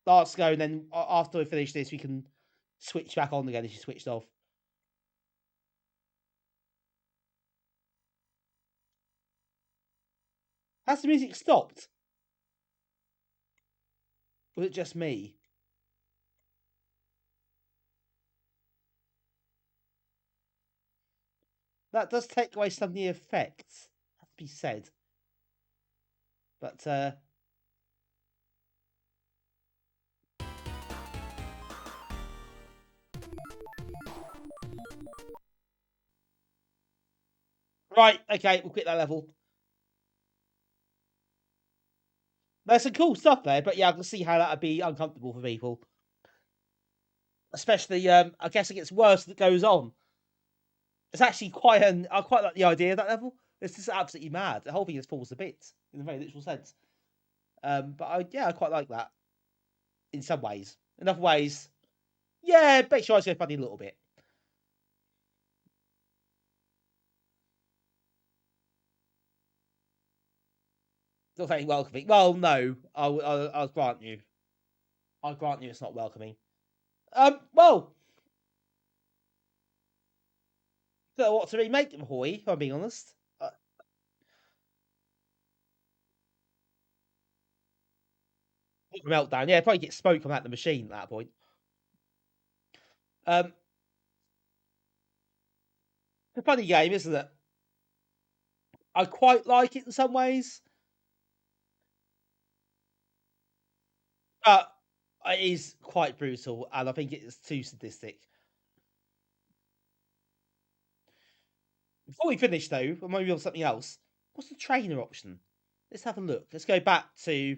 Last go, and then after we finish this, we can switch back on again if you switched off. Has the music stopped? Was it just me? That does take away some of the effects, has to be said. But, right, okay, we'll quit that level. There's some cool stuff there, but yeah, I can see how that would be uncomfortable for people. Especially, I guess it gets worse as it goes on. It's actually I quite like the idea of that level. It's just absolutely mad. The whole thing just falls to bits, in a very literal sense. But I quite like that. In some ways. In other ways, yeah, make sure I go funny a little bit. Not very welcoming. Well, no, I'll grant you. I'll grant you it's not welcoming. Well, don't know what to remake of Hoi, if I'm being honest. Meltdown, yeah, probably get smoke from out the machine at that point. It's a funny game, isn't it? I quite like it in some ways. But it is quite brutal, and I think it's too sadistic. Before we finish, though, maybe on something else. What's the trainer option? Let's have a look. Let's go back to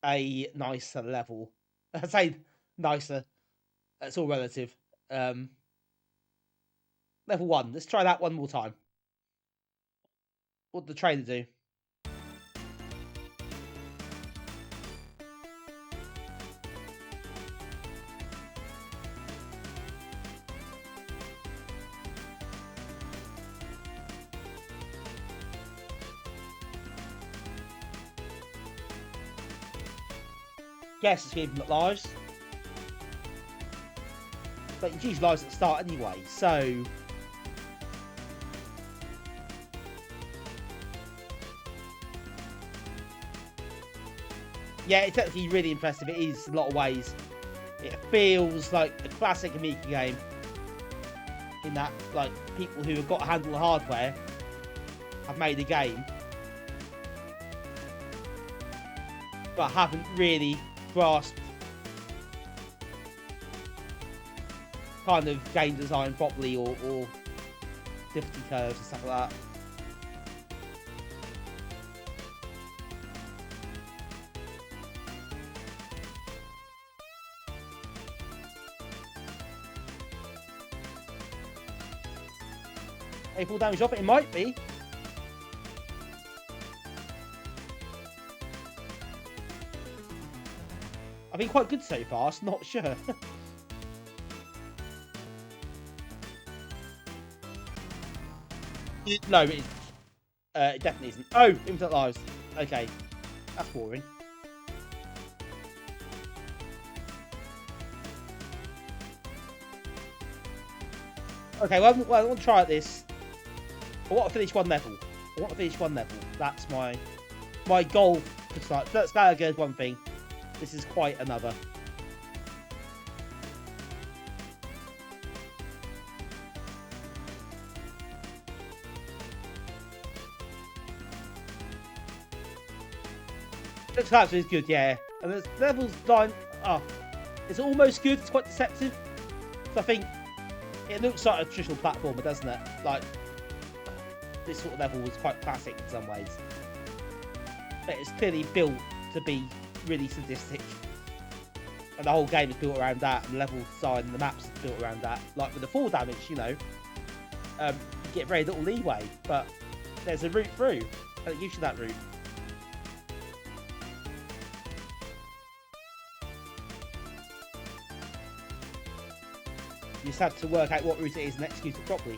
a nicer level. I say nicer. It's all relative. Level 1. Let's try that one more time. What did the trainer do? guess it's infinite lives. But you choose lives at the start anyway, so... Yeah, it's actually really impressive. It is in a lot of ways. It feels like a classic Amiga game. In that, like, people who have got a handle of hardware have made a game, but haven't really grasped kind of game design properly or difficulty curves and stuff like that. Any full damage off it? It might be. I've been quite good so far, so not sure. No, it definitely isn't. Oh, infinite lives. Okay, that's boring. Okay, well, I want to try at this. I want to finish one level. That's my goal for tonight. Deluxe Galaga is one thing. This is quite another. Deluxe Galaga is good, yeah. And there's levels design. Oh, it's almost good. It's quite deceptive. So I think it looks like a traditional platformer, doesn't it? Like, this sort of level was quite classic in some ways. But it's clearly built to be really sadistic. And the whole game is built around that, and the level design and the maps are built around that. Like with the fall damage, you know, you get very little leeway, but there's a route through, and it gives you that route. You just have to work out what route it is and execute it properly.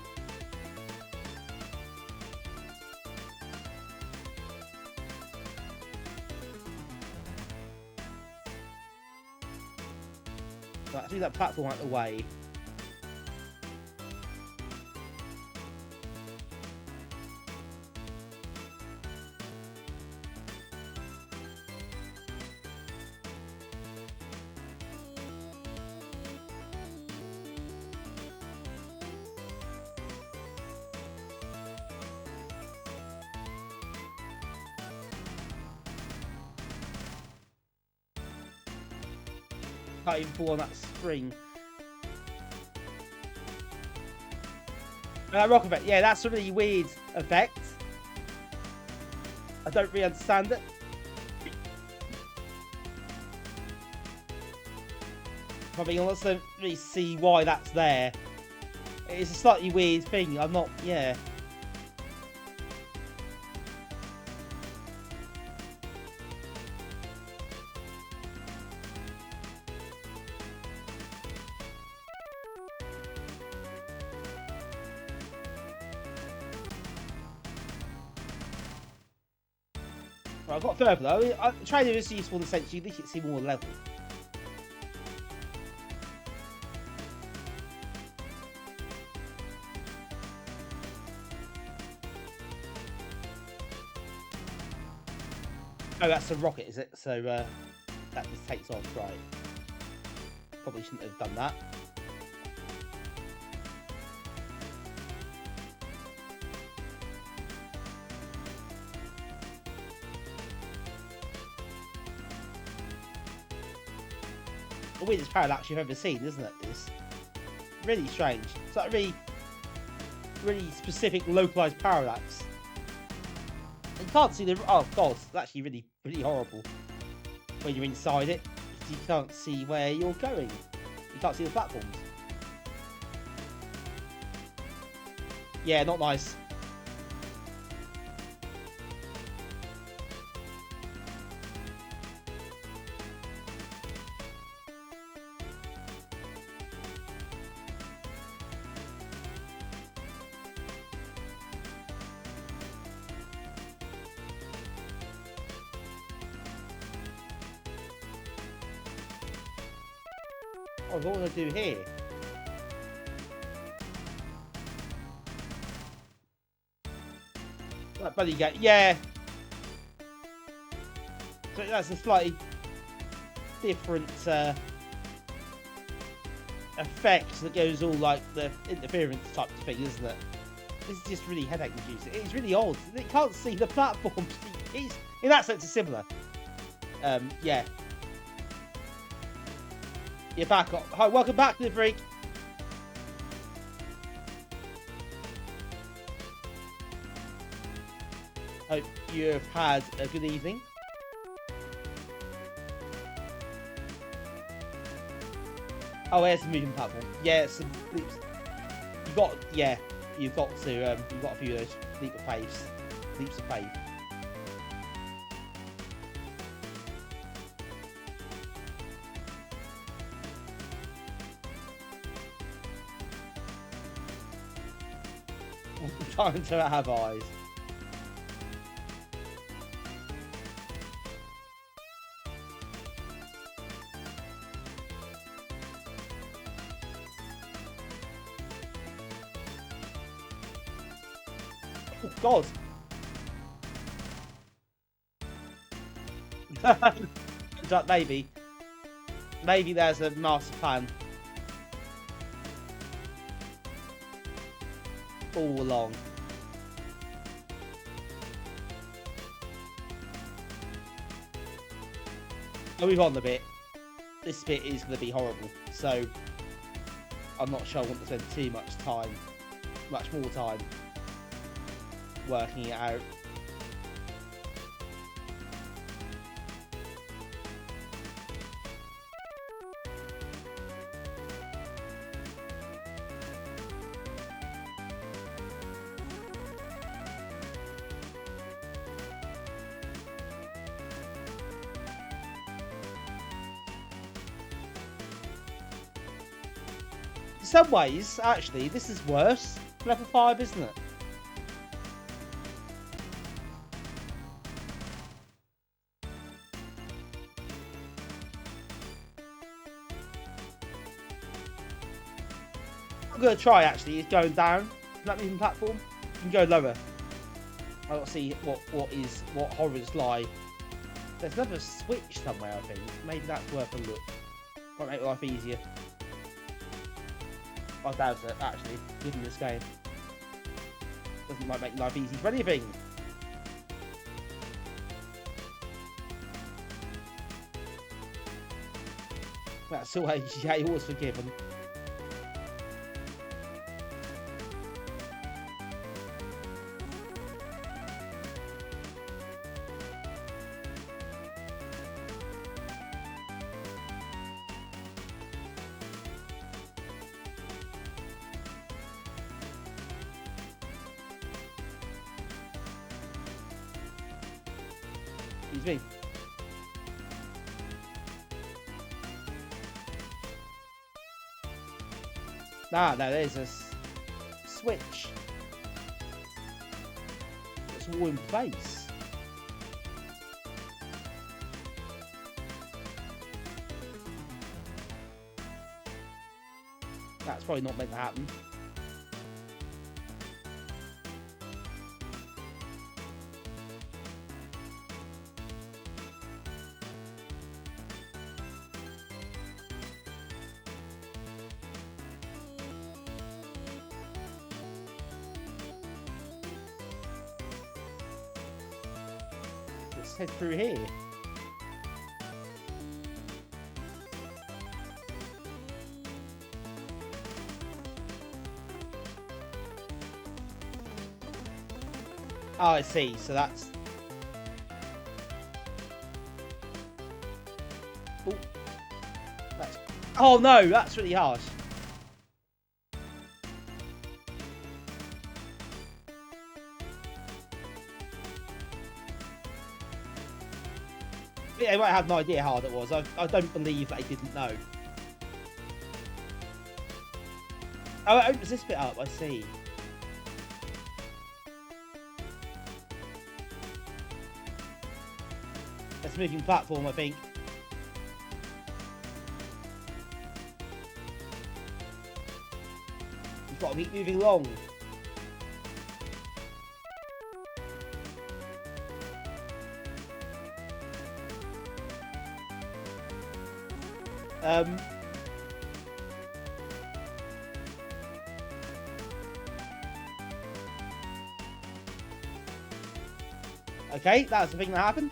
Right, do that platform out of the way. Can't even fall on that spring. That rock effect, yeah, that's a really weird effect. I don't really understand it. I mean, I don't really see why that's there. It's a slightly weird thing. I'm not, yeah. Right, I've got further though. Trainer is useful in the sense you at least see more level. Oh, that's a rocket, is it? So that just takes off, right? Probably shouldn't have done that. The weirdest parallax you've ever seen, isn't it? This really strange. It's like a really specific, localized parallax. You can't see the. Oh god, it's actually really horrible when you're inside it. You can't see where you're going. You can't see the platforms. Yeah, not nice. Oh, what would I do here? That buddy gate, yeah. So that's a slightly different effect that goes all like the interference type of thing, isn't it? This is just really headache inducing. It's really odd. It can't see the platform. It's, in that sense, it's similar. Yeah. You're back up. Hi, welcome back to the freak. Hope you've had a good evening. Oh, there's the moving platform. Yeah, some leaps. You got, yeah, you've got to, you've got a few of those leaps of faith. Time to have eyes. Oh, God. Maybe there's a master plan all along. I'll move on a bit. This bit is going to be horrible, so I'm not sure I want to spend too much more time working it out. In some ways, actually, this is worse. Level 5, isn't it? I'm going to try, actually, is going down that moving platform. You can go lower. I want to see what horrors lie. There's another switch somewhere, I think. Maybe that's worth a look. Might make life easier. I doubt it, actually, given this game. Doesn't might make life easy for anything. That's all AGA was forgiven. Excuse me. Ah, no, there's a switch. It's all in place. That's probably not meant to happen. Let's head through here. Oh, I see. So that's... Ooh. That's... Oh no, that's really harsh. Yeah, they might have no idea how hard it was. I don't believe they didn't know. Oh, it opens this bit up, I see. That's a moving platform, I think. Gotta keep moving along. Okay, that's the thing that happened.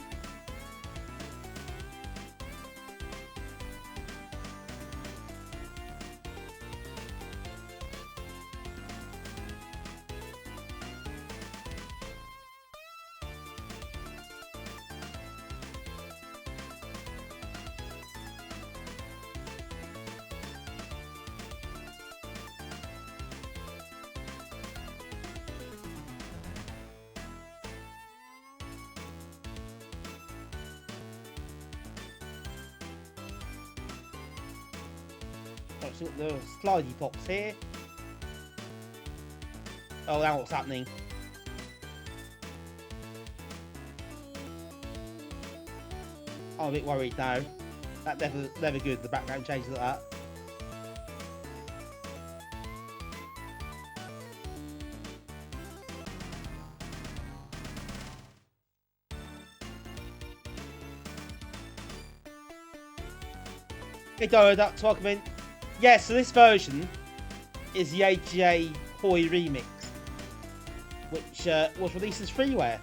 So the slidey pops here. Oh, now what's happening? I'm a bit worried now. That never good. The background changes like that. Hey, Deluxe, welcome in. Yeah, so this version is the AGA Hoi remix, which was released as freeware.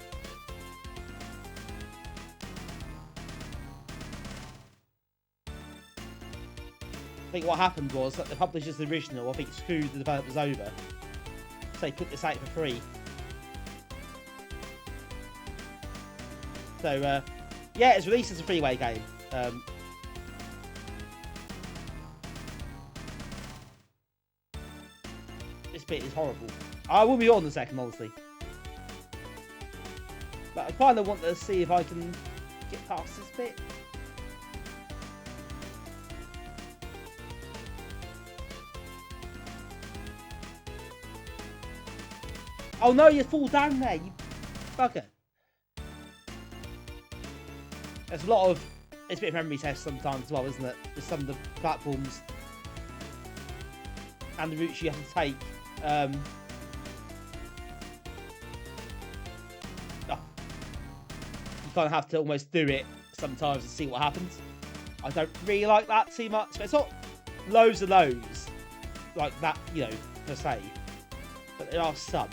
I think what happened was that the publisher's original, I think, screwed the developers over, so they put this out for free. So, yeah, it's released as a freeware game. This bit is horrible. I will be on in a second, honestly. But I kind of want to see if I can get past this bit. Oh no, you fall down there, you bugger. There's a lot of... It's a bit of memory test sometimes as well, isn't it? With some of the platforms and the routes you have to take. Oh. You kind of have to almost do it sometimes to see what happens. I don't really like that too much, but it's not loads and loads like that, you know, per se. But there are some.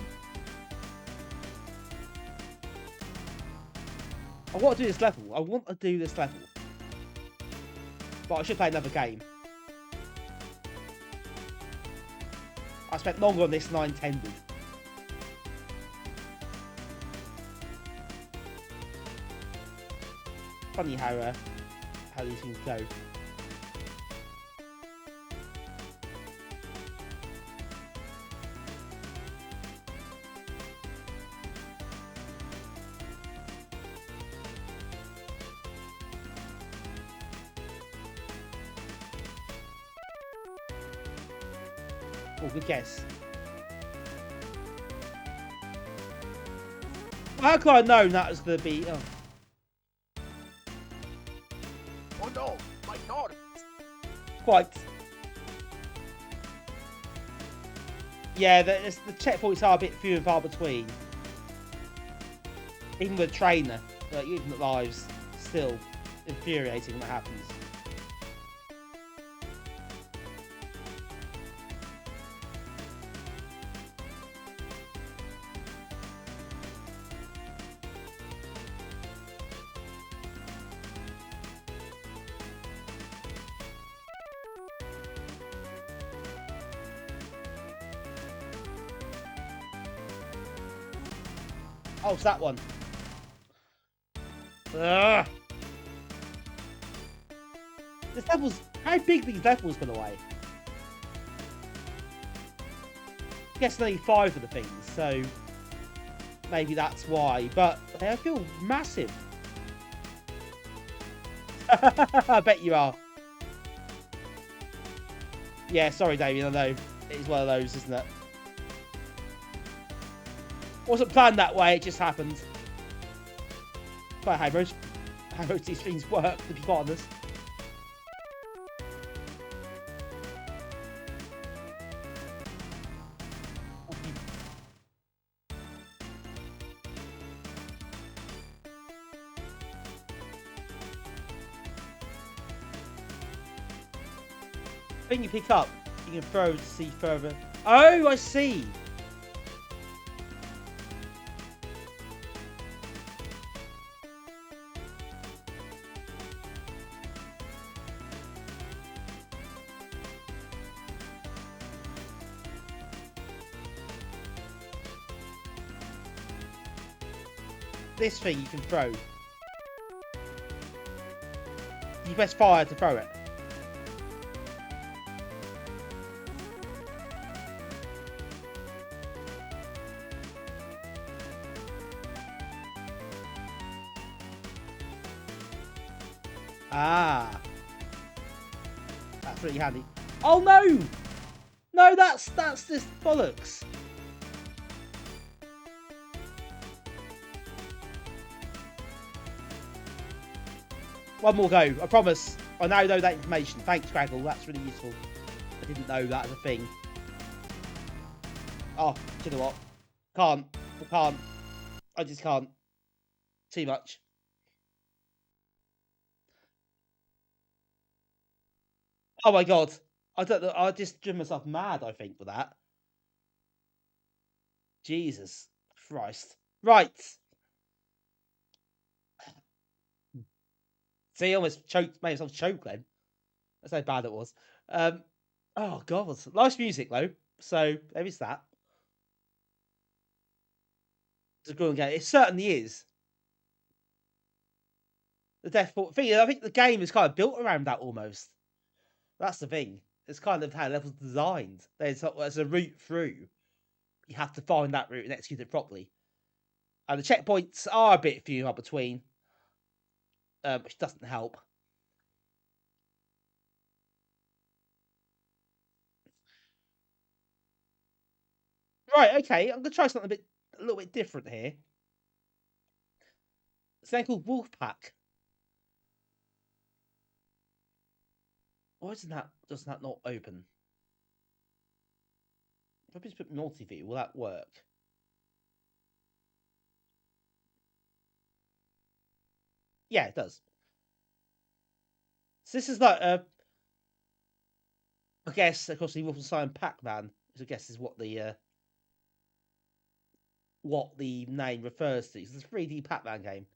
I want to do this level. I want to do this level. But I should play another game. I spent longer on this than I intended. Funny how these things go. Oh, good guess. How could I have known that was going to be... Oh. Oh no, my God! Quite. Yeah, the checkpoints are a bit few and far between. Even with a trainer, like, even at lives, still infuriating when that happens. Oh, it's that one. Ugh. This level's... How big these levels, by the way? I guess only 5 of the things, so... Maybe that's why, but they feel massive. I bet you are. Yeah, sorry, Damien, I know. It's one of those, isn't it? Wasn't planned that way, it just happened. Quite how most of these things work, to be quite honest. thing you pick up, you can throw to see further. Oh, I see. This thing you can throw. You press fire to throw it. Ah. That's really handy. Oh no! No, that's just bollocks. One more go, I promise. I now know that information. Thanks, Craggle. That's really useful. I didn't know that as a thing. Oh, do you know what? Can't. I can't. I just can't. Too much. Oh my god. I don't know. I just driven myself mad, I think, for that. Jesus Christ. Right. See, I almost choked, made myself choke then. That's how bad it was. Oh god. Nice music though. So there is that. It's a good game. It certainly is. The Deathfall thing, I think the game is kind of built around that almost. That's the thing. It's kind of how levels designed. There's a route through. You have to find that route and execute it properly. And the checkpoints are a bit few in between, which doesn't help. Right, okay, I'm gonna try something a little bit different here. It's a thing called WolfPac. Why doesn't that not open? If I just put multi-view, will that work? Yeah, it does. So this is like I guess, of course, the Wolfenstein Pacman, which I guess is what the name refers to. It's a 3D Pacman game.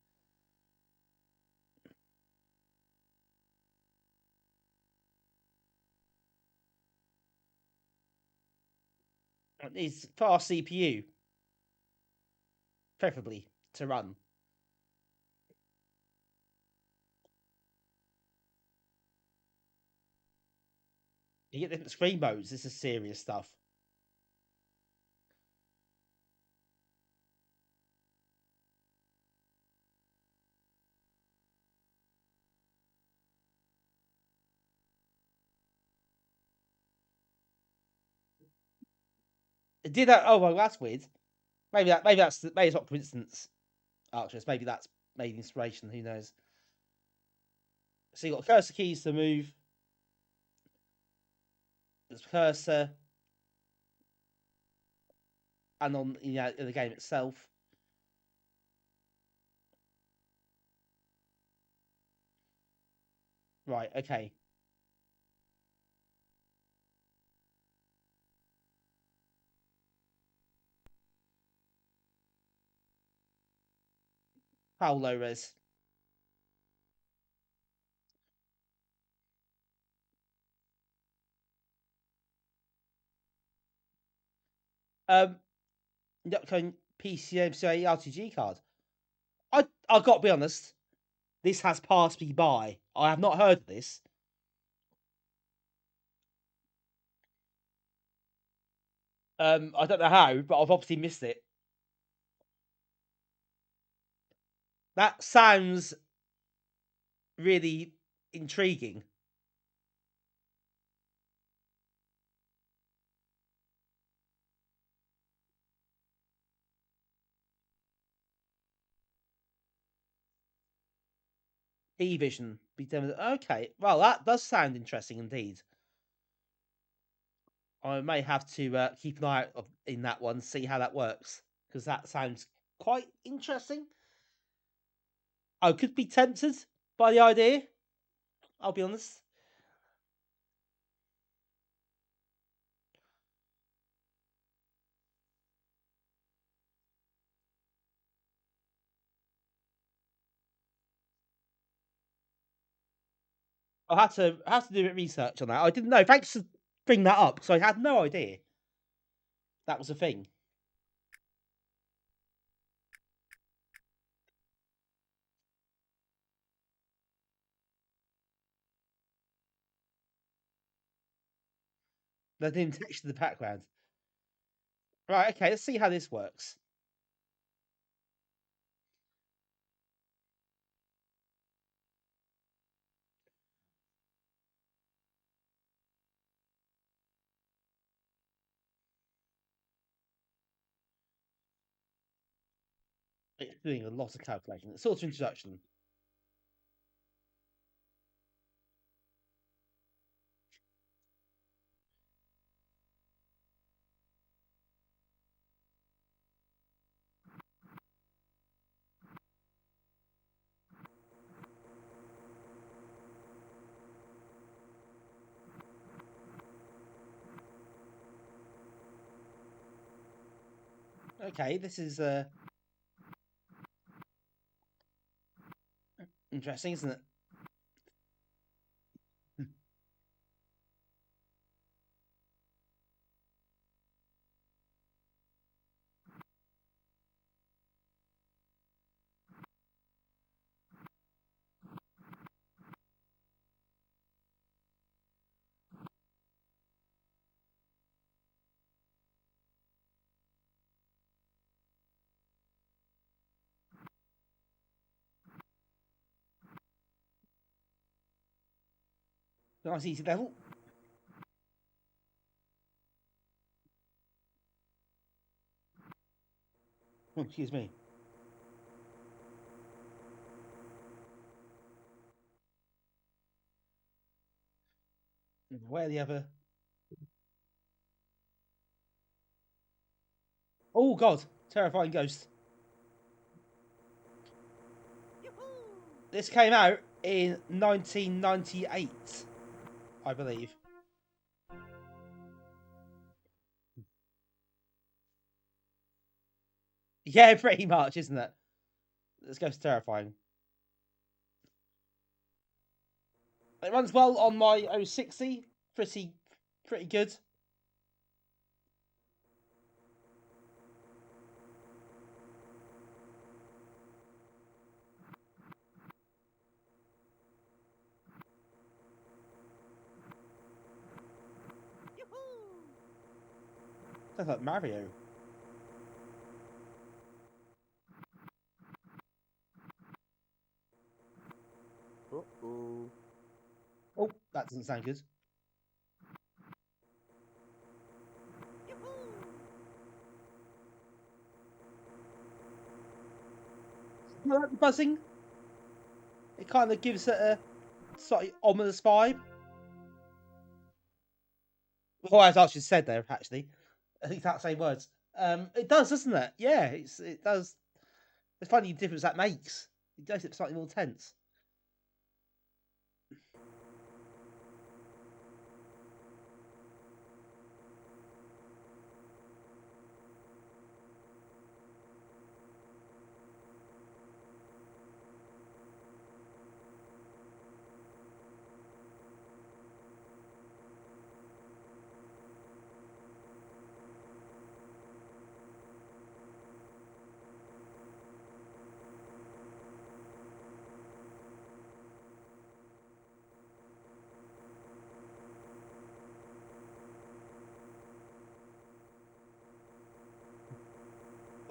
It needs fast CPU, preferably, to run. You get different screen modes. This is serious stuff. It did that. Oh well, that's weird. Maybe it's not coincidence, Arcturus. Maybe that's made inspiration. Who knows? So you got cursor keys to move. There's cursor, and on in the game itself. Right. Okay. How low res? The upcoming PCMCA RTG card. I've got to be honest. This has passed me by. I have not heard of this. I don't know how, but I've obviously missed it. That sounds really intriguing. E-Vision. Okay, well, that does sound interesting indeed. I may have to keep an eye out in that one, see how that works, because that sounds quite interesting. I could be tempted by the idea. I'll be honest. I had to do a bit of research on that. I didn't know. Thanks for bringing that up. So I had no idea that was a thing. They didn't texture the background. Right. Okay. Let's see how this works. It's doing a lot of calculation. It's sort of introduction. Okay, this is interesting, isn't it? Nice easy level. Oh, excuse me. Where the other? Oh God! Terrifying ghost. This came out in 1998, I believe. Yeah, pretty much, isn't it? This ghost's terrifying. It runs well on my 060. Pretty good. Sounds like Mario. Uh-oh. Oh, that doesn't sound good. You like the buzzing? It kind of gives it a slightly ominous vibe. Well, as I just said there, actually, I think that same words. It does, doesn't it? Yeah, it does. It's funny the difference that makes. It does it slightly more tense.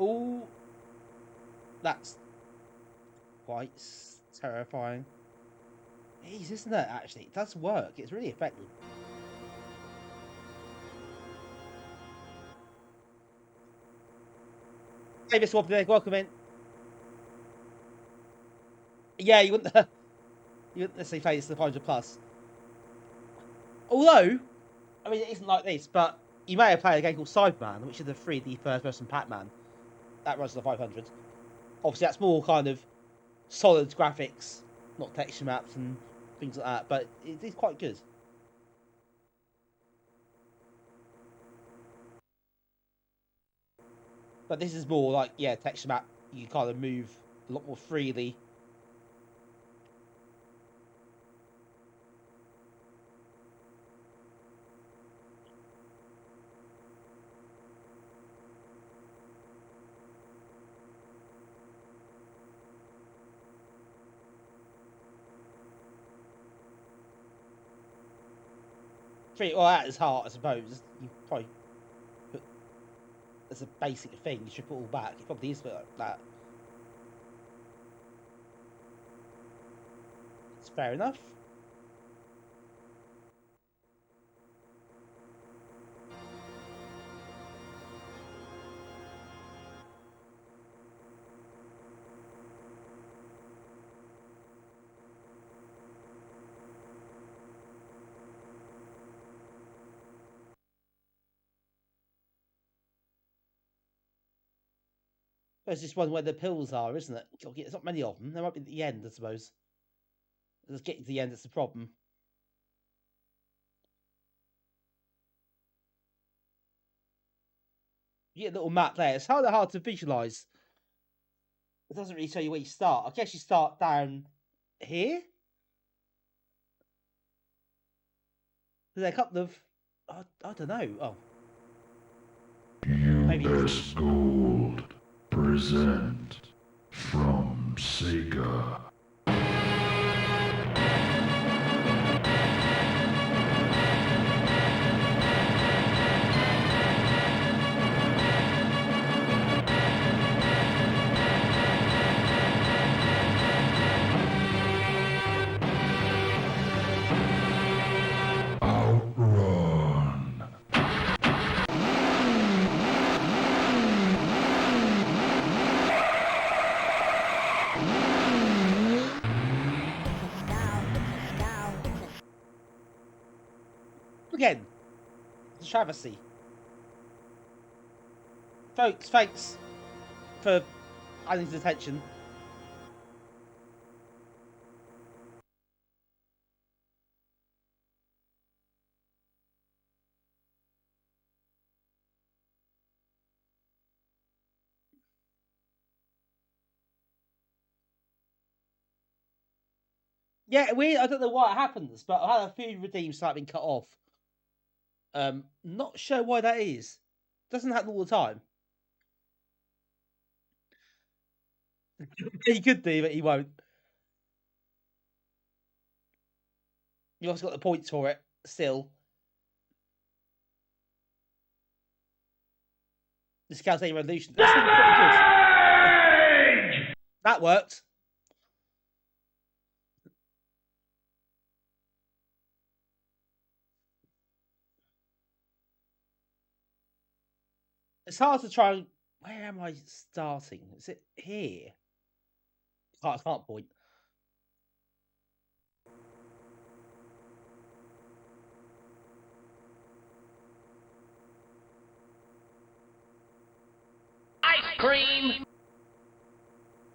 Oh, that's quite terrifying. It is, isn't it? Actually, it does work. It's really effective. Hey, Mr. Wobbly, welcome in. Yeah, you wouldn't. You wouldn't necessarily face the 500 plus. Although, I mean, it isn't like this, but you may have played a game called Cyberman, which is the 3D first-person Pacman. That runs to the 500. Obviously, that's more kind of solid graphics, not texture maps and things like that, but it is quite good. But this is more like, yeah, texture map. You kind of move a lot more freely. Pretty well at its heart, I suppose. You probably put as a basic thing. You should put all back. It probably is like that. It's fair enough. There's this one where the pills are, isn't it? There's not many of them. There might be at the end, I suppose. Just getting to the end, that's the problem. You get a little map there. It's hard to visualise. It doesn't really show you where you start. I guess you start down here. There's a couple of... I don't know. Oh. US Gold present from Sega. Outrun. Again, it's a travesty. Folks, thanks for adding his attention. Yeah, weird. I don't know why it happens, but I've had a few redeems start being cut off. Not sure why that is. Doesn't happen all the time. He could do, but he won't. You also got the points for it still. The Scouts A Revolution. That's pretty good. That worked. It's hard to try. Where am I starting? Is it here? I can't point. Ice cream!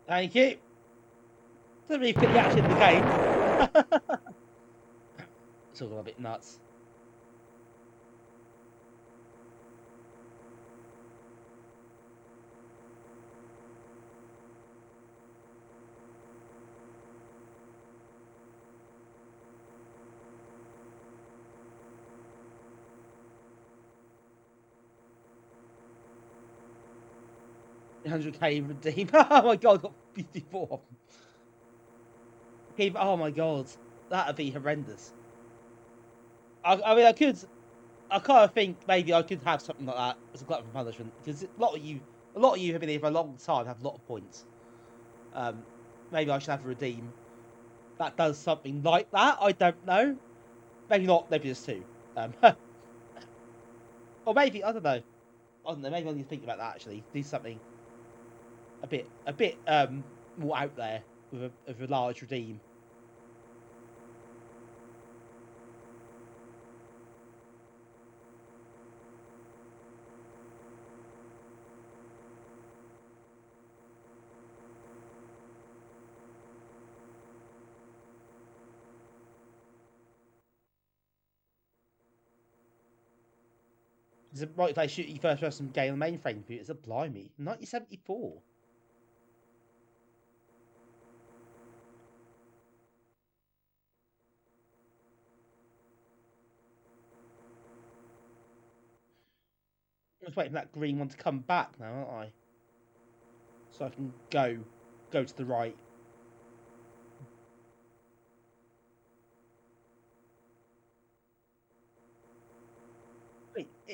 Thank you. Doesn't really fit the action of the game. It's all a bit nuts. $100k redeem. Oh my god, got 54 of them. Oh my god, that'd be horrendous. I mean, I kind of think maybe I could have something like that as a glutton for punishment, because a lot of you have been here for a long time, have a lot of points. Maybe I should have a redeem that does something like that. I don't know. Maybe not. Maybe there's two. Or maybe I don't know. Maybe I need to think about that actually. Do something a bit more out there with a large redeem. It's a right play shooting first person game on the mainframe computer. It's a blimey. 1974. I'm just waiting for that green one to come back now, aren't I? So I can go to the right.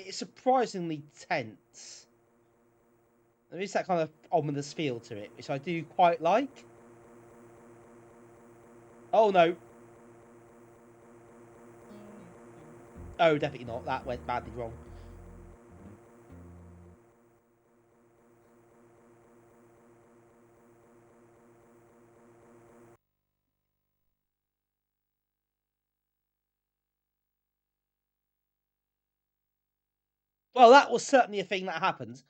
it's surprisingly tense. There is that kind of ominous feel to it, which I do quite like. Oh no. Oh, definitely not. That went badly wrong. Well, that was certainly a thing that happened.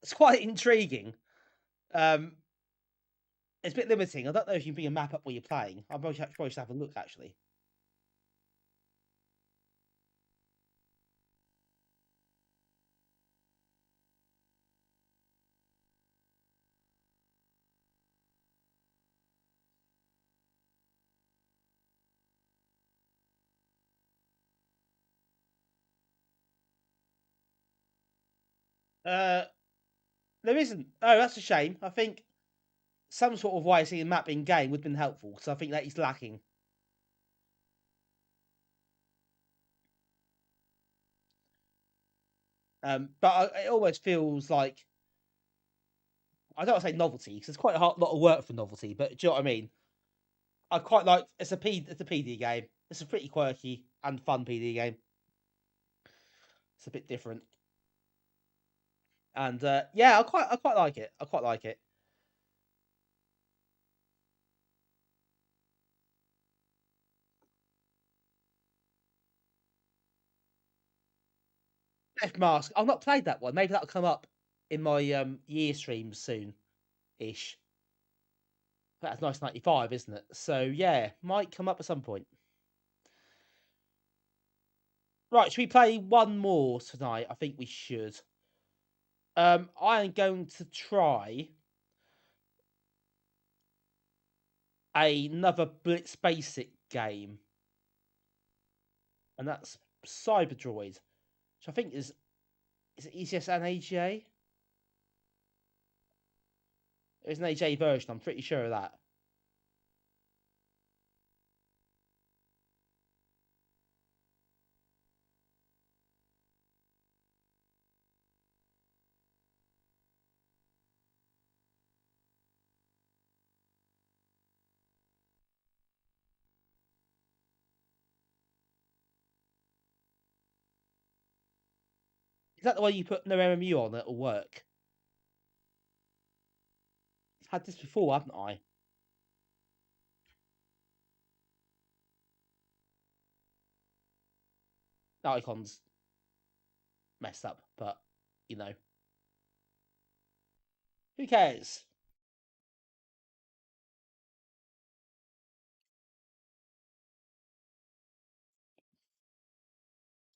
It's quite intriguing. It's a bit limiting. I don't know if you can bring a map up while you're playing. I probably should have a look, actually. There isn't. Oh, that's a shame. I think some sort of way of seeing a map in game would have been helpful, because I think that is lacking. But it almost feels like, I don't want to say novelty, because it's quite a lot of work for novelty, but do you know what I mean? I quite like, it's a PD game. It's a pretty quirky and fun PD game. It's a bit different. And yeah, I quite like it. I quite like it. Death Mask. I've not played that one. Maybe that'll come up in my year streams soon, ish. That's 1995, isn't it? So yeah, might come up at some point. Right, should we play one more tonight? I think we should. I am going to try another Blitz Basic game, and that's Cyber Droid, which I think is it ECS and AGA? There's an AGA version. I'm pretty sure of that. Is that the one you put no MMU on that'll work? I've had this before, haven't I? The icon's messed up, but you know. Who cares?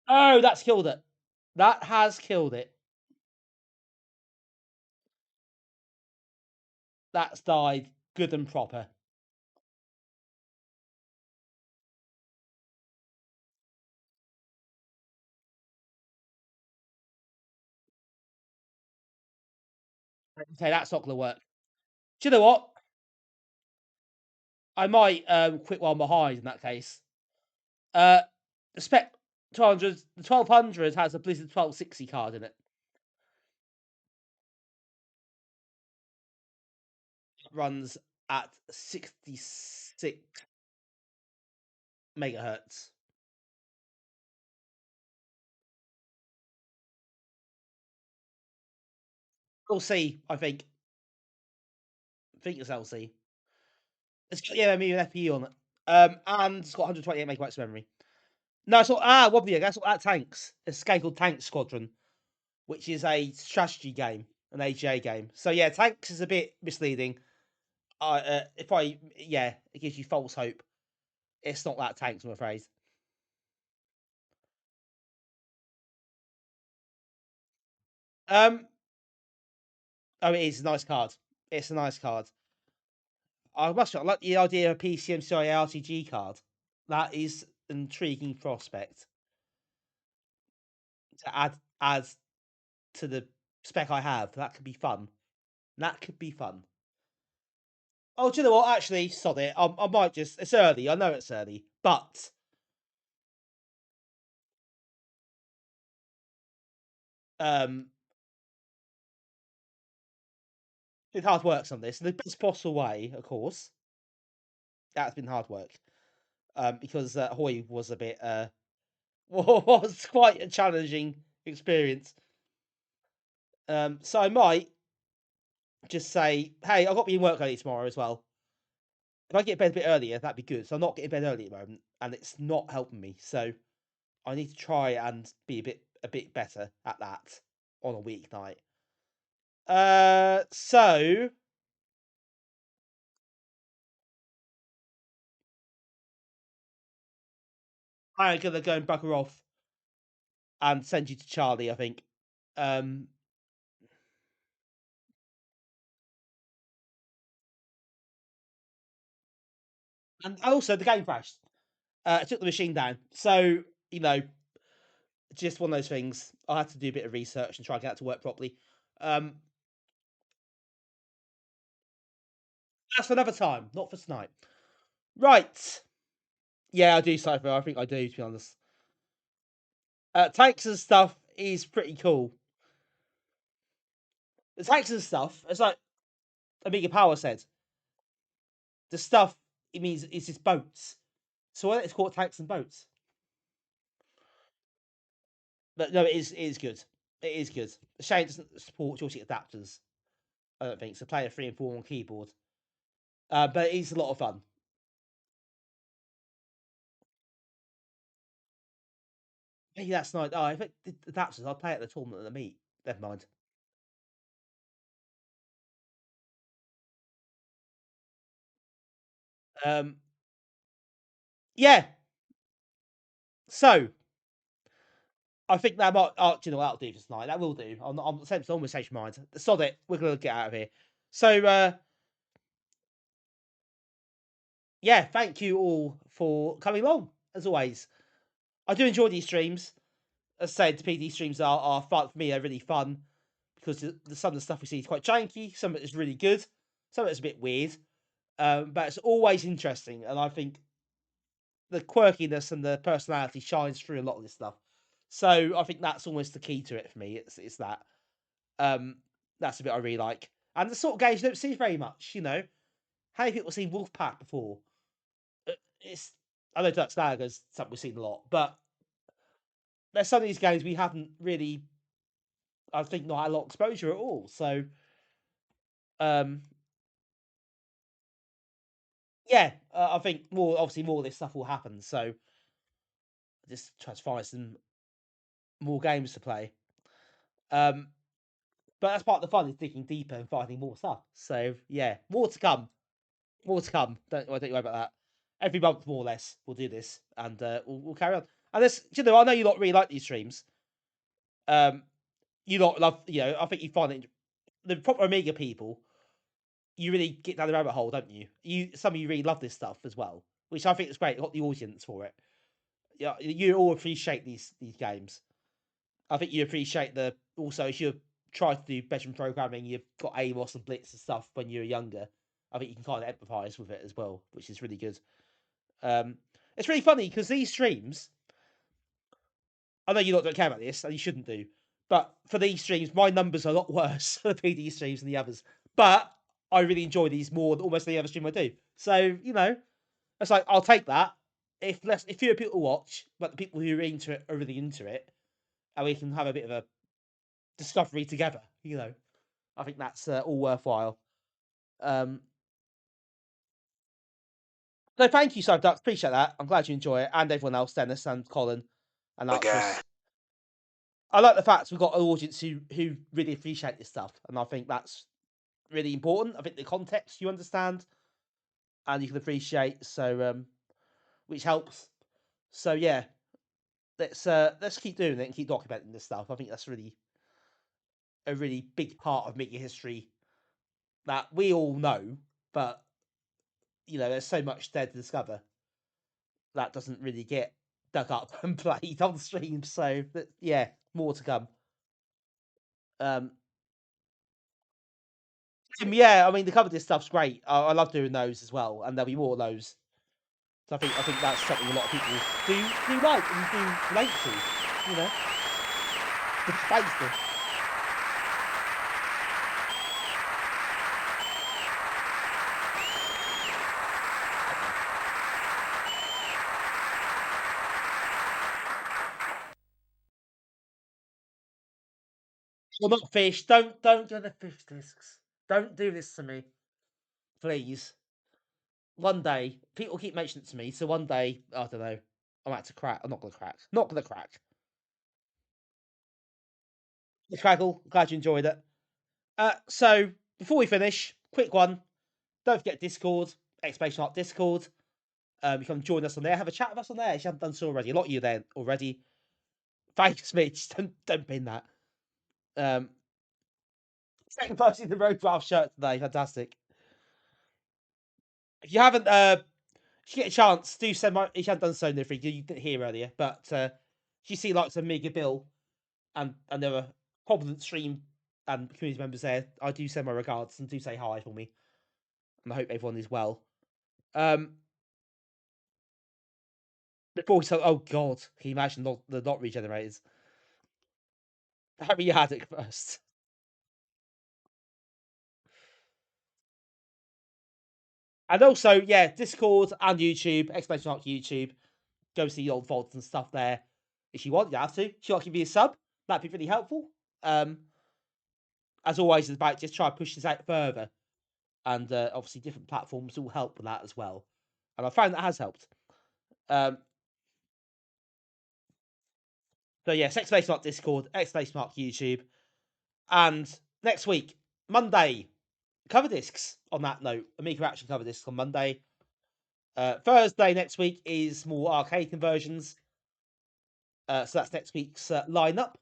Oh, that's killed it. That has killed it. That's died good and proper. Okay, that's not going to work. Do you know what? I might quit one behind in that case. The spec 1200, the 1200 has a Blizzard 1260 card in it. It runs at 66 megahertz. LC, I think. I think it's LC. It's got me an FPU on it. And it's got 128 megabytes of memory. No, it's not. Wobbly, that's not that Tanks. It's a game called Tank Squadron, which is a strategy game, an AGA game. So yeah, Tanks is a bit misleading. It gives you false hope. It's not that Tanks, I'm afraid. Oh, it is a nice card. It's a nice card. I like the idea of a PCMCI RTG card. That is an intriguing prospect to add to the spec I have. That could be fun. That could be fun. Oh, do you know what? Actually, sod it. I might just. It's early. I know it's early, but Did hard work on this in the best possible way, of course. That's been hard work. Because Hoi was a bit was quite a challenging experience. So I might just say, hey, I've got to be in work early tomorrow as well. If I get bed a bit earlier, that'd be good. So I'm not getting bed early at the moment, and it's not helping me. So I need to try and be a bit better at that on a weeknight. So I'm gonna go and bugger off and send you to Charlie, I think. And also the game crashed. I took the machine down. So, you know, just one of those things. I had to do a bit of research and try and get it to work properly. That's for another time, not for tonight. Right. Yeah, I do Cypher. I think I do, to be honest. Tanks and stuff is pretty cool. The tanks and stuff, it's like Amiga Power said. The stuff, it means it's just boats. So why it's called tanks and boats? But no, it is good. It is good. The shame it doesn't support joystick adapters. I don't think so. Player 3 and 4 on keyboard. But it is a lot of fun. Maybe that's nice. Oh, if it did adapters, I'd play it at the tournament at the meet. Never mind. Yeah. So I think that might. Oh, do you know what? That'll do for tonight. That will do. I'm almost changed my mind. Sod it. We're gonna get out of here. So yeah, thank you all for coming along as always. I do enjoy these streams. As I said, the PD streams are fun for me. They're really fun because some of the stuff we see is quite janky. Some of it is really good. Some of it's a bit weird. But it's always interesting, and I think the quirkiness and the personality shines through a lot of this stuff. So I think that's almost the key to it for me. It's that. That's a bit I really like, and the sort of games you don't see very much. You know, how many people have seen WolfPac before? It's I know Deluxe Galaga is something we've seen a lot, but there's some of these games we haven't really, I think, not had a lot of exposure at all. So, yeah, I think obviously more of this stuff will happen. So, just try to find some more games to play. But that's part of the fun is digging deeper and finding more stuff. So yeah, more to come. More to come. Don't worry about that. Every month, more or less, we'll do this, and we'll carry on. And this, you know, I know you lot really like these streams. You lot love, you know, I think you find it the proper Amiga people. You really get down the rabbit hole, don't you? Some of you really love this stuff as well, which I think is great. Got the audience for it. Yeah, you all appreciate these games. I think you appreciate also if you try to do bedroom programming, you've got AMOS and Blitz and stuff when you were younger. I think you can kind of empathise with it as well, which is really good. It's really funny because these streams, I know you lot don't care about this, and you shouldn't do, but for these streams, my numbers are a lot worse for the PD streams than the others. But I really enjoy these more than almost any other stream I do. So, you know, it's like, I'll take that. If fewer people watch, but the people who are into it are really into it, and we can have a bit of a discovery together, you know. I think that's all worthwhile. So thank you, Cyberducks. Appreciate that. I'm glad you enjoy it, and everyone else, Dennis and Colin and Arcturus. I like the fact we've got an audience who really appreciate this stuff, and I think that's really important. I think the context you understand and you can appreciate, so which helps. So yeah, let's keep doing it and keep documenting this stuff. I think that's a really big part of media history that we all know, but you know, there's so much there to discover that doesn't really get dug up and played on stream. So yeah, more to come. Yeah, I mean the cover this stuff's great. I love doing those as well, and there'll be more of those. So I think that's something a lot of people do like and do relate to. You know. Thanks, Tim. Well, not fish. Don't do the fish discs. Don't do this to me, please. One day, people keep mentioning it to me. So one day, I don't know. I'm about to crack. I'm not gonna crack. Not gonna crack. The Craggle. Glad you enjoyed it. So before we finish, quick one. Don't forget Discord. Exclamation mark Discord. You can join us on there. Have a chat with us on there if you haven't done so already. A lot of you there already. Thanks, Mitch. Don't pin that. Second person in the road draft shirt today. Fantastic. If you haven't, if you get a chance, do send my. If you haven't done so, no free. You didn't hear earlier, but if you see like some Amiga Bill and there are competent stream and community members there, I do send my regards and do say hi for me, and I hope everyone is well. Before we start, oh god, can you imagine the not regenerators? Have you had it first? And also, yeah, Discord and YouTube, exclamation mark YouTube. Go see the old VODs and stuff there. If you want, you have to. If you want to give me a sub, that'd be really helpful. As always, it's about just try to push this out further. And obviously, different platforms will help with that as well. And I found that has helped. So, yes, exclamation mark Discord, exclamation mark YouTube. And next week, Monday, cover discs on that note. Amiga Action cover discs on Monday. Thursday next week is more arcade conversions. So that's next week's lineup.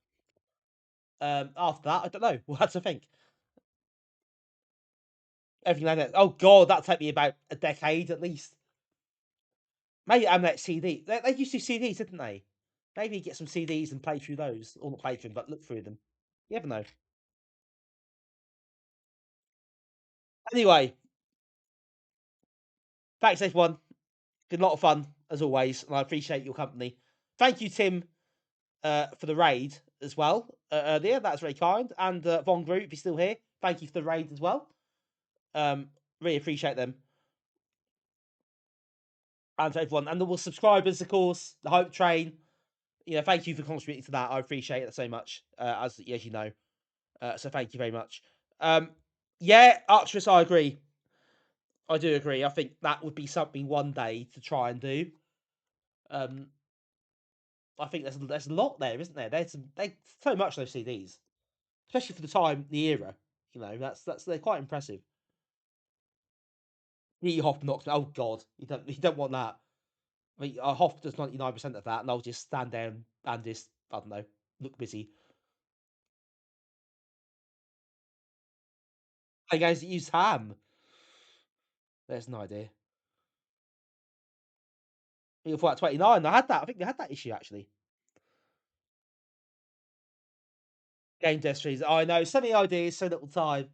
After that, I don't know. We'll have to think. Everything like that. Oh god, that'll take me about a decade at least. Maybe I'm that CD. They used to do CDs, didn't they? Maybe get some CDs and play through those. Or not play through them, but look through them. You never know. Anyway, thanks everyone. Been a lot of fun, as always, and I appreciate your company. Thank you, Tim, for the raid as well earlier. That's very kind. And Von Group, if you're still here, thank you for the raid as well. Really appreciate them. And to everyone. And the subscribers, of course, the Hope Train. You know, thank you for contributing to that. I appreciate it so much, as you know. So thank you very much. Yeah, Arcturus, I agree. I do agree. I think that would be something one day to try and do. I think there's a lot there, isn't there? There's so much those CDs, especially for the time, the era. You know, that's they're quite impressive. Hoff knocks me. Oh god, you don't want that. I mean, Hoff does 99% of that, and I'll just stand down and just I don't know, look busy. Hey guys that use ham. There's no idea. Eagle Flight 29. I had that. I think they had that issue actually. Game Dev Streams. I know. So many ideas, so little time.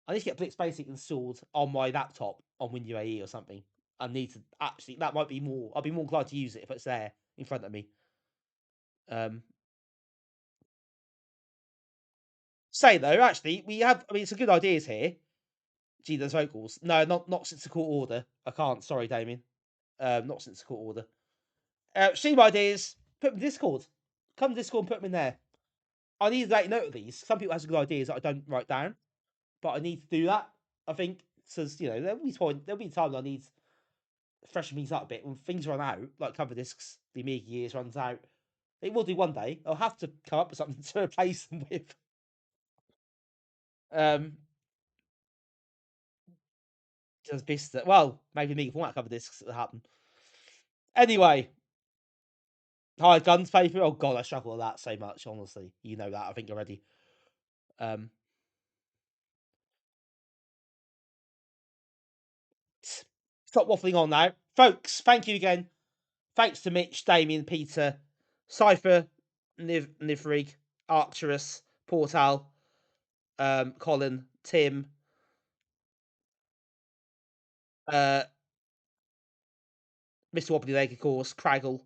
I need to get Blitz Basic installed on my laptop on WinUAE or something. I need to actually. That might be more. I'll be more inclined to use it if it's there in front of me. Say though, actually, we have. I mean, some good ideas here. Gee, those vocals. No, not since the court order. I can't. Sorry, Damien. Not since the court order. Stream ideas. Put them in Discord. Come to Discord and put them in there. I need to take note of these. Some people have some good ideas that I don't write down, but I need to do that. I think because you know there'll be time I need to freshen things up a bit when things run out, like cover discs. The Amiga years runs out. It will do one day. I'll have to come up with something to replace them with. Just Vista. Well, maybe Amiga format cover discs will happen. Anyway, Hired Guns paper. Oh god, I struggle with that so much. Honestly, you know that I think already. Stop waffling on now, folks. Thank you again. Thanks to Mitch, Damien, Peter, Cypher, Nivrig, Arcturus, Portal, Colin, Tim, Mr. Wobbly Leg, of course, Craggle,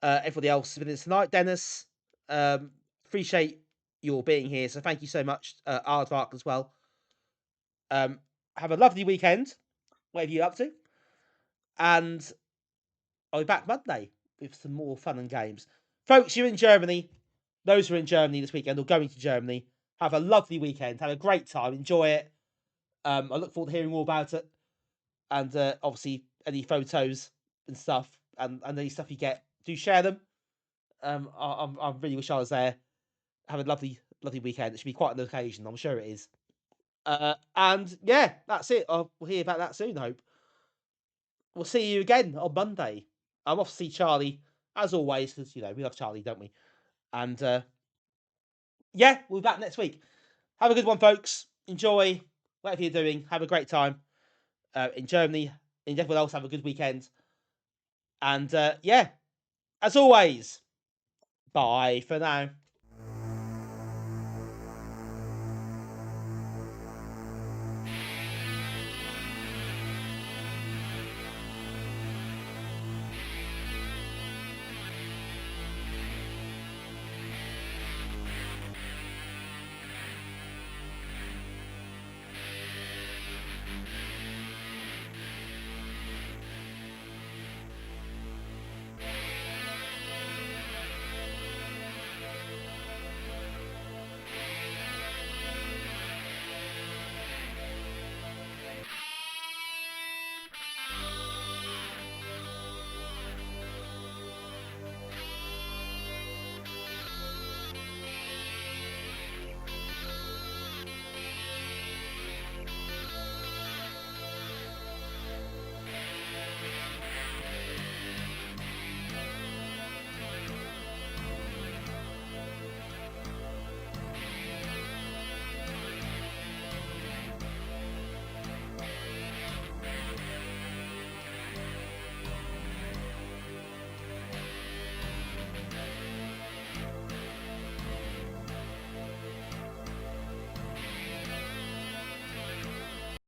everybody else with us tonight. Dennis, appreciate your being here. So thank you so much, Aardvark as well. Have a lovely weekend, whatever you're up to. And I'll be back Monday with some more fun and games. Folks, you're in Germany. Those who are in Germany this weekend or going to Germany, have a lovely weekend. Have a great time. Enjoy it. I look forward to hearing more about it. And obviously, any photos and stuff and any stuff you get, do share them. I really wish I was there. Have a lovely weekend. It should be quite an occasion. I'm sure it is. And yeah, that's it. We'll hear about that soon, I hope. We'll see you again on Monday. I'm off to see Charlie, as always, because, we love Charlie, don't we? And yeah, we'll be back next week. Have a good one, folks. Enjoy whatever you're doing. Have a great time in Germany. And everyone else, have a good weekend. And yeah, as always, bye for now.